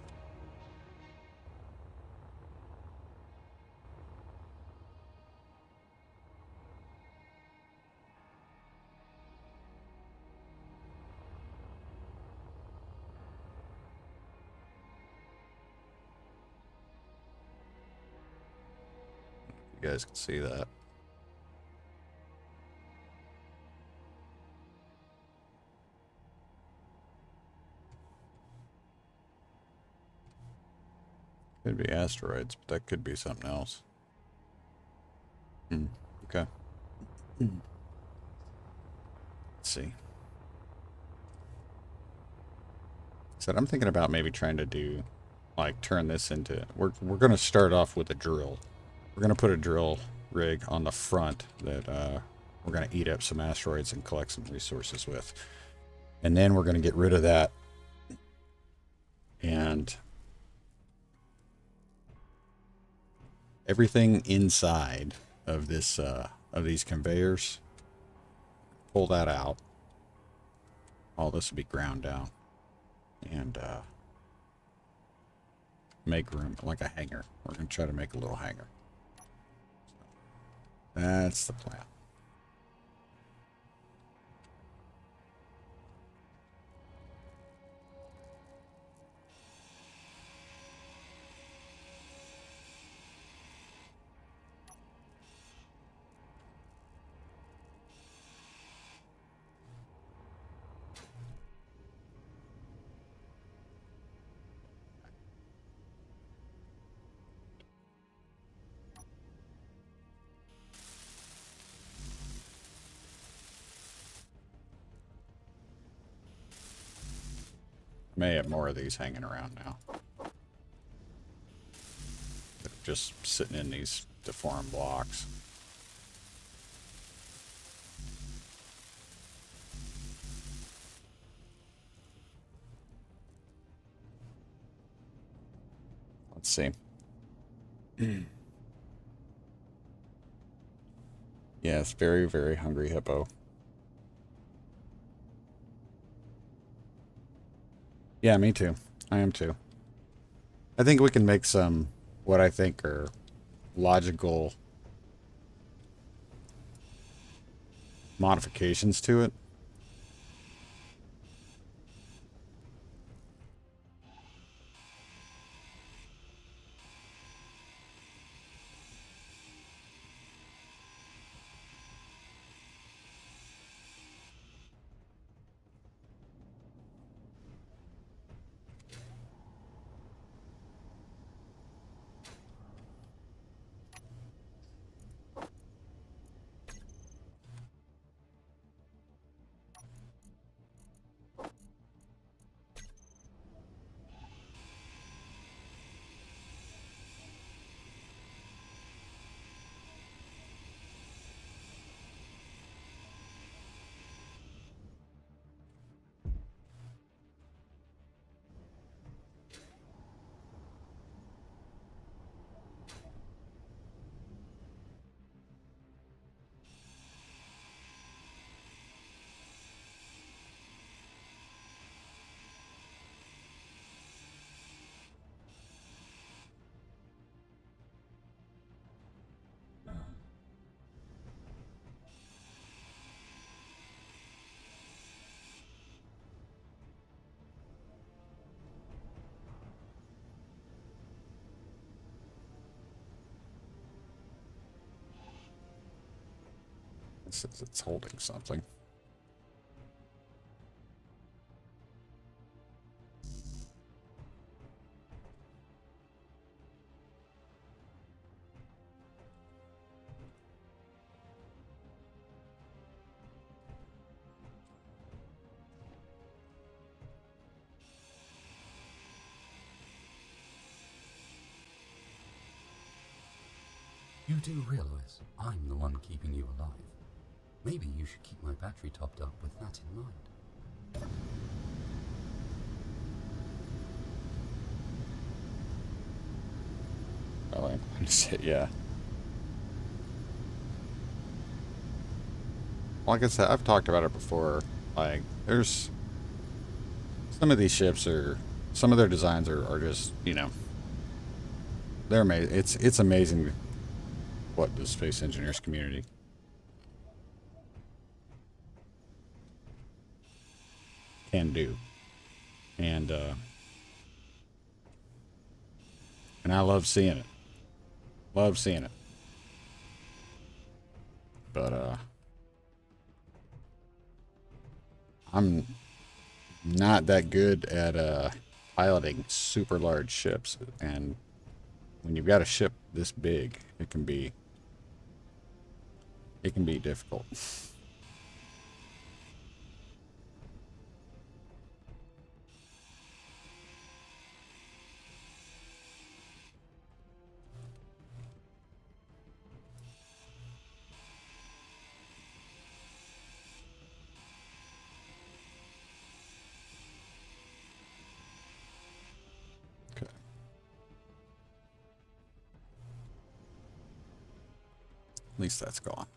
You guys can see that. Could be asteroids, but that could be something else. Okay. Let's see. So I'm thinking about maybe trying to do, like, turn this into... We're going to start off with a drill. We're going to put a drill rig on the front that we're going to eat up some asteroids and collect some resources with. And then we're going to get rid of that. And everything inside of this of these conveyors, pull that out. All this will be ground down. And make room, like a hangar. We're going to try to make a little hangar. That's the plan. May have more of these hanging around now. They're just sitting in these deformed blocks. Let's see. Yes, very, very hungry hippo. Yeah, me too. I am too. I think we can make some, what I think are logical modifications to it. It says it's holding something. You do realize I'm the one keeping you alive. Maybe you should keep my battery topped up with that in mind. Oh, I'm going to say, yeah. Like I said, I've talked about it before. Like, there's some of these ships are, some of their designs are just, you know, they're amazing. It's amazing what the space engineers community can do, and I love seeing it. Love seeing it. But I'm not that good at piloting super large ships, and when you've got a ship this big, it can be difficult. Okay. At least that's gone.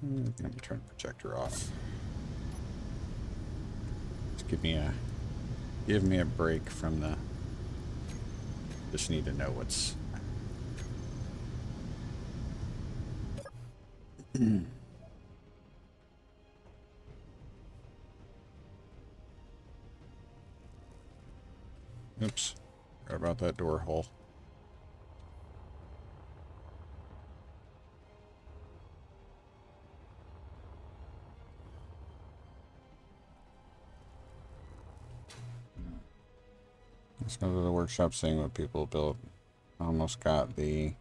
Let me turn the projector off. Just give me a break from the. Just need to know what's. Oops, forgot about that door hole. Let's go to the workshop, seeing what people built. Almost got the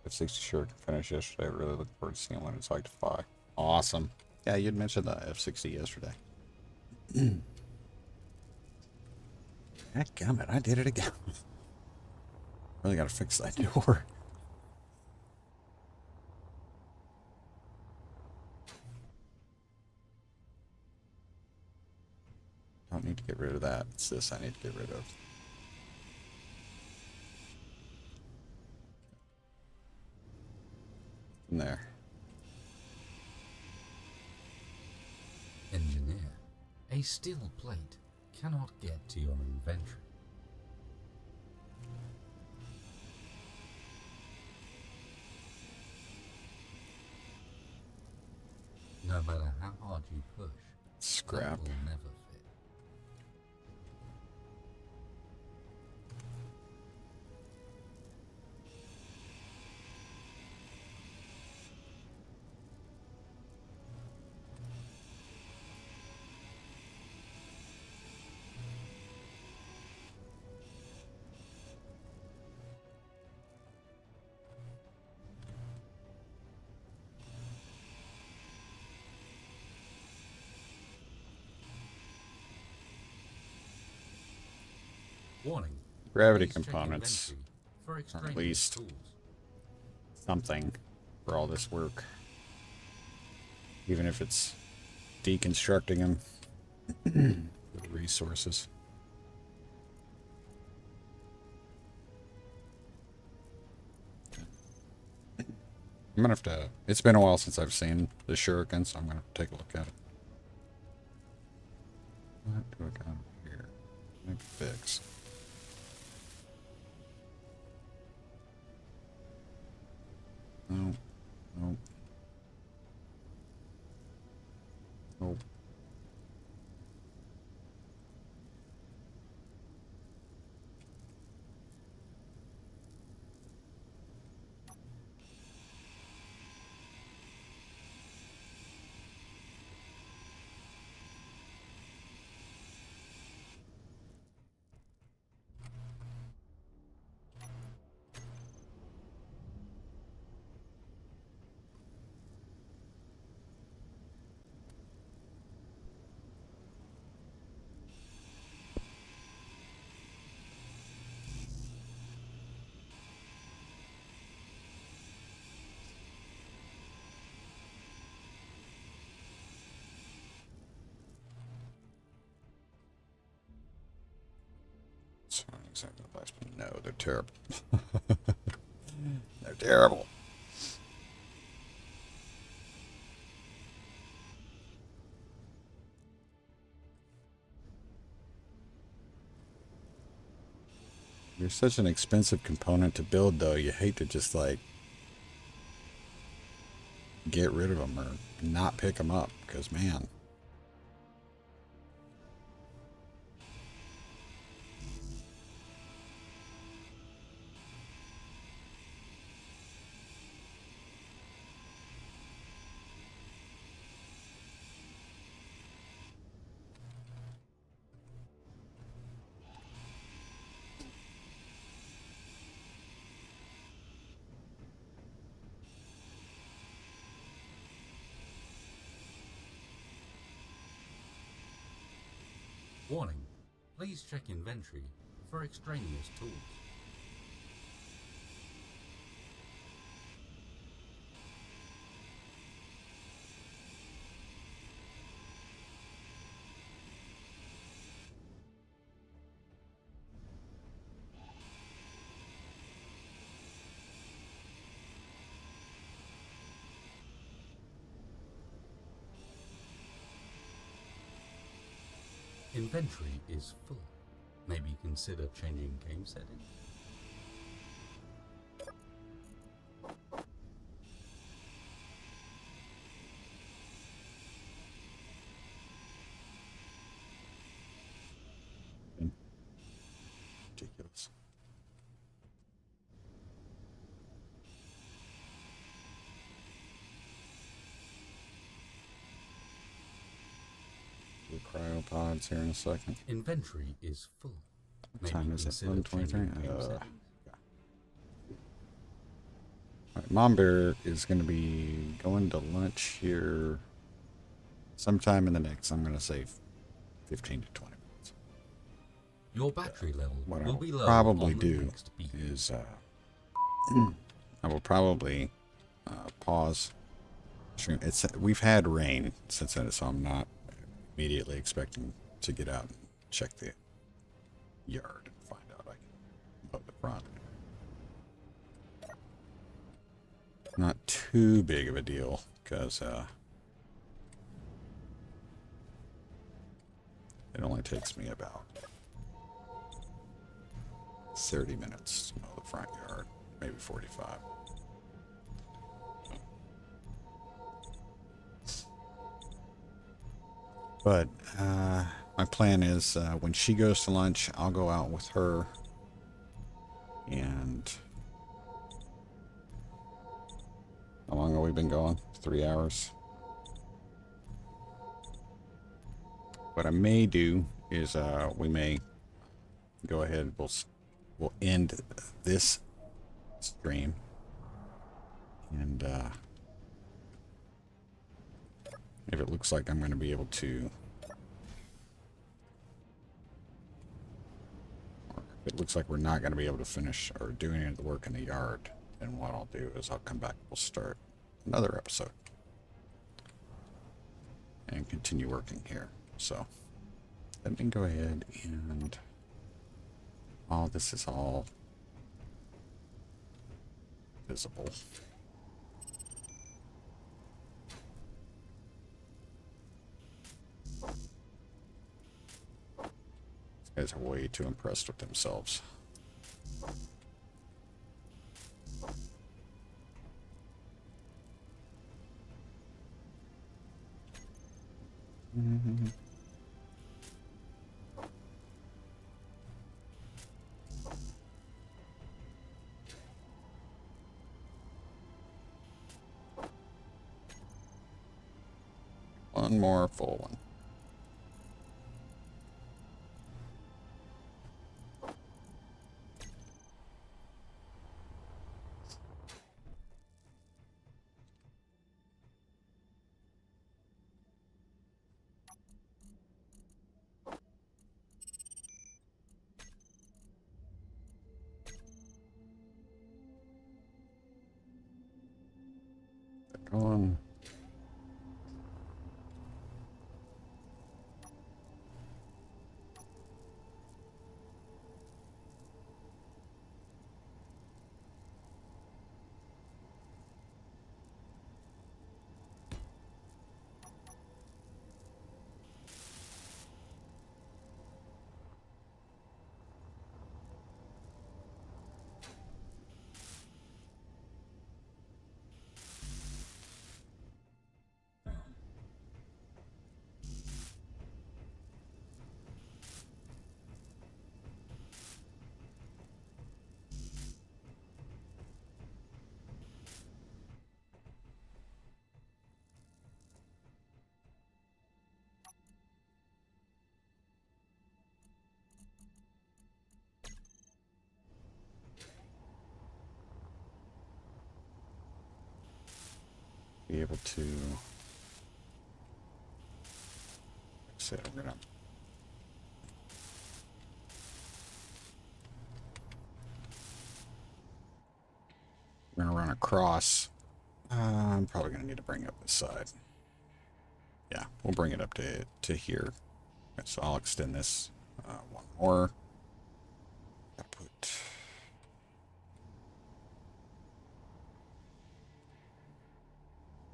F-60 shirt finished yesterday. I really look forward to seeing what it's like to fly. Awesome. Yeah, you'd mentioned the F-60 yesterday. Heckgummit, I did it again. Really gotta fix that door. Don't need to get rid of that. It's this I need to get rid of. In there. Engineer, a steel plate cannot get to your inventory. No matter how hard you push, Scrap. that will never fit. Warning. Gravity Please check components. inventory for Or at extraneous least tools. something for all this work. Even if it's deconstructing them. The resources. I'm gonna have to. It's been a while since I've seen the shuriken, so I'm gonna take a look at it. What do I got here? Make fix. No. Nope. Nope. parts aren't exactly the best, but no, they're terrible. They're terrible. You're such an expensive component to build, though. You hate to just, like, get rid of them or not pick them up, because, man. Warning. Please check inventory for extraneous tools. Inventory is full. Maybe consider changing game settings. Ridiculous. The cryopods here in a second. Inventory is full. What time is it? 11:23. Mom Bear is going to be going to lunch here sometime in the next, I'm going to say, 15 to 20 minutes. Your battery level What will I'll be low probably on the do next beat. is I will probably pause stream. We've had rain since then, so I'm not immediately expecting to get out and check the yard and find out I can mow the front. Not too big of a deal because it only takes me about 30 minutes to mow the front yard, maybe 45. But my plan is when she goes to lunch, I'll go out with her and how long have we been going? 3 hours. What I may do is we may go ahead. We'll end this stream and if it looks like I'm going to be able to, or if it looks like we're not going to be able to finish or do any of the work in the yard, then what I'll do is I'll come back. We'll start another episode and continue working here. So let me go ahead and this is all visible. These guys are way too impressed with themselves. One more full one. They're going. be able to say we're gonna run across. I'm probably gonna need to bring up this side. Yeah, we'll bring it up to here. Okay, so I'll extend this one more. I'll put.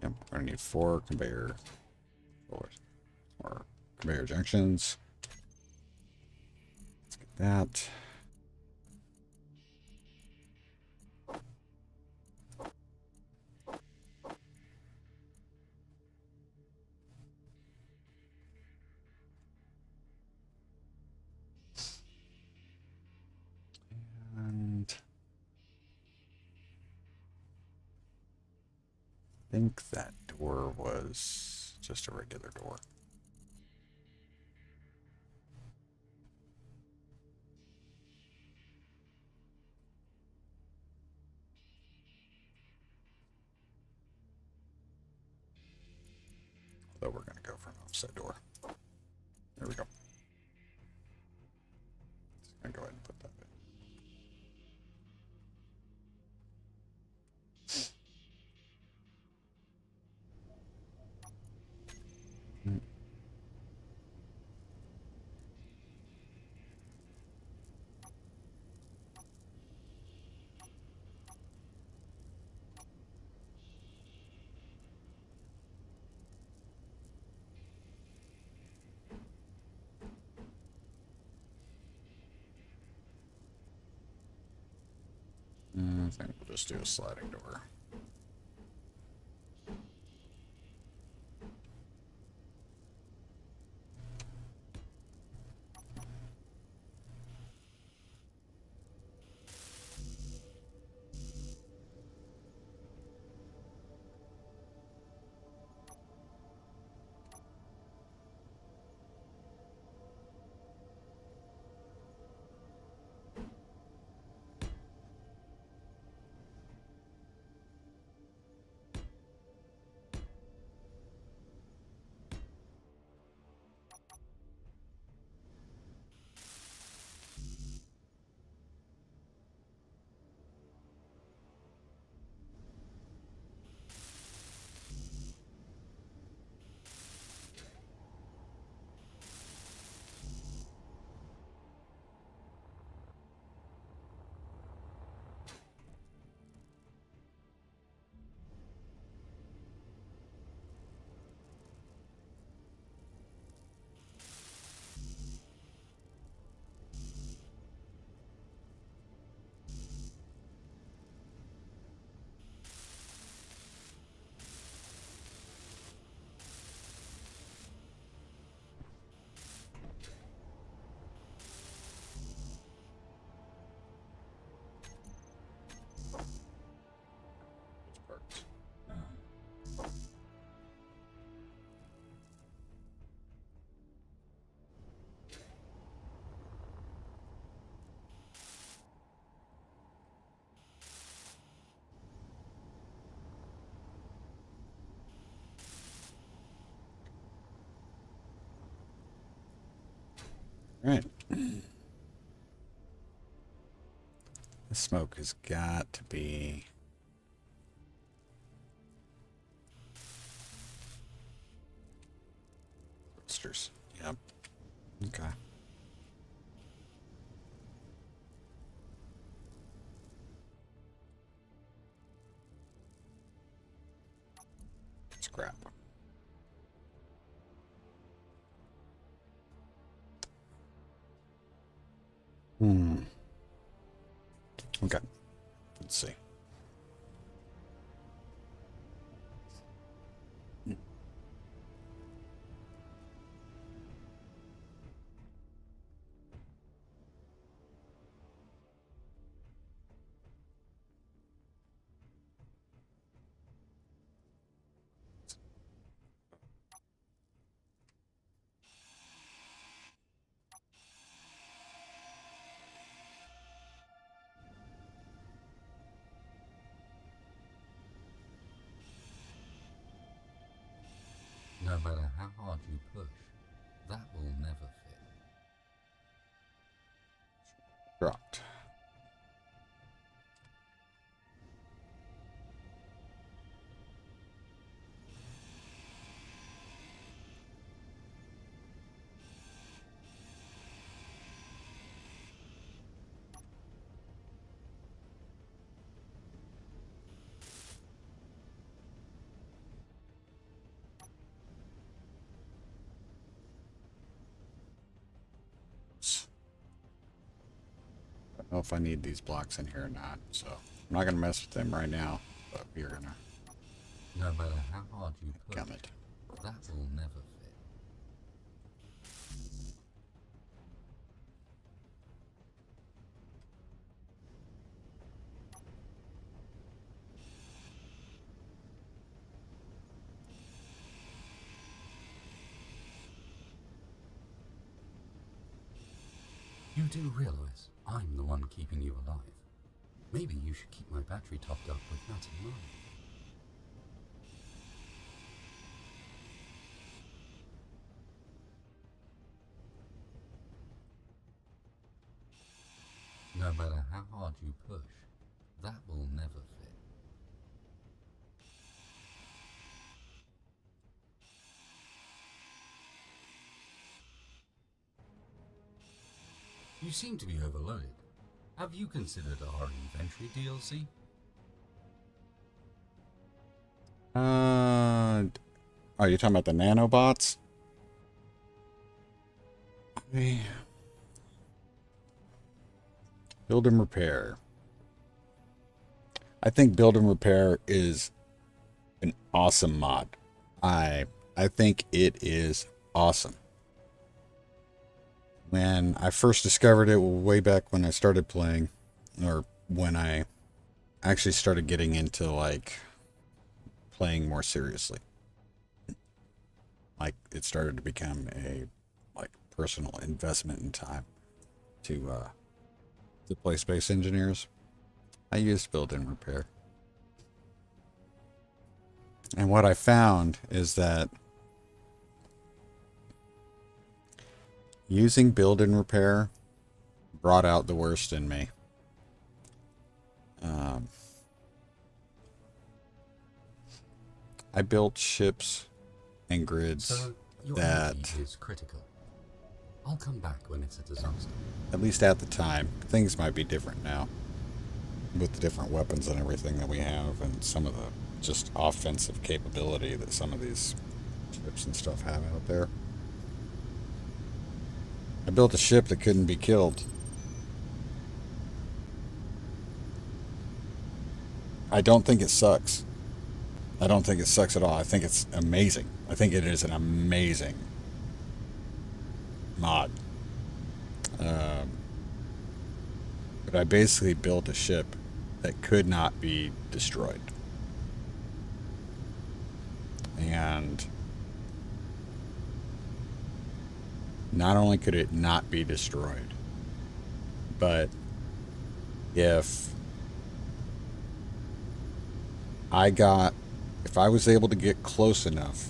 Yep, we're gonna need 4 conveyor junctions. Let's get that. And I think that door was just a regular door. Although we're going to go for an offset door. There we go. Just going to go ahead and put that in. I think we'll just do a sliding door. All right. The smoke has got to be roasters. Yep. Okay. Scrap. Okay. Let's see. matter how hard you push, that will never fit. Dropped. I don't know if I need these blocks in here or not, so I'm not going to mess with them right now, but we're going to No matter how hard you push, gum it. that will never fit. You do realize I'm the one keeping you alive. Maybe you should keep my battery topped up with that in mind. No matter how hard you push, that will never fit. You seem to be overloaded. Have you considered our inventory DLC? Are you talking about the nanobots? Build and repair. I think build and repair is an awesome mod. I think it is awesome. When I first discovered it way back when I started playing, or when I actually started getting into like playing more seriously, like it started to become a like personal investment in time to play SpaceEngineers, I used build and repair. And what I found is that using build and repair brought out the worst in me. I built ships and grids So your that, energy is critical. I'll come back when it's a disaster. at least at the time, things might be different now with the different weapons and everything that we have, and some of the just offensive capability that some of these ships and stuff have out there. I built a ship that couldn't be killed. I don't think it sucks. I don't think it sucks at all. I think it's amazing. I think it is an amazing mod. But I basically built a ship that could not be destroyed. And not only could it not be destroyed, but if I was able to get close enough,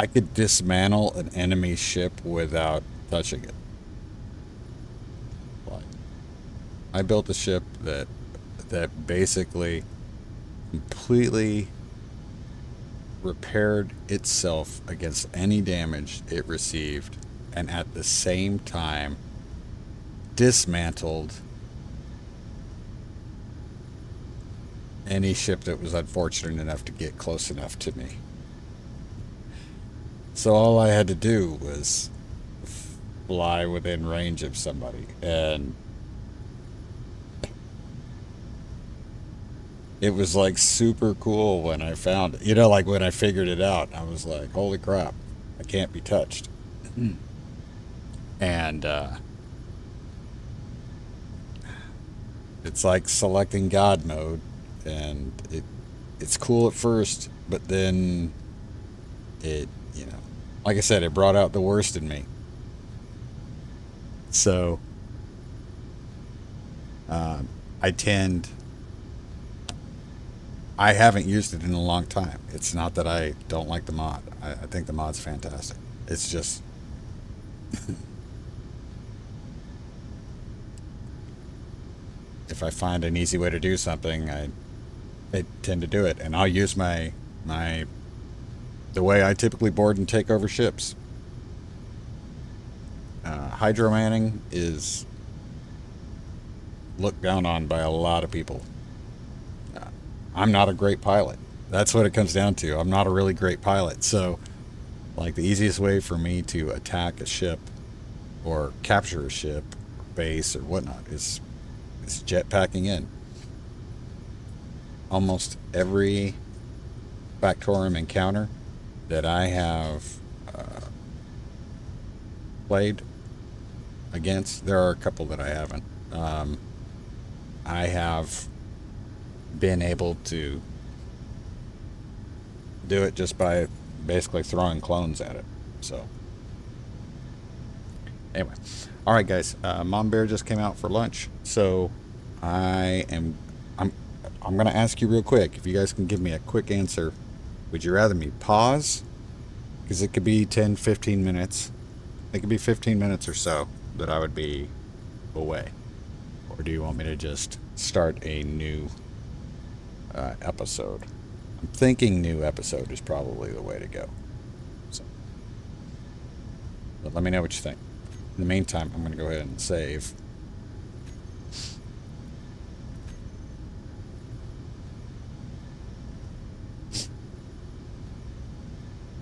I could dismantle an enemy ship without touching it. Like, I built a ship that basically completely repaired itself against any damage it received, and at the same time dismantled any ship that was unfortunate enough to get close enough to me. So all I had to do was fly within range of somebody, and it was like super cool when I found it. You know, like when I figured it out, I was like, holy crap, I can't be touched. And it's like selecting God mode, and it's cool at first, but then it, you know, like I said, it brought out the worst in me. So I tend I haven't used it in a long time. It's not that I don't like the mod. I think the mod's fantastic. It's just if I find an easy way to do something, I tend to do it, and I'll use the way I typically board and take over ships. Hydro manning is looked down on by a lot of people. I'm not a great pilot. That's what it comes down to. I'm not a really great pilot. So, like, the easiest way for me to attack a ship or capture a ship, or base, or whatnot is jetpacking in. Almost every Factorum encounter that I have played against, there are a couple that I haven't. I have been able to do it just by basically throwing clones at it. So anyway, all right, guys. Mom Bear just came out for lunch, so I'm gonna ask you real quick if you guys can give me a quick answer. Would you rather me pause, because it could be 10-15 minutes, it could be 15 minutes or so that I would be away, or do you want me to just start a new episode? I'm thinking new episode is probably the way to go. So, but let me know what you think. In the meantime, I'm going to go ahead and save.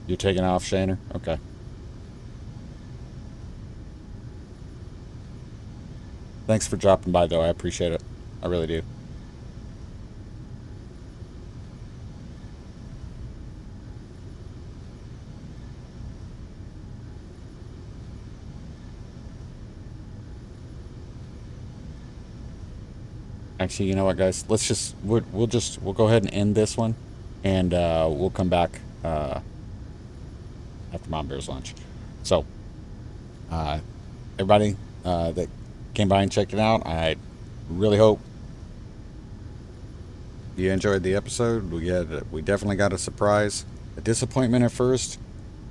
You're taking off, Shaner? Okay. Thanks for dropping by, though. I appreciate it. I really do. Actually, you know what, guys? We'll go ahead and end this one, and we'll come back after Mom Bear's lunch. So, everybody that came by and checked it out, I really hope you enjoyed the episode. We definitely got a surprise, a disappointment at first,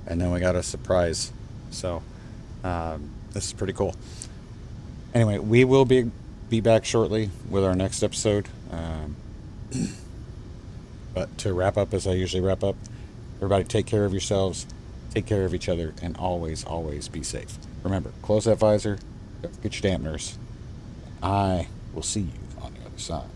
and then we got a surprise. So, this is pretty cool. Anyway, we will be back shortly with our next episode. But to wrap up, as I usually wrap up, everybody take care of yourselves, take care of each other, and always, always be safe. Remember, close that visor, get your dampeners. I will see you on the other side.